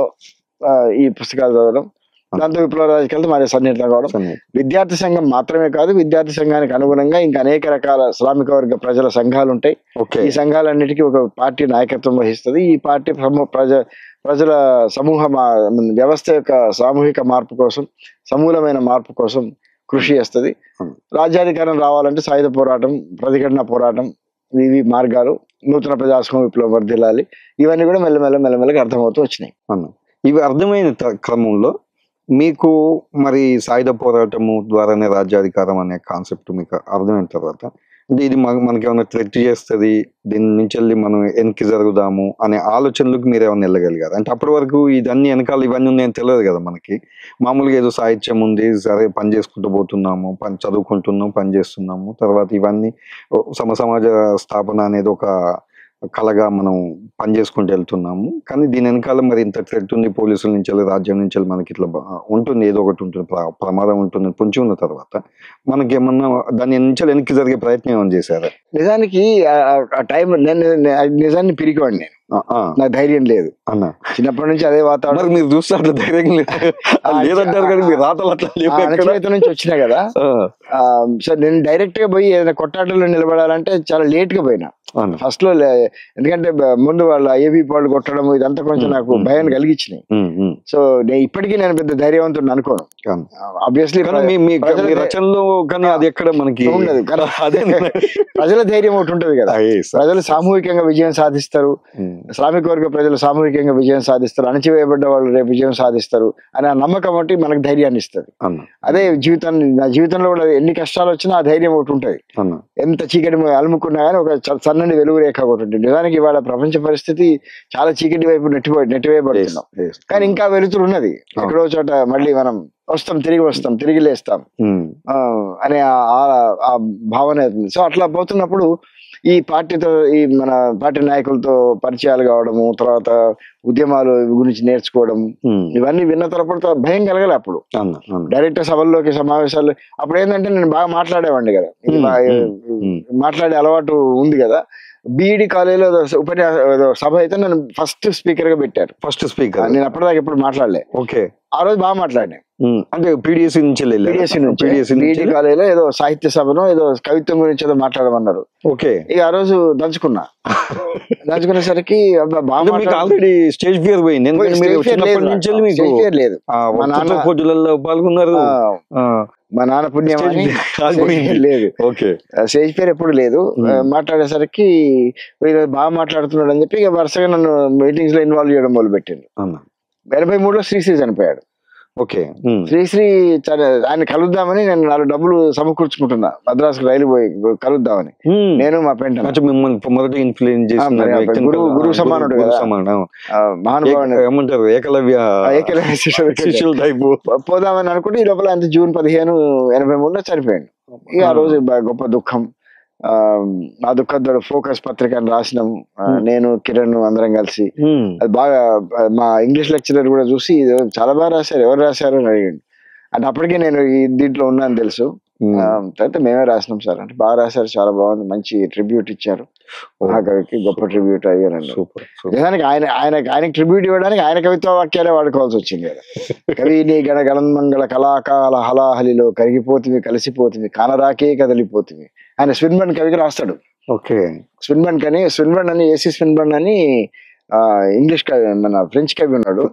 ఈ పుస్తకాలు చదవడం, దాంతో విప్లవ రాజకీయాలతో మరి సన్నిహితం కావడం. విద్యార్థి సంఘం మాత్రమే కాదు, విద్యార్థి సంఘానికి అనుగుణంగా ఇంకా అనేక రకాల శ్రామిక వర్గ ప్రజల సంఘాలు ఉంటాయి. ఈ సంఘాలన్నిటికీ ఒక పార్టీ నాయకత్వం వహిస్తుంది. ఈ పార్టీ ప్రజల సమూహ వ్యవస్థ యొక్క సామూహిక మార్పు కోసం, సమూలమైన మార్పు కోసం కృషి చేస్తుంది. రాజ్యాధికారం రావాలంటే సాయుధ పోరాటం, ప్రతిఘటన పోరాటం, ఇవి మార్గాలు. నూతన ప్రజాస్వామ్య విప్లవం వర్ధిల్లాలి. ఇవన్నీ కూడా మెల్లమెల్లగా అర్థమవుతూ వచ్చినాయి. ఇవి అర్థమైన క్రమంలో మీకు మరి సాయుధ పోరాటము ద్వారానే రాజ్యాధికారం అనే కాన్సెప్ట్ మీకు అర్థమైన తర్వాత, అంటే ఇది మనకి ఏమైనా థ్రెట్ చేస్తుంది, దీని నుంచి వెళ్ళి మనం వెనక్కి జరుగుదాము అనే ఆలోచనలకు మీరు ఏమైనా వెళ్ళగలిగారు? అంటే అప్పటి వరకు ఇదన్నీ వెనకాల ఇవన్నీ ఉన్నాయని తెలియదు కదా మనకి. మామూలుగా ఏదో సాహిత్యం ఉంది, సరే పని చేసుకుంటూ పోతున్నాము, చదువుకుంటున్నాము, పని చేస్తున్నాము, తర్వాత ఇవన్నీ సమాజ స్థాపన అనేది ఒక కళగా మనం పని చేసుకుంటూ వెళ్తున్నాము. కానీ దీని వెనకాల మరి ఇంత థ్రెట్ ఉంది, పోలీసుల నుంచి వెళ్ళి, రాజ్యం నుంచి వెళ్ళి మనకి ఇట్లా ఉంటుంది, ఏదో ఒకటి ఉంటుంది, ప్రమాదం ఉంటుంది పొంచి ఉన్న తర్వాత మనకి ఏమన్నా దాని నుంచి వెనక్కి జరిగే ప్రయత్నం ఏమైనా చేశారా? నిజానికి ఆ టైం నిజాన్ని పిరికివాడిని నేను. నాకు ధైర్యం లేదు అన్న, చిన్నప్పటి నుంచి అదే వాతావరణం. మీరు చూస్తే అట్లా ధైర్యం లేదంటారు కానీ మీ రాతలు అట్లా నుంచి వచ్చినా కదా. సో నేను డైరెక్ట్ గా పోయి ఏదైనా కొట్టాటలో నిలబడాలంటే చాలా లేట్ గా పోయినా ఫస్ట్ లో. ఎందుకంటే ముందు వాళ్ళ ఏబీ వాళ్ళు కొట్టడం ఇదంతా కొంచెం నాకు భయాన్ని కలిగించినాయి. సో ఇప్పటికీ నేను పెద్ద ధైర్యవంతుడు అనుకోను. ఆబ్వియస్లీ రచనలో కానీ అది ఎక్కడ మనకి ఉండదు. ప్రజల ధైర్యం ఒకటి ఉంటది కదా, ప్రజలు సామూహికంగా విజయం సాధిస్తారు, శ్రామిక వర్గ ప్రజలు సామూహికంగా విజయం సాధిస్తారు, అణచివేయబడ్డ వాళ్ళు రేపు విజయం సాధిస్తారు అనే నమ్మకం ఒకటి మనకు ధైర్యాన్ని ఇస్తుంది. అదే జీవితాన్ని, నా జీవితంలో కూడా ఎన్ని కష్టాలు వచ్చినా ఆ ధైర్యం ఒకటి ఉంటుంది. ఎంత చీకటి అలుముకున్నా కానీ ఒక సన్నని వెలుగు రేఖ ఒకటి ఉంటుంది. నిజానికి ఇవాళ ప్రపంచ పరిస్థితి చాలా చీకటి వైపు నెట్టివేయబడుతున్నాం, కానీ ఇంకా వెలుతురు ఉన్నది. ఎక్కడో చోట మళ్ళీ మనం తిరిగి వస్తాం, తిరిగి లేస్తాం అనే ఆ భావన అవుతుంది. సో అట్లా పోతున్నప్పుడు ఈ పార్టీతో, ఈ మన పార్టీ నాయకులతో పరిచయాలు కావడము, తర్వాత ఉద్యమాలు గురించి నేర్చుకోవడం, ఇవన్నీ విన్న తర్వాత భయం కలగాలి. అప్పుడు డైరెక్ట్ సభల్లోకి, సమావేశాలు అప్పుడు ఏంటంటే నేను బాగా మాట్లాడేవాడిని కదా, మాట్లాడే అలవాటు ఉంది కదా. బీఈడి కాలేజీలో ఏదో సభ అయితే నన్ను ఫస్ట్ స్పీకర్ గా పెట్టారు. First speaker. నేను అప్పటిదాకా ఎప్పుడు మాట్లాడలే. ఓకే. ఆ రోజు బాగా మాట్లాడినా. అంటే పీడిఎస్సీ నుంచి బీఈడి కాలేజీలో ఏదో సాహిత్య సభను ఏదో కవిత్వం గురించి ఏదో మాట్లాడమన్నారు. ఓకే. ఇక ఆ రోజు దంచుకున్నా. దంచుకునేసరికి ఆల్రెడీ స్టేజ్ ఫియర్ పోయింది. లేదు. మా నాన్న పోటీలలో పాల్గొన్నారు. మా నాన్న పుణ్యం లేదు. ఓకే. స్టేజ్ ఫియర్ ఎప్పుడు లేదు. మాట్లాడేసరికి బాగా మాట్లాడుతున్నాడు అని చెప్పి ఇక వరుసగా నన్ను మీటింగ్స్ లో ఇన్వాల్వ్ చేయడం మొదలు పెట్టిండు. 83లో శ్రీశ్రీ చనిపోయాడు. ఓకే. శ్రీశ్రీ ఆయన కలుద్దామని నేను 4 డబ్బులు సమకూర్చుకుంటున్నా, మద్రాసుకు రైలు పోయి కలుద్దామని. నేను మా పెంట మొదటి ఇన్ఫ్లుయెన్స్ గురువు సమానుడు కదా, మహానుభావుడు, ఏమంటారు ఏకలవ్య శిష్యుల టైపు. పోదామని అనుకుంటే ఈ లోపల అంత జూన్ 15, 83లో చనిపోయాడు. ఇక ఆ రోజు గొప్ప దుఃఖం. ఆ దుఃఖంతో ఫోకస్ పత్రికను రాసినాం, నేను కిరణ్ అందరం కలిసి. అది బాగా మా ఇంగ్లీష్ లెక్చరర్ కూడా చూసి చాలా బాగా రాశారు, ఎవరు రాశారు అని అడిగాడు. అంటే అప్పటికే నేను దీంట్లో ఉన్నాను తెలుసు. తర్వాత మేమే రాసినాం సార్ అంటే, బాగా రాశారు, చాలా బాగుంది, మంచి ట్రిబ్యూట్ ఇచ్చారు మహాకవికి, గొప్ప ట్రిబ్యూట్ అయ్యారండి. నిజానికి ఆయనకి ట్రిబ్యూట్ ఇవ్వడానికి ఆయన కవిత్వ వాక్యాలే వాడుకోవాల్సి వచ్చింది కదా. కవిని గణ గణన్మంగళ కళాకాల హలాహలిలో కరిగిపోతుంది కలిసిపోతుంది కానరాకే కదిలిపోతుంది. ఆయన స్విన్బర్న్ కవికి రాస్తాడు. ఓకే. స్విన్బర్న్ అని ఏసీ స్విన్బర్న్ అని ఇంగ్లీష్ కవి, మన ఫ్రెంచ్ కవి ఉన్నాడు,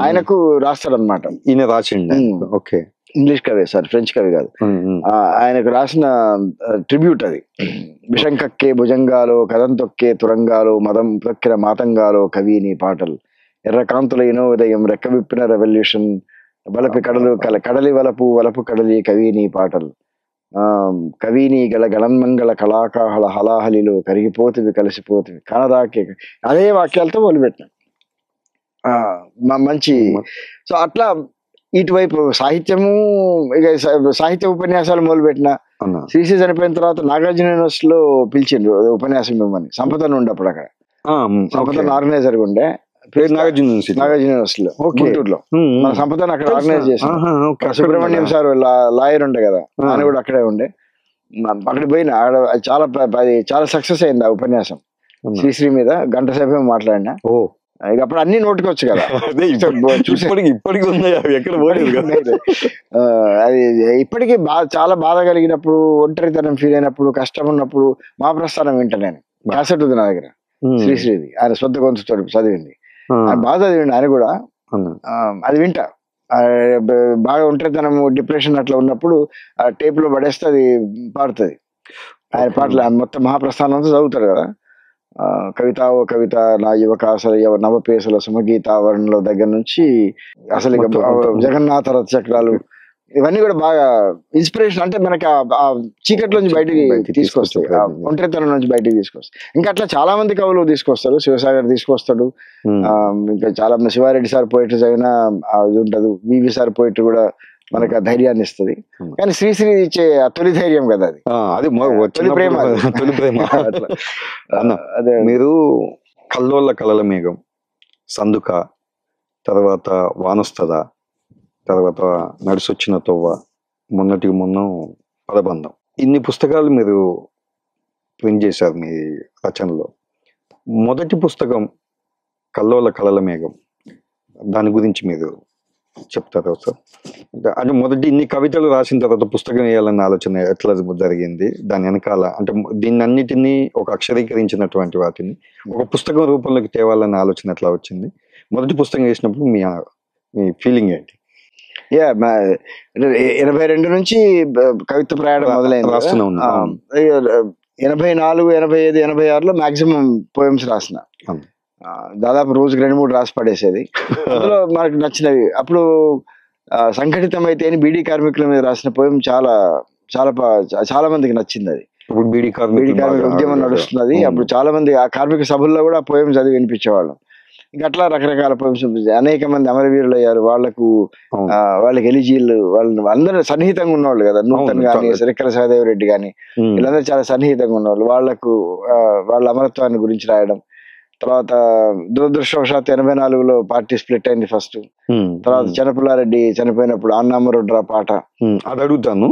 ఆయనకు రాస్తాడు అనమాట. ఈయన రాసిండు. ఓకే. ఇంగ్లీష్ కవి సార్, ఫ్రెంచ్ కవి కాదు. ఆయనకు రాసిన ట్రిబ్యూట్ అది. విషంకక్కే భుజంగాలో కథం తొక్కే తురంగాలో మదం తొక్కిన మాతంగాలో కవిని పాటలు ఎర్రకాంతుల ఇనోదయం రెక్క విప్పిన రెవల్యూషన్ వలపి కడలి వలపు కడలి కవిని పాటలు కవిని గల గణన్మంగళ కళాకాహళ హలాహలిలో కరిగిపోతుంది కలిసిపోతుంది కానరాకే. అదే వాక్యాలతో మొదలుపెట్టిన మంచి. సో అట్లా ఇటువైపు సాహిత్యము, ఇక సాహిత్య ఉపన్యాసాలు మొదలుపెట్టిన. శ్రీశ్రీ చనిపోయిన తర్వాత నాగార్జున యూనివర్సిటీలో పిలిచిండ్రు ఉపన్యాసం ఇవ్వమని. సంపదను ఉండే అప్పుడు అక్కడ సంపదను ఆర్గనైజర్ ఉండే నాగార్జున యూనివర్సిటీలో గుంటూరులో. మన సంపదను అక్కడ ఆర్గనైజ్ చేసిన సుబ్రహ్మణ్యం సార్ లాయర్ ఉండే కదా, ఆయన కూడా అక్కడే ఉండే. అక్కడ పోయిన చాలా సక్సెస్ అయింది ఆ ఉపన్యాసం. శ్రీశ్రీ మీద గంట సేపు మాట్లాడినా. ఇక అప్పుడు అన్ని నోటికి వచ్చు కదా. అది ఇప్పటికీ చాలా బాధ కలిగినప్పుడు, ఒంటరితనం ఫీల్ అయినప్పుడు, కష్టం ఉన్నప్పుడు మా ప్రస్థానం వింటా నేను. క్యాసెట్ ఉంది నా దగ్గర, శ్రీశ్రీది, ఆయన సొంత గొంతుతో చదివింది. బాగా చదివిండి ఆయన కూడా. అది వింటా. బాగా ఒంటరితనం, డిప్రెషన్ అట్లా ఉన్నప్పుడు ఆ టేప్ లో పడేస్తే అది పాడుతుంది. ఆయన పాటలు మొత్తం మహాప్రస్థానం అంతా చదువుతారు కదా. కవిత ఓ కవిత నా యువక అసలు నవపేసుల సుమగీతావరణలో దగ్గర నుంచి అసలు జగన్నాథ రథ చక్రాలు, ఇవన్నీ కూడా బాగా ఇన్స్పిరేషన్. అంటే మనకి ఆ చీకట్లోంచి బయటికి తీసుకొస్తాయి, ఒంటరితనం నుంచి బయటికి తీసుకొస్తాయి. ఇంకా అట్లా చాలా మంది కవులు తీసుకొస్తారు. శివసాగర్ తీసుకొస్తాడు, ఇంకా చాలా మంది. శివారెడ్డి సార్ పోయిటరీ చదివినా అది ఉండదు, వివి సార్ పోయిటరీ కూడా మనకు ఆ ధైర్యాన్ని ఇస్తుంది. కానీ శ్రీశ్రీ ఇచ్చే తొలి ధైర్యం కదా అది, అది తొలి ప్రేమ. అదే మీరు కల్లోల కలల మేఘం, సందుక, తర్వాత వానస్తద, తర్వాత నడిసొచ్చిన తొవ్వ, మొన్నటికి మొన్న పదబంధం, ఇన్ని పుస్తకాలు మీరు ప్రింట్ చేశారు మీ రచనలో. మొదటి పుస్తకం కల్లోల కలల మేఘం, దాని గురించి మీరు చెప్తారా సార్? అంటే మొదటి ఇన్ని కవితలు రాసిన తర్వాత పుస్తకం వేయాలన్న ఆలోచన ఎట్లా జరిగింది? దాని వెనకాల అంటే దీన్ని అన్నిటినీ ఒక అక్షరీకరించినటువంటి వాటిని ఒక పుస్తకం రూపంలోకి తేవాలన్న ఆలోచన ఎట్లా వచ్చింది? మొదటి పుస్తకం వేసినప్పుడు మీ ఫీలింగ్ ఏంటి? 82 నుంచి కవిత్వ ప్రయాణం మొదలైంది. 84, 85, 86లో మాక్సిమం పోయమ్స్ రాసిన. దాదాపు రోజుకి 2-3 రాసి పడేసేది. అందులో మనకు నచ్చినవి అప్పుడు సంఘటితం అయితే బీడీ కార్మికుల మీద రాసిన పోయం చాలా చాలా చాలా మందికి నచ్చింది. అది బీడీ కార్మిక ఉద్యమం నడుస్తున్నది అప్పుడు. చాలా మంది ఆ కార్మిక సభల్లో కూడా పోయం చదివి వినిపించేవాళ్ళం. ఇంకా అట్లా రకరకాల పోయమ్స్, అనేక మంది అమరవీరులు అయ్యారు. వాళ్ళకి ఎలిజీలు, వాళ్ళు అందరూ సన్నిహితంగా ఉన్నవాళ్ళు కదా. నూతన్ గాని, రెక్కల సహదేవరెడ్డి గాని, వీళ్ళందరూ చాలా సన్నిహితంగా ఉన్నవాళ్ళు. వాళ్ళ అమరత్వాన్ని గురించి రాయడం, తర్వాత దురదృష్టవశాత్తు 84లో పార్టీ స్ప్లిట్ అయింది ఫస్ట్. తర్వాత చిన్నపిల్లారెడ్డి చనిపోయినప్పుడు అన్నామరుడ్రా పాట. అది అడుగుతాను.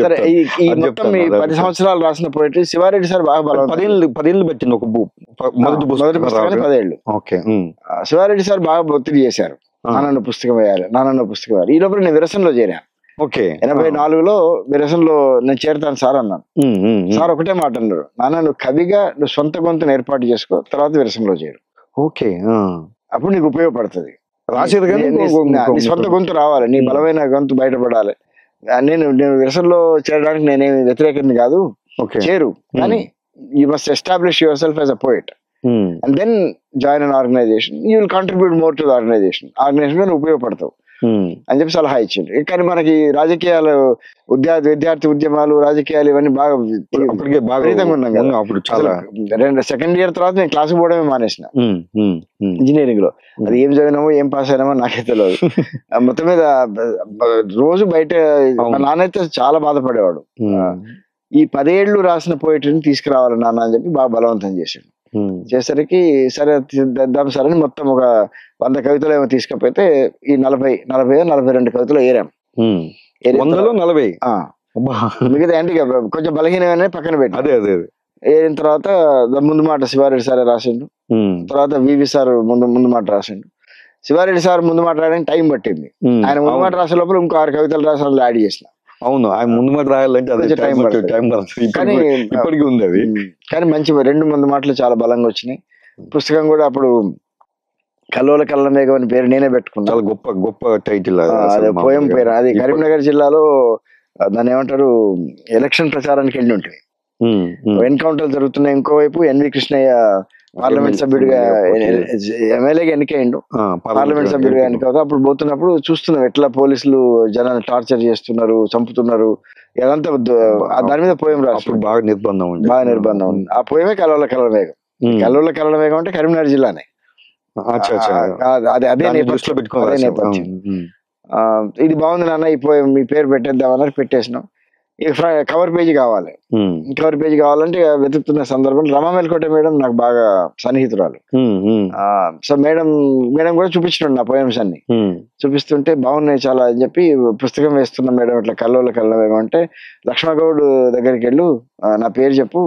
సరే, ఈ మొత్తం ఈ 10 సంవత్సరాలు రాసిన పోయిటరీ శివారెడ్డి సార్ బాగా బలం. 10 ఏళ్ళు పెట్టింది ఒక మొదటి పుస్తకాన్ని 10 ఏళ్ళు. ఓకే. శివారెడ్డి సార్ బాగా ఒత్తిడి చేశారు, నానన్న పుస్తకం వేయాలి, నానన్న పుస్తకం వేయాలి. ఈ లోపల నేను విరసంలో చేరాను. ఓకే. 84లో విరసంలో నేను చేరుతాను సార్ అన్నాను. సార్ ఒకటే మాట అన్నారు, నాన్న నువ్వు కవిగా నువ్వు సొంత గొంతును ఏర్పాటు చేసుకో, తర్వాత విరసంలో చేరు. ఓకే. అప్పుడు నీకు ఉపయోగపడుతుంది. రాసేది కానీ నీ సొంత గొంతు రావాలి, నీ బలమైన గొంతు బయటపడాలి. నేను విరసంలో చేరడానికి నేనేమి వ్యతిరేకని కాదు, చేరు, కానీ you must establish yourself as a poet and then join an organisation, you will contribute more to the organisation నువ్వు ఉపయోగపడతావు అని చెప్పి సలహా ఇచ్చిండు. కానీ మనకి రాజకీయాలు, విద్యార్థి ఉద్యమాలు, రాజకీయాలు ఇవన్నీ బాగా విపరీతంగా ఉన్నాం కదా. అప్పుడు చాలా సెకండ్ ఇయర్ తర్వాత నేను క్లాస్ పోవడమే మానేసిన ఇంజనీరింగ్ లో. అది ఏం చదివినామో ఏం పాస్ అయినామో నాకే తెలియదు. మొత్తం మీద రోజు బయట మా నాన్న అయితే చాలా బాధపడేవాడు. ఈ 10 ఏళ్ళు రాసిన పోయిటరీని తీసుకురావాలి నాన్న అని చెప్పి బాగా బలవంతం చేసాడు. చేసరికి సరే తెద్దాం సరే అని మొత్తం ఒక 100 కవితలు ఏమో తీసుకపోతే ఈ 42 కవితలు ఏరాం. 40 మిగతా అంటే కొంచెం బలహీనగానే పక్కన పెట్టి అదే ఏరిన తర్వాత ముందు మాట శివారెడ్డి సారే రాసిండు. తర్వాత వివి సార్ ముందు మాట రాసిండు. శివారెడ్డి సార్ ముందు మాట రాయడానికి టైం పట్టింది. ఆయన ముందు మాట రాసే లోపల ఇంకో 6 కవితలు రాసి అందులో యాడ్ చేసిన. అవును, ఆయన ముందు మాట రాయాలంటే అదే టైం పడుతుంది. కానీ ఇప్పటికీ ఉంది అది. కానీ మంచి 2 ముందు మాటలు చాలా బలంగా వచ్చినాయి. పుస్తకం కూడా అప్పుడు కల్లోల కల్లమేఘం అని పేరు నేనే పెట్టుకున్నా. చాలా గొప్ప టైటిల్. అదే పోయం పేరు. అది కరీంనగర్ జిల్లాలో దాన్ని ఏమంటారు, ఎలక్షన్ ప్రచారానికి వెళ్ళి ఉంటుంది. ఎన్కౌంటర్ జరుగుతున్నాయి. ఇంకోవైపు ఎన్వి కృష్ణయ్య పార్లమెంట్ సభ్యుడిగా ఎమ్మెల్యేగా ఎన్నికైండు. పార్లమెంట్ సభ్యుడిగా ఎన్నికవుతా అప్పుడు పోతున్నప్పుడు చూస్తున్నాం ఎట్లా పోలీసులు జనాన్ని టార్చర్ చేస్తున్నారు, చంపుతున్నారు. అదంతా దాని మీద పోయం రాసి బాగా నిర్బంధం ఉంది. ఆ పోయమే కల్లోల కల్లమేఘం. కల్లోల కల్లమేఘం అంటే కరీంనగర్ జిల్లానే. అదే నేపథ్యం. ఇది బాగుంది నాన్న, ఈ పోయం మీ పేరు పెట్టేద్దామన్నారు, పెట్టేసినాం. ఇక కవర్ పేజీ కావాలి. కవర్ పేజీ కావాలంటే వెతుకుతున్న సందర్భంలో రమా మెల్కోట మేడం నాకు బాగా సన్నిహితురాలు. సో మేడం కూడా చూపించినాడు నా పోయమ్స్ అన్ని. చూపిస్తుంటే బాగున్నాయి చాలా అని చెప్పి పుస్తకం వేస్తున్నా మేడం ఇట్లా కల్లోల కల్లమేఘం అంటే, లక్ష్మణగౌడ్ దగ్గరికి వెళ్ళు, నా పేరు చెప్పు,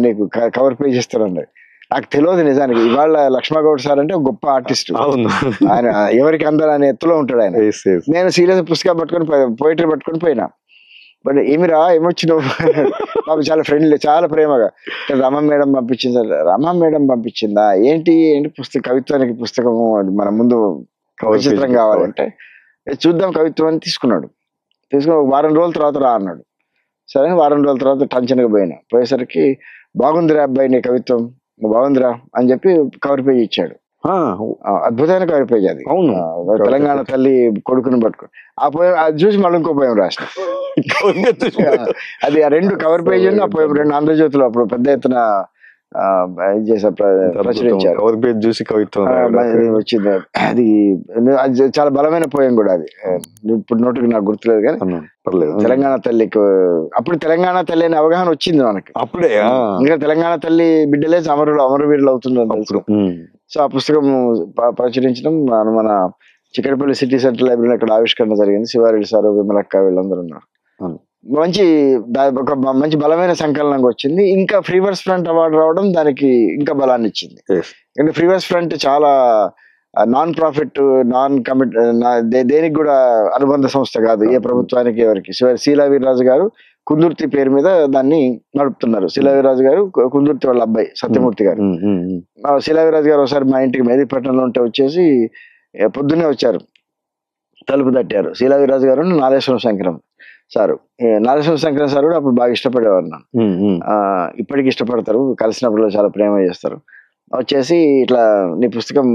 నీకు కవర్ పేజ్ ఇస్తానండి. నాకు తెలియదు నిజానికి. ఇవాళ లక్ష్మణగౌడ్ సార్ అంటే గొప్ప ఆర్టిస్ట్. ఆయన ఎవరికి అందరూ ఆయన ఎత్తులో ఉంటాడు ఆయన. నేను సీరియస్ పుస్తకం పట్టుకొని పోయిటరీ పట్టుకొని పోయినా. బట్ ఏమిరా ఏమొచ్చినావు బాబు, చాలా ఫ్రెండ్లీ, చాలా ప్రేమగా. రమా మేడం పంపించింది. రమా మేడం పంపించిందా ఏంటి కవిత్వానికి పుస్తకము మన ముందు చిత్రం కావాలంటే చూద్దాం కవిత్వం అని తీసుకున్నాడు. తీసుకుని 1 వారం రోజుల తర్వాత రా అన్నాడు. సరే 1 వారం రోజుల తర్వాత టెన్షన్గా పోయేసరికి బాగుందిరా అబ్బాయి నీ కవిత్వం, బాగుందిరా అని చెప్పి కవర్ పేజ్ ఇచ్చాడు. అద్భుతమైన కవర్ పేజ్ అది. అవును, తెలంగాణ తల్లి కొడుకుని పట్టుకుని ఆ పోయం అది చూసి మళ్ళీ ఇంకో పోయం రాసిన. అది ఆ 2 కవర్ పేజ్ ఆ పోయం 2 ఆంధ్రజ్యోతిలో అప్పుడు పెద్ద ఎత్తున ప్రచురించారు. కవర్ పేజ్ చూసి కవిత్వం వచ్చింది. అది చాలా బలమైన పోయం కూడా అది. ఇప్పుడు నోటికి నాకు గుర్తులేదు కానీ తెలంగాణ తల్లికి అప్పుడు తెలంగాణ తల్లి అనే అవగాహన వచ్చింది మనకి అప్పుడే. ఇంకా తెలంగాణ తల్లి బిడ్డలే అమరవీరులు అవుతున్నారు. సో ఆ పుస్తకం ప్రచురించడం మన చిక్కడపల్లి సిటీ సెంట్రల్ లైబ్రరీ అక్కడ ఆవిష్కరణ జరిగింది. శివారెడ్డి సార్, విమలక్క వీళ్ళందరూ ఉన్నారు. మంచి బలమైన సంకలనంగా వచ్చింది. ఇంకా ఫ్రీవర్స్ ఫ్రంట్ అవార్డు రావడం దానికి ఇంకా బలాన్ని ఇచ్చింది. ఎందుకంటే ఫ్రీవర్స్ ఫ్రంట్ చాలా నాన్ ప్రాఫిట్, నాన్ కమిట్, దేనికి కూడా అనుబంధ సంస్థ కాదు, ఏ ప్రభుత్వానికి ఎవరికి. శీలా వీర్రాజు గారు కుందుర్తి పేరు మీద దాన్ని నడుపుతున్నారు. శీలా వీర్రాజు గారు కుందుర్తి వాళ్ళ అబ్బాయి సత్యమూర్తి గారు. శీలా వీర్రాజు గారు ఒకసారి మా ఇంటికి మెహదీపట్నంలో ఉంటే వచ్చేసి పొద్దున్నే వచ్చారు, తలుపు తట్టారు. శీలా వీర్రాజు గారు నాగేశ్వరం శంకరం సారు. నాగేశ్వరం శంకరం సార్ కూడా అప్పుడు బాగా ఇష్టపడేవారు నన్ను. ఇప్పటికి ఇష్టపడతారు, కలిసినప్పుడు చాలా ప్రేమ చేస్తారు. వచ్చేసి ఇట్లా నీ పుస్తకం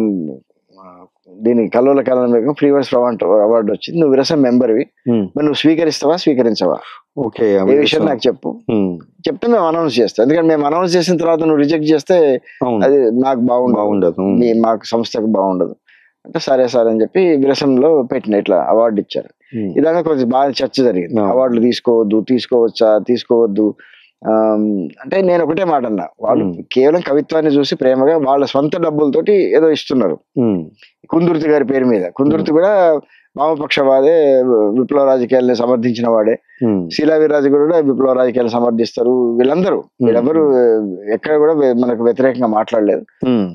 దీని కల్లోల కల్లమేఘం ఫ్రీవర్స్ అవార్డు వచ్చింది, నువ్వు విరసం మెంబర్వి, మరి నువ్వు స్వీకరించవా? ఓకే, ఏ విషయం నాకు చెప్పు, చెప్తే మేము అనౌన్స్ చేస్తాం. ఎందుకంటే మేము అనౌన్స్ చేసిన తర్వాత నువ్వు రిజెక్ట్ చేస్తే అది నాకు బాగుండదు, మాకు సంస్థకు బాగుండదు అంటే సరే సార్ అని చెప్పి విరసంలో పెట్టిన ఇట్లా అవార్డు ఇచ్చారు. ఇదంతా కొంచెం బాగా చర్చ జరిగింది. అవార్డులు తీసుకోవద్దు, తీసుకోవద్దు అంటే నేను ఒకటే మాట అన్నా, వాళ్ళు కేవలం కవిత్వాన్ని చూసి ప్రేమగా వాళ్ళ సొంత డబ్బులతోటి ఏదో ఇస్తున్నారు. కుందుర్తి గారి పేరు మీద, కుందుర్తి కూడా వామపక్షవాదే, విప్లవ రాజకీయాలని సమర్థించిన వాడే. శీలా వీర్రాజు కూడా విప్లవ రాజకీయాలు సమర్థిస్తారు. వీళ్ళెవరు ఎక్కడ కూడా మనకు వ్యతిరేకంగా మాట్లాడలేదు.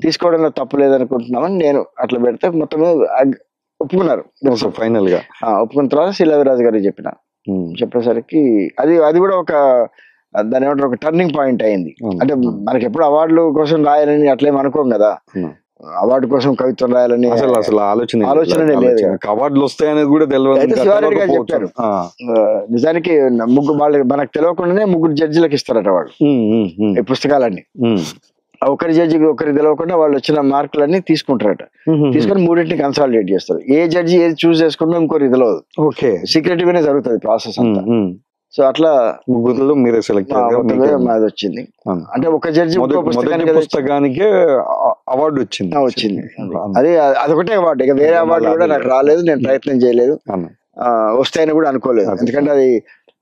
తీసుకోవడంలో తప్పు లేదనుకుంటున్నామని నేను అట్లా పెడితే మొత్తం ఒప్పుకున్నారు. ఫైనల్ గా ఒప్పుకున్న తర్వాత శీలా వీర్రాజు గారికి చెప్పేసరికి అది కూడా ఒక దాని ఏమంటారు, ఒక టర్నింగ్ పాయింట్ అయింది. అంటే మనకి ఎప్పుడు అవార్డుల కోసం రాయాలని అట్లేం అనుకోం కదా, అవార్డు కోసం కవిత్వం రాయాలని అసలు ఆలోచన లేదు. అవార్డులు వస్తాయనేది కూడా తెలియదు. శివారెడ్డి గారు చెప్పారు, నిజానికి వాళ్ళు మనకు తెలియకుండానే 3 జడ్జిలకు ఇస్తారట వాళ్ళు ఈ పుస్తకాలన్నీ. ఒకరి జడ్జికి ఒకరికి తెలియకుండా వాళ్ళు వచ్చిన మార్కులన్నీ తీసుకుంటారట. తీసుకొని 3 కన్సాలిడేట్ చేస్తారు. ఏ జడ్జి ఏది చూస్ చేసుకుంటే ఇంకోరికి తెలియదు. సీక్రెటివ్ గానే జరుగుతుంది ప్రాసెస్ అంతా. సో అట్లా 3 మీరే సెలెక్ట్ అది వచ్చింది. అంటే ఒక జడ్జి పుస్తకానికి అవార్డు వచ్చింది. అదొకటే అవార్డు, ఇక వేరే అవార్డు కూడా నాకు రాలేదు, నేను ప్రయత్నం చేయలేదు, వస్తాయని కూడా అనుకోలేదు. ఎందుకంటే అది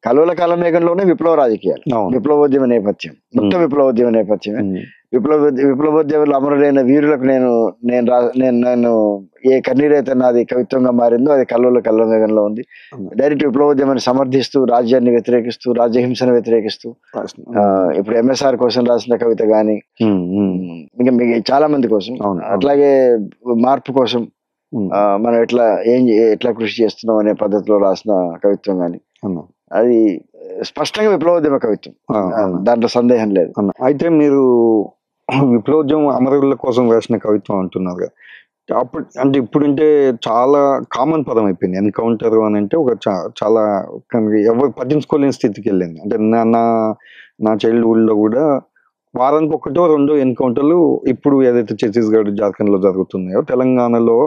కలువల కాలమేఘంలోనే విప్లవ రాజకీయాలు, విప్లవోద్యమ నేపథ్యం, మొత్తం విప్లవోద్యమ నేపథ్యమే. విప్లవోద్యమంలో అమరులైన వీరులకు నేను ఏ కన్నీరైతే నాది కవిత్వంగా మారిందో అది కలువల కాలమేఘంలో ఉంది. డైరెక్ట్ విప్లవోద్యమాన్ని సమర్థిస్తూ, రాజ్యాన్ని వ్యతిరేకిస్తూ, రాజ్యహింసను వ్యతిరేకిస్తూ, ఇప్పుడు ఎంఎస్ఆర్ కోసం రాసిన కవిత గాని, ఇంకా చాలా మంది కోసం, అట్లాగే మార్పు కోసం మనం ఎట్లా కృషి చేస్తున్నాం అనే పద్ధతిలో రాసిన కవిత్వం గాని, అది స్పష్టంగా విప్లవోద్యమ కవిత్వం, దాంట్లో సందేహం లేదు. అయితే మీరు విప్లవోద్యమం అమరుల కోసం రాసిన కవిత్వం అంటున్నారు కదా, అప్పుడు అంటే ఇప్పుడంటే చాలా కామన్ పదం అయిపోయింది ఎన్కౌంటర్ అని. అంటే ఒక చాలా ఎవరు పట్టించుకోలేని స్థితికి వెళ్ళింది. అంటే నా చైల్డ్హుడ్ లో కూడా వారానికి 1-2 ఎన్కౌంటర్లు ఇప్పుడు ఏదైతే ఛత్తీస్గఢ్, జార్ఖండ్ లో జరుగుతున్నాయో, తెలంగాణలో,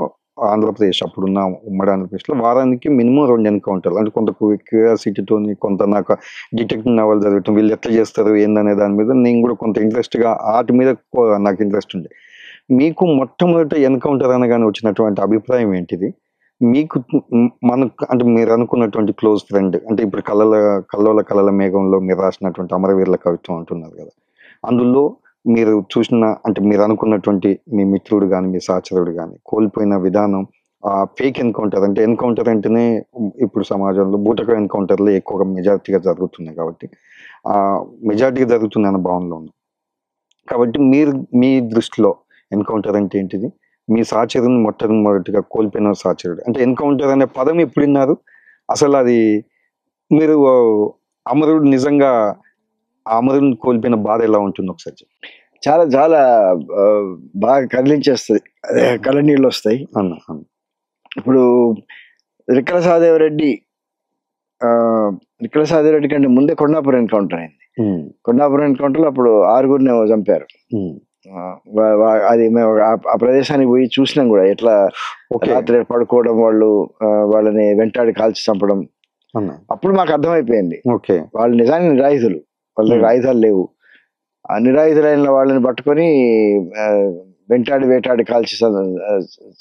ఆంధ్రప్రదేశ్, అప్పుడున్న ఉమ్మడి ఆంధ్రప్రదేశ్లో వారానికి మినిమం 2 ఎన్కౌంటర్లు. అంటే కొంత క్యూరియాసిటీతోని, కొంత నాకు డిటెక్టివ్ నవల్ చదవటం, వీళ్ళు ఎట్లా చేస్తారు ఏందనే దాని మీద నేను కూడా కొంత ఇంట్రెస్ట్గా, వాటి మీద నాకు ఇంట్రెస్ట్ ఉంది. మీకు మొట్టమొదటి ఎన్కౌంటర్ అనగానే వచ్చినటువంటి అభిప్రాయం ఏంటిది? మీకు అంటే మీరు అనుకున్నటువంటి క్లోజ్ ఫ్రెండ్, అంటే ఇప్పుడు కలల మేఘంలో మీరు రాసినటువంటి అమరవీరుల కవిత్వం అంటున్నారు కదా, అందులో మీరు చూసిన, అంటే మీరు అనుకున్నటువంటి మీ మిత్రుడు కానీ, మీ సహచరుడు కానీ కోల్పోయిన విధానం, ఫేక్ ఎన్కౌంటర్, అంటే ఎన్కౌంటర్ అంటేనే ఇప్పుడు సమాజంలో బూటక ఎన్కౌంటర్లు ఎక్కువగా మెజారిటీగా జరుగుతున్నాయి కాబట్టి, మెజారిటీగా జరుగుతున్న భావనలో ఉంది కాబట్టి, మీ దృష్టిలో ఎన్కౌంటర్ అంటే ఏంటిది? మీ సహచరుని మొట్టమొదటిగా కోల్పోయిన సహచరుడు, అంటే ఎన్కౌంటర్ అనే పదం ఎప్పుడు విన్నారు అసలు? అది మీరు అమరుడు నిజంగా అమరుని కోల్పోయిన బాధ ఎలా ఉంటుంది ఒకసారి? చాలా చాలా బాగా కదిలించేస్తుంది, కళ్ళ నీళ్ళు వస్తాయి. ఇప్పుడు రిక్కల సహదేవరెడ్డి కంటే ముందే కొండాపురం ఎన్కౌంటర్ అయింది. కొండాపురం ఎన్కౌంటర్ లో అప్పుడు 6గురిని చంపారు. అది మేము ఆ ప్రదేశానికి పోయి చూసినాం కూడా, ఎట్లా రాత్రి పడుకోవడం, వాళ్ళని వెంటాడి కాల్చి చంపడం. అప్పుడు మాకు అర్థమైపోయింది వాళ్ళు నిజానికి నిరాయుధులు, వాళ్ళ దగ్గర ఆయుధాలు లేవు. ఆ నిరాయుధులైన వాళ్ళని పట్టుకొని వేటాడి కాల్చి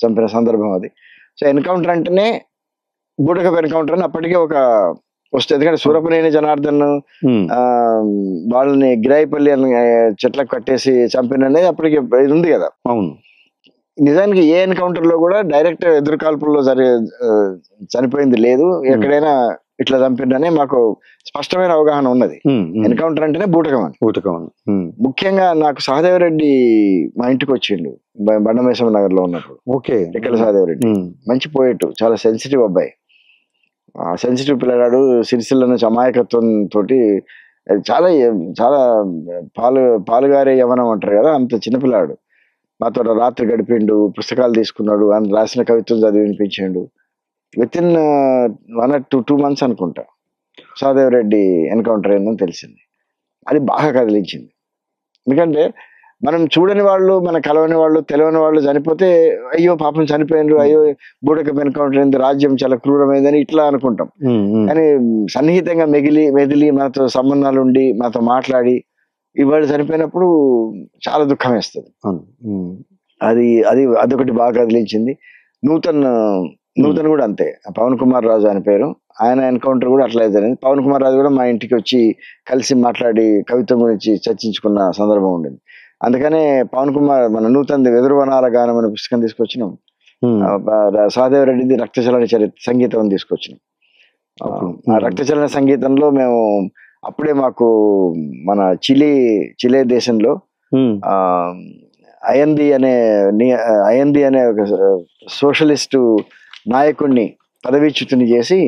చంపిన సందర్భం అది. సో ఎన్కౌంటర్ అంటేనే బూటకపు ఎన్కౌంటర్ అని అప్పటికే ఒక వస్తుంది. ఎందుకంటే సూరపనేని జనార్దన్ వాళ్ళని గిరాయిపల్లి అని చెట్లకు కట్టేసి చంపిననేది అప్పటికి ఇది ఉంది కదా. అవును, నిజానికి ఏ ఎన్కౌంటర్ లో కూడా డైరెక్ట్ ఎదురుకాల్పుల్లో చనిపోయింది లేదు. ఎక్కడైనా ఇట్లా చంపిండనే మాకు స్పష్టమైన అవగాహన ఉన్నది. ఎన్కౌంటర్ అంటేనే బూటకం అని. ముఖ్యంగా నాకు సహదేవరెడ్డి మా ఇంటికి వచ్చిండు బండమేశ్వర నగర్ లో ఉన్నప్పుడు. రిక్కల సహదేవరెడ్డి మంచి పోయేట్, చాలా సెన్సిటివ్ అబ్బాయి, సెన్సిటివ్ పిల్లగాడు. సిరిసిల్ల నుంచి అమాయకత్వం తోటి చాలా చాలా పాలుగారే యవనం అంటారు కదా, అంత చిన్నపిల్లాడు. మాతో రాత్రి గడిపిండు, పుస్తకాలు తీసుకున్నాడు, అని రాసిన కవిత్వం చదివి వినిపించిండు. వితిన్ 1 or 2 months అనుకుంటా సహదేవరెడ్డి ఎన్కౌంటర్ అయిందని తెలిసింది. అది బాగా కదిలించింది. ఎందుకంటే మనం చూడని వాళ్ళు, మన కలవని వాళ్ళు, తెలియని వాళ్ళు చనిపోతే అయ్యో పాపం చనిపోయినరు, అయ్యో బూటకపు ఎన్కౌంటర్ అయింది, రాజ్యం చాలా క్రూరమైందని ఇట్లా అనుకుంటాం. కానీ సన్నిహితంగా మెదిలి మనతో సంబంధాలు ఉండి మనతో మాట్లాడి ఇవాళ చనిపోయినప్పుడు చాలా దుఃఖం వేస్తుంది. అదొకటి బాగా కదిలించింది. నూతన్ కూడా అంతే, పవన్ కుమార్ రాజు అని పేరు. ఆయన ఎన్కౌంటర్ కూడా అట్లా జరిగింది. పవన్ కుమార్ రాజు కూడా మా ఇంటికి వచ్చి కలిసి మాట్లాడి కవిత్వం గురించి చర్చించుకున్న సందర్భం ఉండింది. అందుకనే పవన్ కుమార్ మన నూతన వెదురువనాల గానం అనే పుస్తకం తీసుకొచ్చినాం. సహదేవరెడ్డిది రక్తచలన చరిత్ర సంగీతం తీసుకొచ్చినాం. ఆ రక్తచలన సంగీతంలో మేము అప్పుడే మాకు మన చిలే దేశంలో అయంది అనే ఒక సోషలిస్టు నాయకుడిని పదవీచ్యుతుని చేసి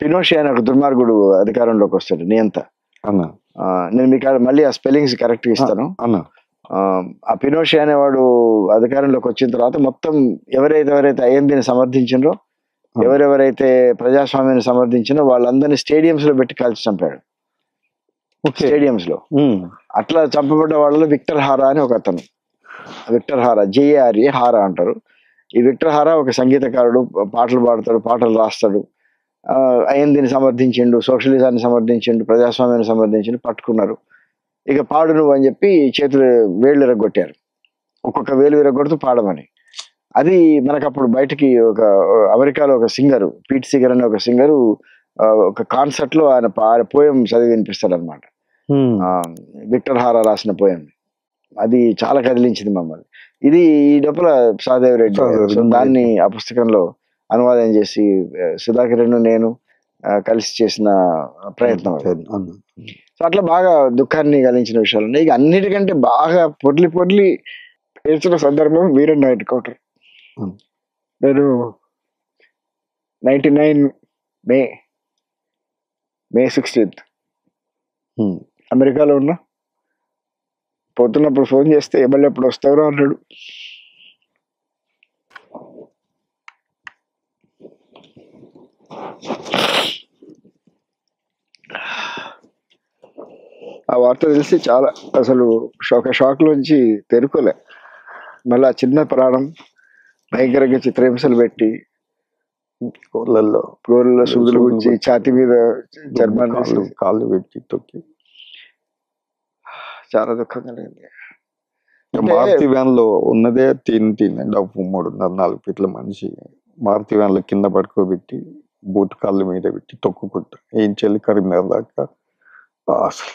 పినోషే అనే ఒక దుర్మార్గుడు అధికారంలోకి వస్తాడు, నియంత. నేను మీకు మళ్ళీ ఆ స్పెల్లింగ్స్ కరెక్ట్ ఇస్తాను. ఆ పినోషే అనేవాడు అధికారంలోకి వచ్చిన తర్వాత మొత్తం ఎవరైతే అయందిని సమర్థించినో, ఎవరెవరైతే ప్రజాస్వామ్యాన్ని సమర్థించినో వాళ్ళందరినీ స్టేడియంస్ లో పెట్టి కాల్చి చంపాడు. స్టేడియంస్ లో అట్లా చంపబడ్డ వాళ్ళలో విక్టర్ హారా అని ఒక అతను. విక్టర్ హారా, JARA హారా అంటారు. ఈ విక్టర్ హారా ఒక సంగీతకారుడు, పాటలు పాడతాడు, పాటలు రాస్తాడు. అయందిని సమర్థించిండు, సోషలిజాన్ని సమర్థించిండు, ప్రజాస్వామ్యాన్ని సమర్థించిండు. పట్టుకున్నారు. ఇక పాడు నువ్వు అని చెప్పి చేతులు వేళ్ళు విరగొట్టారు. ఒక్కొక్క వేలు విరగొడుతూ పాడమని. అది మనకు అప్పుడు బయటికి ఒక అమెరికాలో ఒక సింగరు, పీట్ సిగర్ అనే ఒక సింగరు ఒక కాన్సర్ట్ లో ఆయన పోయం చదివి వినిపిస్తాడు అనమాట. విక్టర్ హారా రాసిన పోయం. అది చాలా కదిలించింది మమ్మల్ని. ఇది ఈ లోపల సహదేవరెడ్డి దాన్ని ఆ పుస్తకంలో అనువాదం చేసి సుధాకర్ నేను కలిసి చేసిన ప్రయత్నం. సో అట్లా బాగా దుఃఖాన్ని కలిగించిన విషయాలు ఉన్నాయి. ఇక అన్నిటికంటే బాగా పొర్లి ఏడ్చిన సందర్భం వీరన్న ఎన్కౌంటర్. నేను 99 మే 16 అమెరికాలో ఉన్నా. పోతున్నప్పుడు ఫోన్ చేస్తే మళ్ళీ ఎప్పుడు వస్తారో అన్నాడు. ఆ వార్త తెలిసి చాలా అసలు షాక్ లోంచి తెరుకోలే. మళ్ళీ ఆ చిన్న ప్రాణం భయంకరంగా చిత్రహింసలు పెట్టి గోర్లలో సూదులు గురించి ఛాతి మీద చర్మాన్ని కాళ్ళు పెట్టి తొక్కి చాలా దుఃఖం కలిగింది. మారుతి వ్యాన్ లో ఉన్నదే తిని 3.5-4 ఫీట్ల మనిషి మారుతి వ్యాన్ లో కింద పడుకోబెట్టి బూట్ కాళ్ళ మీద పెట్టి తొక్కుకుంటా ఏం చెల్లి కరీంనగర్ దాకా అసలు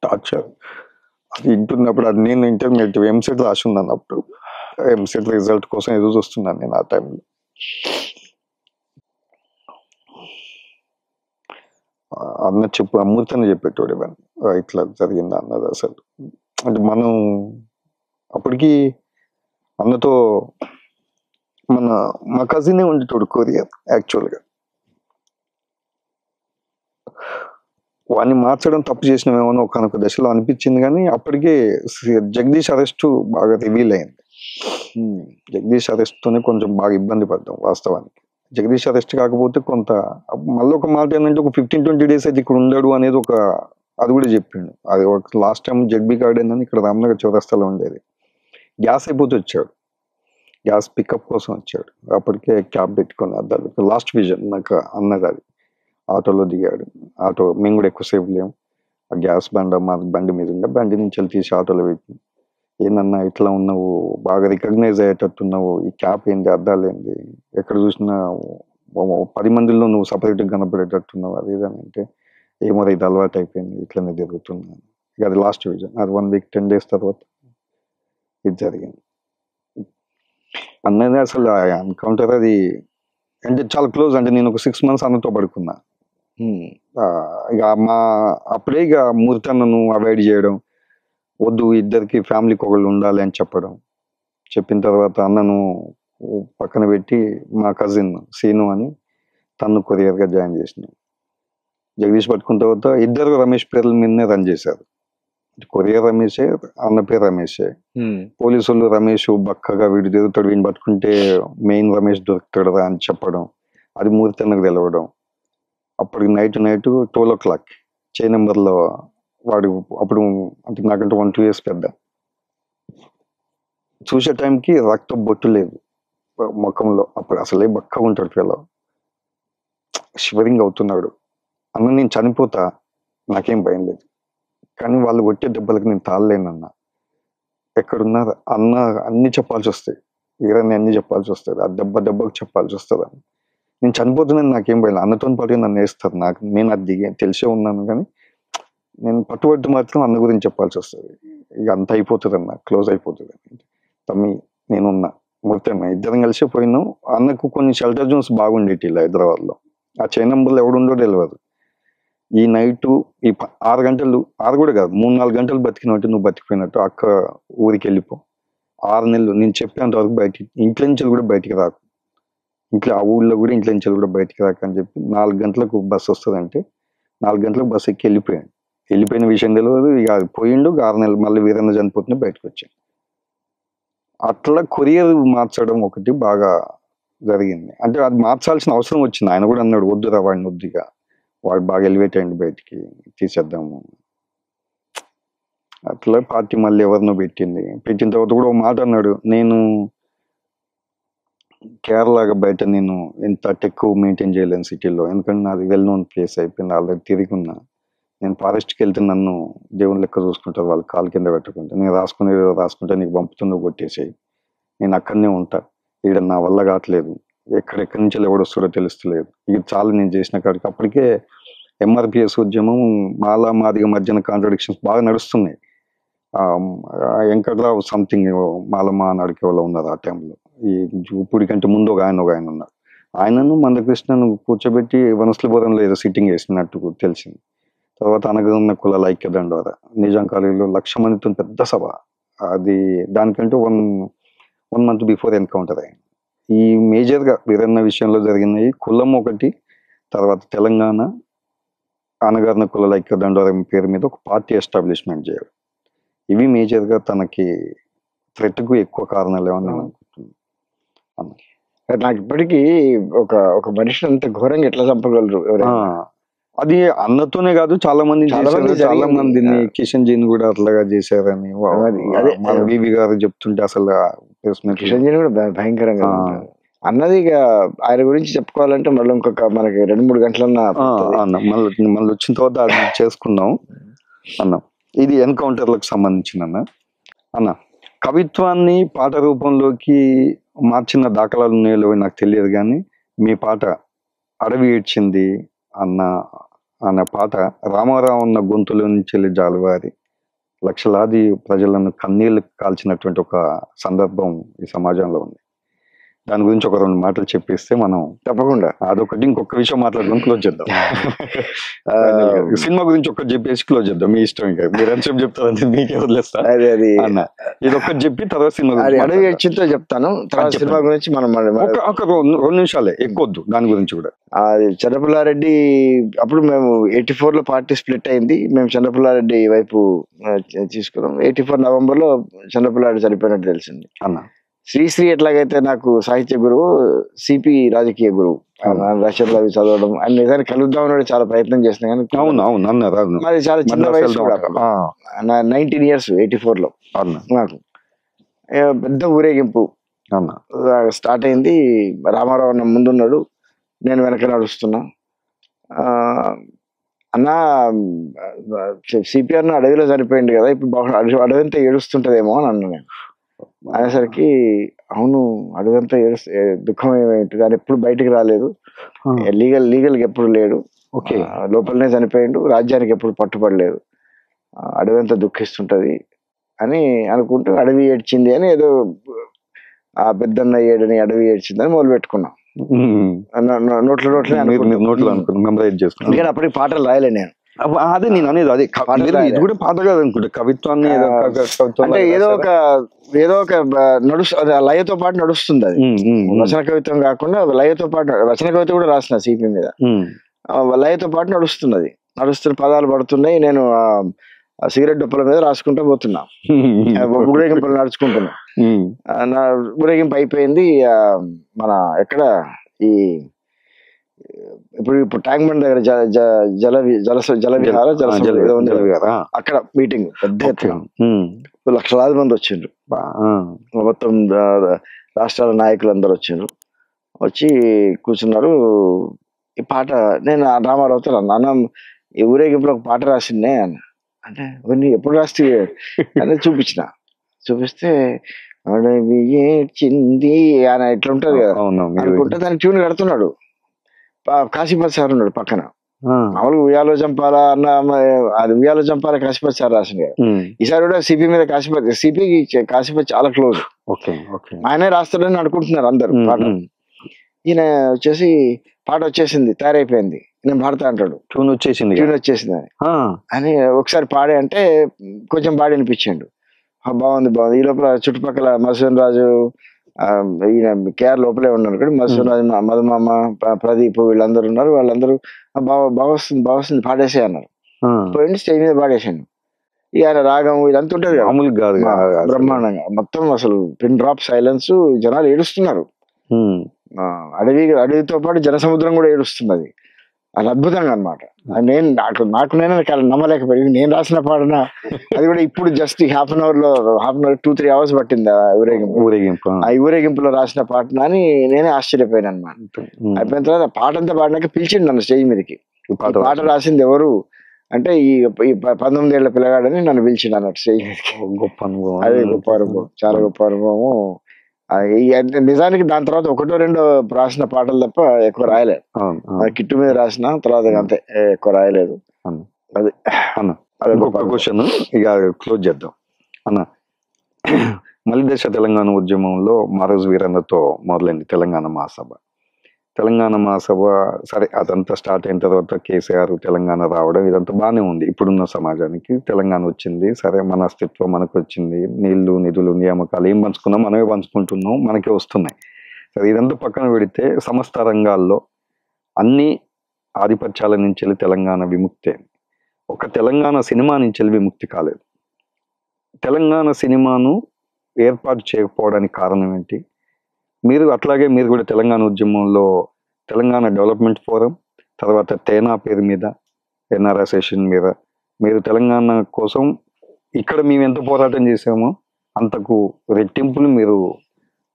టార్చర్. అది వింటున్నప్పుడు అది నేను ఇంటర్మీడియట్ ఎంసెట్ రాసి ఉన్నాను. అప్పుడు ఎంసెట్ రిజల్ట్ కోసం ఎదురు చూస్తున్నాను నేను ఆ టైంలో. అన్న అమృతని చెప్పేటోడు ఇట్లా జరిగింది అన్నది. అసలు అంటే మనం అప్పటికి అన్నతో మా కజినే ఉండేటోడు కొరియర్. యాక్చువల్గా వాడిని మార్చడం తప్పు చేసినామేమో ఒకనొక దశలో అనిపించింది. కానీ అప్పటికే జగదీష్ అరెస్ట్ బాగా రివీల్ అయింది. జగదీష్ అరెస్ట్ తోనే కొంచెం బాగా ఇబ్బంది పడ్డాం వాస్తవానికి. జగదీష్ అరెస్ట్ కాకపోతే కొంత మళ్ళీ ఒక మాట ఏంటంటే ఒక 15-20 days అయితే ఇక్కడ ఉండడు అనేది ఒక అది కూడా చెప్పిండు. అది ఒక లాస్ట్ టైం జడ్బీ గార్డెన్ అని ఇక్కడ రామ్నగర్ చౌరస్తాలో ఉండేది. గ్యాస్ అయిపోతే వచ్చాడు, గ్యాస్ పికప్ కోసం వచ్చాడు. అప్పటికే క్యాబ్ పెట్టుకొని అద్దాలు లాస్ట్ విజన్ నాకు అన్నది. అది ఆటోలో దిగాడు. ఆటో మేము కూడా ఎక్కువసేపు లేము. ఆ గ్యాస్ మా బండి మీద ఉండే బండి నుంచి వెళ్ళి తీసి ఆటోలో పెట్టి ఏందన్నా ఇట్లా ఉన్నావు, బాగా రికగ్నైజ్ అయ్యేటట్టున్నావు, ఈ క్యాప్ ఏంది, అద్దాలు ఏంది, ఎక్కడ చూసినా 10 మందిలో నువ్వు సపరేట్గా కనపడేటట్టున్నావు, అది ఇదని అంటే ఏమో ఇది అలవాటు అయిపోయింది, ఇట్లనే తిరుగుతున్నాను. ఇక అది లాస్ట్ విజన్. అది 1 week 10 days తర్వాత ఇది జరిగింది అన్నది. అసలు ఎన్కౌంటర్ అది అంటే చాలా క్లోజ్. అంటే నేను ఒక 6 months అన్నతో పడుకున్నా. ఇక అప్పుడే ఇక మూర్తన్నను అవాయిడ్ చేయడం, వద్దు ఇద్దరికి ఫ్యామిలీకి ఒకళ్ళు ఉండాలి అని చెప్పిన తర్వాత అన్నను పక్కన పెట్టి మా కజిన్ సీను అని తను కొరియర్గా జాయిన్ చేసిన. జగదీష్ పట్టుకున్న తర్వాత ఇద్దరు రమేష్ పేర్ల మీదనే రన్ చేశారు. కొరియర్ రమేషే, అన్న పేరు రమేషే. పోలీసు వాళ్ళు రమేష్ బక్కగా వీడు తిరుగుతాడు, వీడిని పట్టుకుంటే మెయిన్ రమేష్ దొరుకుతాడు అని చెప్పడం, అది మూర్తన్నకు తెలవడం. అప్పటికి నైట్ 12 o'clock చే నెంబర్లో వాడు అప్పుడు అంటే నాకంటే 1-2 years పెద్ద. చూసే టైంకి రక్తం బొట్టు లేదు ముఖంలో. అప్పుడు అసలే బక్కగా ఉంటాడు పిల్ల, షివరింగ్ అవుతున్నాడు. అన్న నేను చనిపోతా, నాకేం భయం లేదు, కానీ వాళ్ళు కొట్టే దెబ్బలకి నేను తాళలేనన్న. ఎక్కడున్నారు అన్న అన్ని చెప్పాల్సి వస్తాయి, వీరని అన్ని చెప్పాల్సి వస్తుంది, ఆ దెబ్బకు చెప్పాల్సి వస్తుంది అని. నేను చనిపోతున్నాను నాకేం భయం, అన్నతో పాటు నన్ను వేస్తారు, నేను అది తెలిసే ఉన్నాను కానీ నేను పట్టుబట్టి మాత్రం అన్న గురించి చెప్పాల్సి వస్తుంది. ఇక అంత అయిపోతుంది అన్న, క్లోజ్ అయిపోతుంది. తమ్మి నేనున్నా మొత్తం ఇద్దరం కలిసి పోయినాం. అన్నకు కొన్ని షెల్టర్ జోన్స్ బాగుండేటి ఇలా హైదరాబాద్లో. ఆ చైన్ నంబర్లో ఎవడుండో తెలియదు. ఈ నైటు 6 గంటలు, 6 కూడా కాదు 3-4 గంటలు బతికినట్టు నువ్వు బతికిపోయినట్టు, అక్క ఊరికి వెళ్ళిపో, 6 నెలలు నేను చెప్పేంత వరకు బయటికి, ఇంట్లో నుంచి కూడా బయటికి రాకు, ఇంట్లో ఆ ఊళ్ళో కూడా ఇంట్లో నుంచి కూడా బయటికి రాక అని చెప్పి 4 గంటలకు బస్సు వస్తుందంటే 4 గంటలకు బస్సు ఎక్కి వెళ్ళిపోయాడు. వెళ్ళిపోయిన విషయం తెలియదు. ఇక పోయిండు. 6 నెలలు మళ్ళీ వీరన్న చనిపోతుంది, బయటకు వచ్చాను. అట్లా కొరియర్ మార్చడం ఒకటి బాగా జరిగింది. అంటే అది మార్చాల్సిన అవసరం వచ్చింది. ఆయన కూడా అన్నాడు వద్దురా వాడిని, వద్దుగా వాడు బాగా ఎలివేట్ అయ్యండి, బయటికి తీసేద్దాము. అట్లా పార్టీ మళ్ళీ ఎవరినో పెట్టిన తర్వాత కూడా ఒక మాట అన్నాడు, నేను కేరళగా బయట నేను ఎంత టెక్ మెయింటైన్ చేయలేను సిటీలో, ఎందుకంటే నాది వెల్ నోన్ ప్లేస్ అయిపోయింది, ఆల్రెడీ తిరిగి ఉన్నా. నేను ఫారెస్ట్కి వెళ్తే నన్ను దేవుని లెక్క చూసుకుంటారు, వాళ్ళు కాలు కింద పెట్టుకుంటా, నేను రాసుకుంటా నీకు పంపుతుందో కొట్టేసేయి, నేను అక్కడనే ఉంటా, ఇక్కడ నా వల్ల కావట్లేదు, ఎక్కడెక్కడి నుంచి ఎవడు వస్తాడో తెలుస్తలేదు, ఇది చాలా నేను చేసిన కాడికి. అప్పటికే ఎంఆర్పిఎస్ ఉద్యమం మాలా మాదిగ మధ్యన కాంట్రడిక్షన్స్ బాగా నడుస్తున్నాయి. వెంకట్రావు సంథింగ్ మాలమ్మ నడికే వాళ్ళు ఉన్నారు ఆ టైంలో. ఈ ఇప్పుడు కంటే ముందు ఒక ఆయన ఉన్నారు. ఆయనను మందకృష్ణను కూర్చోబెట్టి వనస్లపురంలో ఏదో సిట్టింగ్ వేసినట్టు తెలిసింది. తర్వాత అనగన్న కులాల ఐక్యదండ ద్వారా నిజాం కాలేజీలో 1,00,000 మందితో పెద్ద సభ. అది దానికంటే వన్ మంత్ బిఫోర్ ఎన్కౌంటర్ అయింది. ఈ మేజర్గా వీరన్న విషయంలో జరిగినాయి కులం ఒకటి, తర్వాత తెలంగాణ అనగారిన కులాల ఐక్యదండోరం పేరు మీద ఒక పార్టీ ఎస్టాబ్లిష్మెంట్ చేయడం, ఇవి మేజర్గా తనకి థ్రెట్కు ఎక్కువ కారణాలు ఏమని నేను అనుకుంటున్నాను. నాకు ఇప్పటికీ ఒక మనిషిని అంత ఘోరంగా ఎట్లా చంపగలరు? అది అన్నతోనే కాదు, చాలా మందిని కిషన్ జీని కూడా అట్లాగా చేశారని వివి గారు చెప్తుంటే అసలు కిషన్ జీని కూడా భయంకరంగా అన్నది. ఇక ఆయన గురించి చెప్పుకోవాలంటే మళ్ళీ ఇంకొక మనకి 2-3 గంటలన్నా మళ్ళీ వచ్చిన తర్వాత అది చేసుకుందాం అన్న. ఇది ఎన్కౌంటర్లకు సంబంధించిన అన్న కవిత్వాన్ని పాట రూపంలోకి మార్చిన దాఖలాలు ఉన్నాయో నాకు తెలియదు, కానీ మీ పాట అడవి ఏడ్చింది అన్న పాట రామారావు ఉన్న గొంతులో నుంచి వెళ్ళి జాలువారి లక్షలాది ప్రజలను కన్నీళ్లు కాల్చినటువంటి ఒక సందర్భం ఈ సమాజంలో ఉంది. దాని గురించి ఒక 2 మాటలు చెప్పిస్తే మనం తప్పకుండా అదొకటి. ఇంకొక విషయం మాట్లాడుకొని క్లోజ్ చేద్దాం. సినిమా గురించి ఒకటి చెప్పేసి క్లోజ్ చేద్దాం, మీ ఇష్టం. ఇంకా మీరు ఎంతసేపు చెప్తారంటే మీకే వదిలేస్తా అన్న. ఇది ఒక్కటి చెప్పి తర్వాత సినిమా చెప్తాను. తర్వాత సినిమా గురించి మనం ఒక 2 నిమిషాలే, ఎక్కువద్దు దాని గురించి కూడా. అది చంద్రపుల్లారెడ్డి అప్పుడు మేము 84లో పార్టీ స్ప్లిట్ అయింది. మేము చంద్రపుల్లారెడ్డి వైపు తీసుకున్నాం. 84 నవంబర్లో చంద్రపుల్లారెడ్డి చనిపోయినట్టు తెలిసింది అన్న. శ్రీశ్రీ ఎట్లాగైతే నాకు సాహిత్య గురువు, సిపి రాజకీయ గురువు. రచనలు అవి చదవడం ఆయన నిజాన్ని కలుద్దామని చాలా ప్రయత్నం చేసిన కానీ మరి చాలా చిన్న వయసు, 19 years 84లో నాకు. పెద్ద ఊరేగింపు స్టార్ట్ అయింది. రామారావు ముందున్నాడు, నేను వెనక నడుస్తున్నా. అన్న సిపిఆర్ అడవిలో చనిపోయింది కదా, ఇప్పుడు అడవింతా ఏడుస్తుంటదేమో అని అన్నా నేను. అనేసరికి అవును అడుగంతా దుఃఖం ఏమైంది, ఆయన ఎప్పుడు బయటికి రాలేదు, లీగల్గా ఎప్పుడు లేడు, లోపలనే చనిపోయిండు, రాజ్యానికి ఎప్పుడు పట్టుబడలేదు, అడవంతా దుఃఖిస్తుంటది అని అనుకుంటూ అడవి ఏడ్చింది అని ఏదో ఆ పెద్దన్న ఏడని అడవి ఏడ్చింది అని మొదలు పెట్టుకున్నాం. నోట్లో ఎందుకంటే అప్పటికి పాటలు రాయలే నేను. అదే నేను అనేది, అదే ఇది కూడా పాట కాదు అనుకుంటా, కవిత్వాన్ని అంటే ఏదో ఒక లయతో పాటు నడుస్తుంది. అది వచన కవిత్వం కాకుండా లయతో పాటు, వచన కవిత కూడా రాసిన సిపి మీద, లయతో పాటు నడుస్తున్నది. నడుస్తున్న పదాలు పడుతున్నాయి. నేను సిగరెట్ డొప్పల మీద రాసుకుంటూ పోతున్నా, ఊరేగింపులు నడుచుకుంటున్నా. ఊరేగింపు అయిపోయింది. మన ఎక్కడ ఈ ఇప్పుడు ట్యాంక్ బండ్ దగ్గర జలవిహార అక్కడ మీటింగ్ పెద్ద ఎత్తున లక్షలాది మంది వచ్చిండ్రు. మొత్తం రాష్ట్రాల నాయకులు అందరు వచ్చిండ్రు. వచ్చి కూర్చున్నారు. ఈ పాట నేను రామారావుతో అన్న ఈ ఊరేగింపులో ఒక పాట రాసిందే అన్న. అంటే ఎప్పుడు రాస్తే అనేది చూపిస్తే ఏడ్చింది అని ఇట్లా ఉంటది కదా అనుకుంటే దానికి ట్యూన్ కడుతున్నాడు. కాశీపతి సార్ ఉన్నాడు పక్కన. మామూలుగా ఉయ్యాలో చంపాలా అన్న అది ఉయ్యాలో చంపాలా కాశీపతి సార్ రాసింది కదా. ఈసారి కూడా సిపి మీద సిపికి కాశీపతి చాలా క్లోజ్. ఆయనే రాస్తాడని అనుకుంటున్నారు అందరు పాట. ఈయన వచ్చేసి పాట వచ్చేసింది, తయారైపోయింది, నేను పాడతా అంటాడు. ట్యూన్ వచ్చేసింది అని ఒకసారి పాడే అంటే కొంచెం పాడి అనిపించాడు. బాగుంది బాగుంది. ఈ లోపల చుట్టుపక్కల మధుసూదన్ రాజు, ఈయన కేఆర్ లోపలే ఉన్నారు కదా, మధుసూదన్ రాజు, మధుమామ, ప్రదీప్ వీళ్ళందరూ ఉన్నారు. వాళ్ళందరూ బాగా వస్తుంది పాడేసే అన్నారు. పోయింది స్టేజ్ మీద పాడేసాను. ఇక ఆయన రాగం ఇదంతా ఉంటది బ్రహ్మాండంగా. మొత్తం అసలు పిన్ డ్రాప్ సైలెన్స్, జనాలు ఏడుస్తున్నారు. అడవితో పాటు జనసముద్రం కూడా ఏడుస్తున్నది. అది అద్భుతంగా అనమాట. నేను నాకు నేను నమ్మలేకపోయింది. నేను రాసిన పాటన అది కూడా ఇప్పుడు just half an hour 2-3 hours పట్టింది ఊరేగింపు. ఆ ఊరేగింపులో రాసిన పాటన అని నేనే ఆశ్చర్యపోయాను అనమాట. అయిపోయిన తర్వాత పాట అంతా పాడినాక పిలిచిండు నన్ను స్టేజ్ మీదకి. పాట రాసింది ఎవరు అంటే ఈ 19 ఏళ్ల పిల్లగాడని నన్ను పిలిచిండు అన్నట్టు స్టేజ్ మీదకి. గొప్ప అనుభవం. అదే గొప్ప అనుభవం, చాలా గొప్ప అనుభవము. నిజానికి దాని తర్వాత 1-2 రాసిన పాటలు తప్ప ఎక్కువ రాయలేదు. కిట్టు మీద రాసిన తర్వాత అంతే, ఎక్కువ రాయలేదు. అది అన్న ఇంకొక క్వశ్చన్ ఇక క్లోజ్ చేద్దాం అన్న. మలి దశ తెలంగాణ ఉద్యమంలో మారోజు వీరన్నతో మొదలైంది తెలంగాణ మహాసభ. తెలంగాణ మహాసభ సరే అదంతా స్టార్ట్ అయిన తర్వాత కేసీఆర్ తెలంగాణ రావడం ఇదంతా బాగానే ఉంది. ఇప్పుడున్న సమాజానికి తెలంగాణ వచ్చింది, సరే మన అస్తిత్వం మనకు వచ్చింది, నీళ్లు నిధులు నియామకాలు ఏం పంచుకున్నాం మనమే పంచుకుంటున్నాం, మనకే వస్తున్నాయి. సరే ఇదంతా పక్కన పెడితే సమస్త రంగాల్లో అన్ని ఆధిపత్యాల నుంచి వెళ్ళి తెలంగాణ విముక్తి. ఒక తెలంగాణ సినిమా నుంచి వెళ్ళి విముక్తి కాలేదు. తెలంగాణ సినిమాను ఏర్పాటు చేయకపోవడానికి కారణం ఏంటి? మీరు అట్లాగే మీరు కూడా తెలంగాణ ఉద్యమంలో తెలంగాణ డెవలప్మెంట్ ఫోరం, తర్వాత తేనా పేరు మీద, ఎన్ఆర్ అసోసియేషన్ మీద మీరు తెలంగాణ కోసం ఇక్కడ మేము ఎంత పోరాటం చేసామో అంతకు రెట్టింపులు మీరు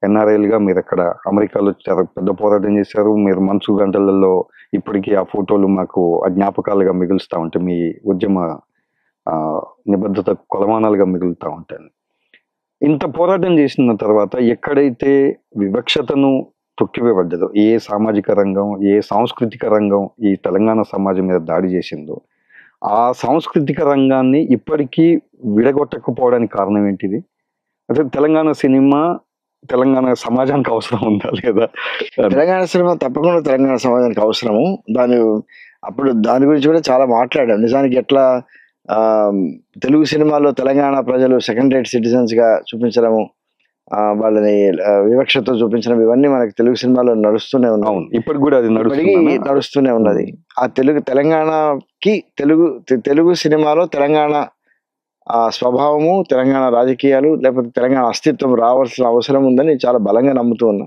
ఎన్ఆర్ఐలుగా మీరు అక్కడ అమెరికాలో చాలా పెద్ద పోరాటం చేశారు. మీరు మనసు గంటలలో ఇప్పటికీ ఆ ఫోటోలు మాకు జ్ఞాపకాలుగా మిగులుస్తూ ఉంటాయి, మీ ఉద్యమ నిబద్ధత కొలమానాలుగా మిగులుతూ ఉంటాయి. ఇంత పోరాటం చేసిన తర్వాత ఎక్కడైతే వివక్షతను తొక్కివేయబడ్డదో, ఏ సామాజిక రంగం, ఏ సాంస్కృతిక రంగం ఈ తెలంగాణ సమాజం మీద దాడి చేసిందో, ఆ సాంస్కృతిక రంగాన్ని ఇప్పటికీ విడగొట్టకపోవడానికి కారణం ఏంటిది? అంటే తెలంగాణ సినిమా తెలంగాణ సమాజానికి అవసరం ఉందా లేదా? తెలంగాణ సినిమా తప్పకుండా తెలంగాణ సమాజానికి అవసరము. అప్పుడు దాని గురించి కూడా చాలా మాట్లాడాం. నిజానికి ఎట్లా తెలుగు సినిమాలో తెలంగాణ ప్రజలు సెకండ్ రేట్ సిటిజన్స్ గా చూపించడము, వాళ్ళని వివక్షతో చూపించడం, ఇవన్నీ మనకి తెలుగు సినిమాలో నడుస్తూనే ఉన్నాయి. ఇప్పటికి కూడా అది నడుస్తూనే ఉన్నది. ఆ తెలంగాణకి తెలుగు సినిమాలో తెలంగాణ స్వభావము, తెలంగాణ రాజకీయాలు, లేకపోతే తెలంగాణ అస్తిత్వం రావాల్సిన అవసరం ఉందని చాలా బలంగా నమ్ముతూ ఉన్నా.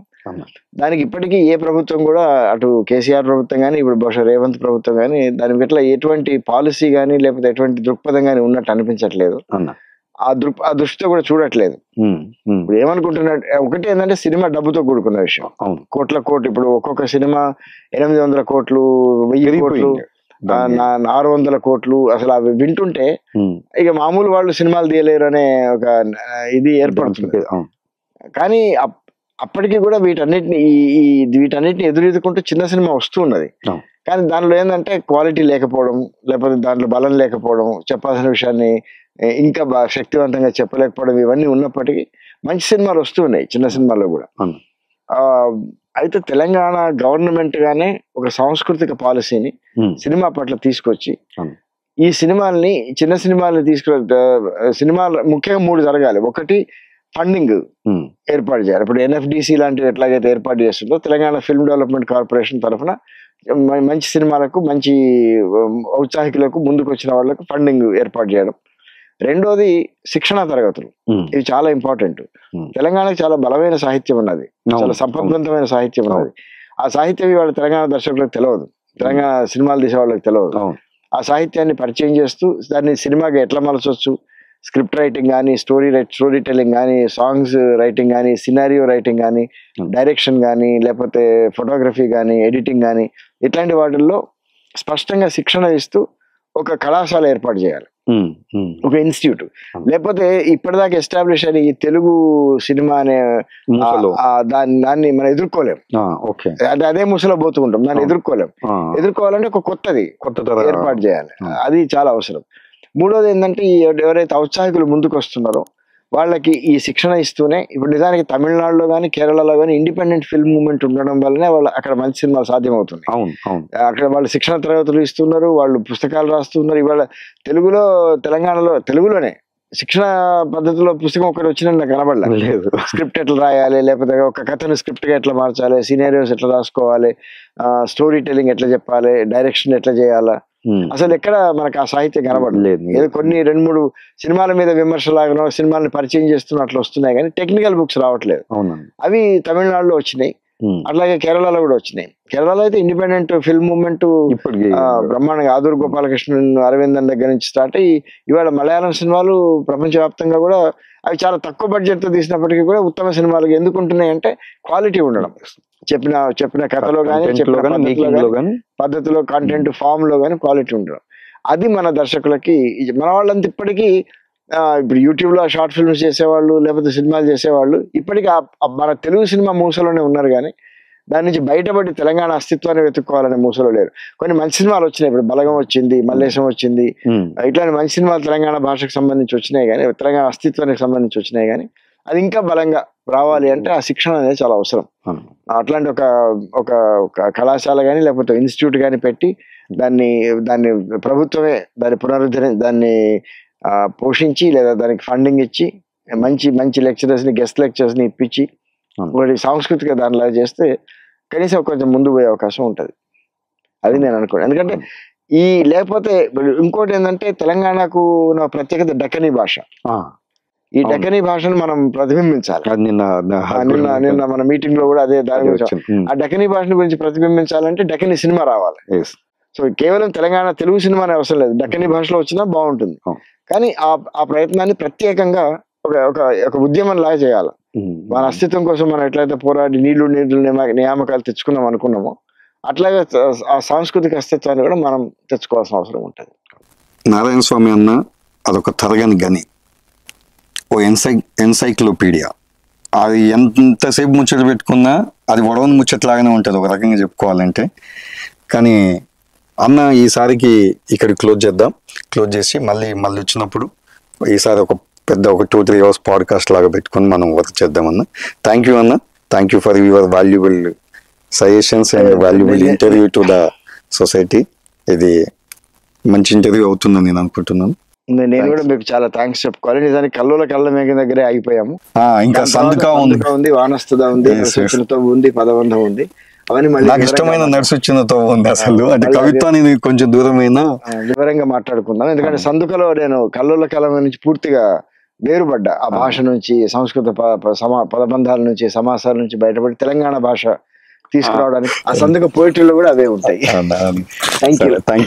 దానికి ఇప్పటికీ ఏ ప్రభుత్వం కూడా, అటు కేసీఆర్ ప్రభుత్వం కానీ ఇప్పుడు బహుశా రేవంత్ ప్రభుత్వం కానీ దాని పట్ల ఎటువంటి పాలసీ కానీ లేకపోతే ఎటువంటి దృక్పథం కానీ ఉన్నట్టు అనిపించట్లేదు. ఆ దృష్టితో కూడా చూడట్లేదు. ఇప్పుడు ఏమనుకుంటున్నాడు, ఒకటి ఏంటంటే సినిమా డబ్బుతో కూడుకున్న విషయం. కోట్ల ఇప్పుడు ఒక్కొక్క సినిమా 800 కోట్లు, 1000 కోట్లు, 600 కోట్లు, అసలు అవి వింటుంటే ఇక మామూలు వాళ్ళు సినిమాలు తీయలేరు అనే ఒక ఇది ఏర్పడుతుంది. కానీ అప్పటికి కూడా వీటన్నిటిని ఎదుర్కొంటూ చిన్న సినిమా వస్తూ ఉన్నది. కానీ దానిలో ఏంటంటే క్వాలిటీ లేకపోవడం, లేకపోతే దాంట్లో బలం లేకపోవడం, చెప్పాల్సిన విషయాన్ని ఇంకా శక్తివంతంగా చెప్పలేకపోవడం, ఇవన్నీ ఉన్నప్పటికీ మంచి సినిమాలు వస్తూ ఉన్నాయి చిన్న సినిమాల్లో కూడా. అయితే తెలంగాణ గవర్నమెంట్ గానే ఒక సాంస్కృతిక పాలసీని సినిమా పట్ల తీసుకొచ్చి ఈ చిన్న సినిమాల్ని సినిమాలు ముఖ్యంగా 3 జరగాలి. ఒకటి ఫండింగ్ ఏర్పాటు చేయాలి. ఇప్పుడు NFDC లాంటివి ఎట్లాగైతే ఏర్పాటు చేస్తుందో తెలంగాణ ఫిల్మ్ డెవలప్మెంట్ కార్పొరేషన్ తరఫున మంచి సినిమాలకు, మంచి ఔత్సాహికులకు, ముందుకు వచ్చిన వాళ్ళకు ఫండింగ్ ఏర్పాటు చేయడం. రెండోది శిక్షణా తరగతులు. ఇవి చాలా ఇంపార్టెంట్. తెలంగాణకు చాలా బలమైన సాహిత్యం ఉన్నది, చాలా సంపద్వంతమైన సాహిత్యం ఉన్నది. ఆ సాహిత్యం ఇవాళ తెలంగాణ దర్శకులకు తెలియదు, తెలంగాణ సినిమాలు తీసే వాళ్ళకి తెలియదు. ఆ సాహిత్యాన్ని పరిచయం చేస్తూ దాన్ని సినిమాగా ఎట్లా మలచవచ్చు, స్క్రిప్ట్ రైటింగ్ కానీ, స్టోరీ టెల్లింగ్ కానీ, సాంగ్స్ రైటింగ్ కానీ, సినారియో రైటింగ్ కానీ, డైరెక్షన్ కానీ, లేకపోతే ఫోటోగ్రఫీ కానీ, ఎడిటింగ్ కానీ, ఇట్లాంటి వాటిల్లో స్పష్టంగా శిక్షణ ఇస్తూ ఒక కళాశాల ఏర్పాటు చేయాలి, ఉమ్, ఉమ్. ఒక ఇన్స్టిట్యూట్. లేకపోతే ఇప్పటిదాకా ఎస్టాబ్లిష్ అయిన ఈ తెలుగు సినిమా అనే మూసలో. దాన్ని మనం ఎదుర్కోలేం. ఓకే. అదే మూసలో పోతుకుంటాం, దాన్ని ఎదుర్కోలేం. ఎదుర్కోవాలంటే ఒక కొత్త ఏర్పాటు చేయాలి, అది చాలా అవసరం. మూడోది ఏంటంటే ఎవరైతే ఔత్సాహికులు ముందుకు వస్తున్నారో వాళ్ళకి ఈ శిక్షణ ఇస్తూనే, ఇప్పుడు నిజానికి తమిళనాడులో కానీ కేరళలో కానీ ఇండిపెండెంట్ ఫిల్మ్ మూవ్మెంట్ ఉండడం వల్లనే వాళ్ళు అక్కడ మంచి సినిమాలు సాధ్యమవుతుంది. అక్కడ వాళ్ళు శిక్షణ తరగతులు ఇస్తున్నారు, వాళ్ళు పుస్తకాలు రాస్తున్నారు. ఇవాళ తెలుగులోనే శిక్షణ పద్ధతిలో పుస్తకం ఒకటి వచ్చిన నాకు కనబడలేదు. స్క్రిప్ట్ ఎట్లా రాయాలి, లేకపోతే ఒక కథను స్క్రిప్ట్ గా ఎట్లా మార్చాలి, సినారియోస్ ఎట్లా రాసుకోవాలి, స్టోరీ టెల్లింగ్ ఎట్లా చెప్పాలి, డైరెక్షన్ ఎట్లా చేయాలా, అసలు ఎక్కడ మనకు ఆ సాహిత్యం కనబడలేదు. ఏదో కొన్ని 2-3 సినిమాల మీద విమర్శలాగా సినిమాలను పరిచయం చేస్తున్నట్లు వస్తున్నాయి, కానీ టెక్నికల్ బుక్స్ రావట్లేదు. అవి తమిళనాడులో వచ్చినాయి, అట్లాగే కేరళలో కూడా వచ్చినాయి. కేరళలో అయితే ఇండిపెండెంట్ ఫిల్మ్ మూవ్మెంట్ బ్రహ్మాండంగా ఆదూరు గోపాలకృష్ణన్, అరవిందన్ దగ్గర నుంచి స్టార్ట్ అయ్యి ఇవాళ మలయాళం సినిమాలు ప్రపంచవ్యాప్తంగా కూడా అవి చాలా తక్కువ బడ్జెట్ తో తీసినప్పటికీ కూడా ఉత్తమ సినిమాలు ఎందుకు ఉంటున్నాయి అంటే క్వాలిటీ ఉండడం. చెప్పిన కథలో కానీ పద్ధతిలో కంటెంట్ ఫామ్ లో కానీ క్వాలిటీ ఉండడం, అది మన దర్శకులకి. మన వాళ్ళంతా ఇప్పటికీ ఇప్పుడు యూట్యూబ్ లో షార్ట్ ఫిల్మ్స్ చేసేవాళ్ళు, లేకపోతే సినిమాలు చేసేవాళ్ళు ఇప్పటికీ మన తెలుగు సినిమా మూసలోనే ఉన్నారు, కానీ దాని నుంచి బయటపడి తెలంగాణ అస్తిత్వాన్ని వెతుక్కోవాలనే మూసలో లేరు. కొన్ని మంచి సినిమాలు వచ్చినాయి, ఇప్పుడు బలగం వచ్చింది, మల్లేశం వచ్చింది, ఇట్లాంటి మంచి సినిమాలు తెలంగాణ భాషకు సంబంధించి వచ్చినాయి, కానీ తెలంగాణ అస్తిత్వానికి సంబంధించి వచ్చినాయి. కానీ అది ఇంకా బలంగా రావాలి అంటే ఆ శిక్షణ అనేది చాలా అవసరం. అట్లాంటి ఒక కళాశాల కానీ లేకపోతే ఇన్స్టిట్యూట్ కానీ పెట్టి దాన్ని ప్రభుత్వమే దాన్ని పోషించి, లేదా దానికి ఫండింగ్ ఇచ్చి మంచి లెక్చరర్స్ ని, గెస్ట్ లెక్చరర్స్ ని ఇప్పించి ఒకటి సాంస్కృతిక దానిలా చేస్తే కనీసం కొంచెం ముందు పోయే అవకాశం ఉంటుంది. అది నేను అనుకోను. ఎందుకంటే లేకపోతే ఇంకోటి ఏంటంటే తెలంగాణకు ఉన్న ప్రత్యేకత డక్కనీ భాష. ఈ డక్కనీ భాషను మనం ప్రతిబింబించాలి. నిన్న మన మీటింగ్ లో కూడా అదే దాని గురించి, ఆ డక్కనీ భాషను గురించి ప్రతిబింబించాలంటే డక్కనీ సినిమా రావాలి. సో కేవలం తెలుగు సినిమానే అవసరం లేదు, డక్కనీ భాషలో వచ్చినా బాగుంటుంది. కానీ ఆ ప్రయత్నాన్ని ప్రత్యేకంగా ఒక ఉద్యమం లాగా చేయాలి. మన అస్తిత్వం కోసం మనం ఎట్లయితే పోరాడి నీళ్లు నియామకాలు తెచ్చుకున్నాం అనుకున్నామో, అట్లాగే ఆ సాంస్కృతిక అస్తిత్వాన్ని కూడా మనం తెచ్చుకోవాల్సిన అవసరం ఉంటుంది. నారాయణ స్వామి అన్న అదొక తరగని గని, ఓ ఎన్సైక్లోపీడియా. అది ఎంతసేపు ముచ్చట పెట్టుకున్నా అది వడవని ముచ్చట్లాగానే ఉంటుంది ఒక రకంగా చెప్పుకోవాలంటే. కానీ అన్న ఈసారికి ఇక్కడ క్లోజ్ చేసి మళ్ళీ వచ్చినప్పుడు ఈసారి ఒక 2-3 hours పాడ్కాస్ట్ లాగా పెట్టుకుని మనం వర్క్ చేద్దామన్న. థ్యాంక్ యూ అన్న, thank you for your valuable suggestions and valuable interview to the society. ఇది మంచి ఇంటర్వ్యూ అవుతుందని నేను అనుకుంటున్నాను. నేను కూడా మీకు చాలా థ్యాంక్స్ చెప్పుకోవాలి. నిజానికి కళ్ళ మేఘ దగ్గరే ఆగిపోయాము. ఇంకా సందుకా ఉంది, వానస్తుద ఉంది, ఉంది, పదబంధం ఉంది. అవన్నీ మళ్ళీ నాకు ఇష్టమైన నర్సుచ్చినతో ఉంది. అసలు అంటే కవిత్వాన్ని కొంచెం దూరమైన వివరంగా మాట్లాడుకుందాం. ఎందుకంటే సందుకలో నేను కళ్ళ నుంచి పూర్తిగా వేరుపడ్డా. ఆ భాష నుంచి, సంస్కృత పదబంధాల నుంచి, సమాసాల నుంచి బయటపడి తెలంగాణ భాష తీసుకురావడానికి ఆ సందుక పోయిటరీలో కూడా అవే ఉంటాయి. Thank you.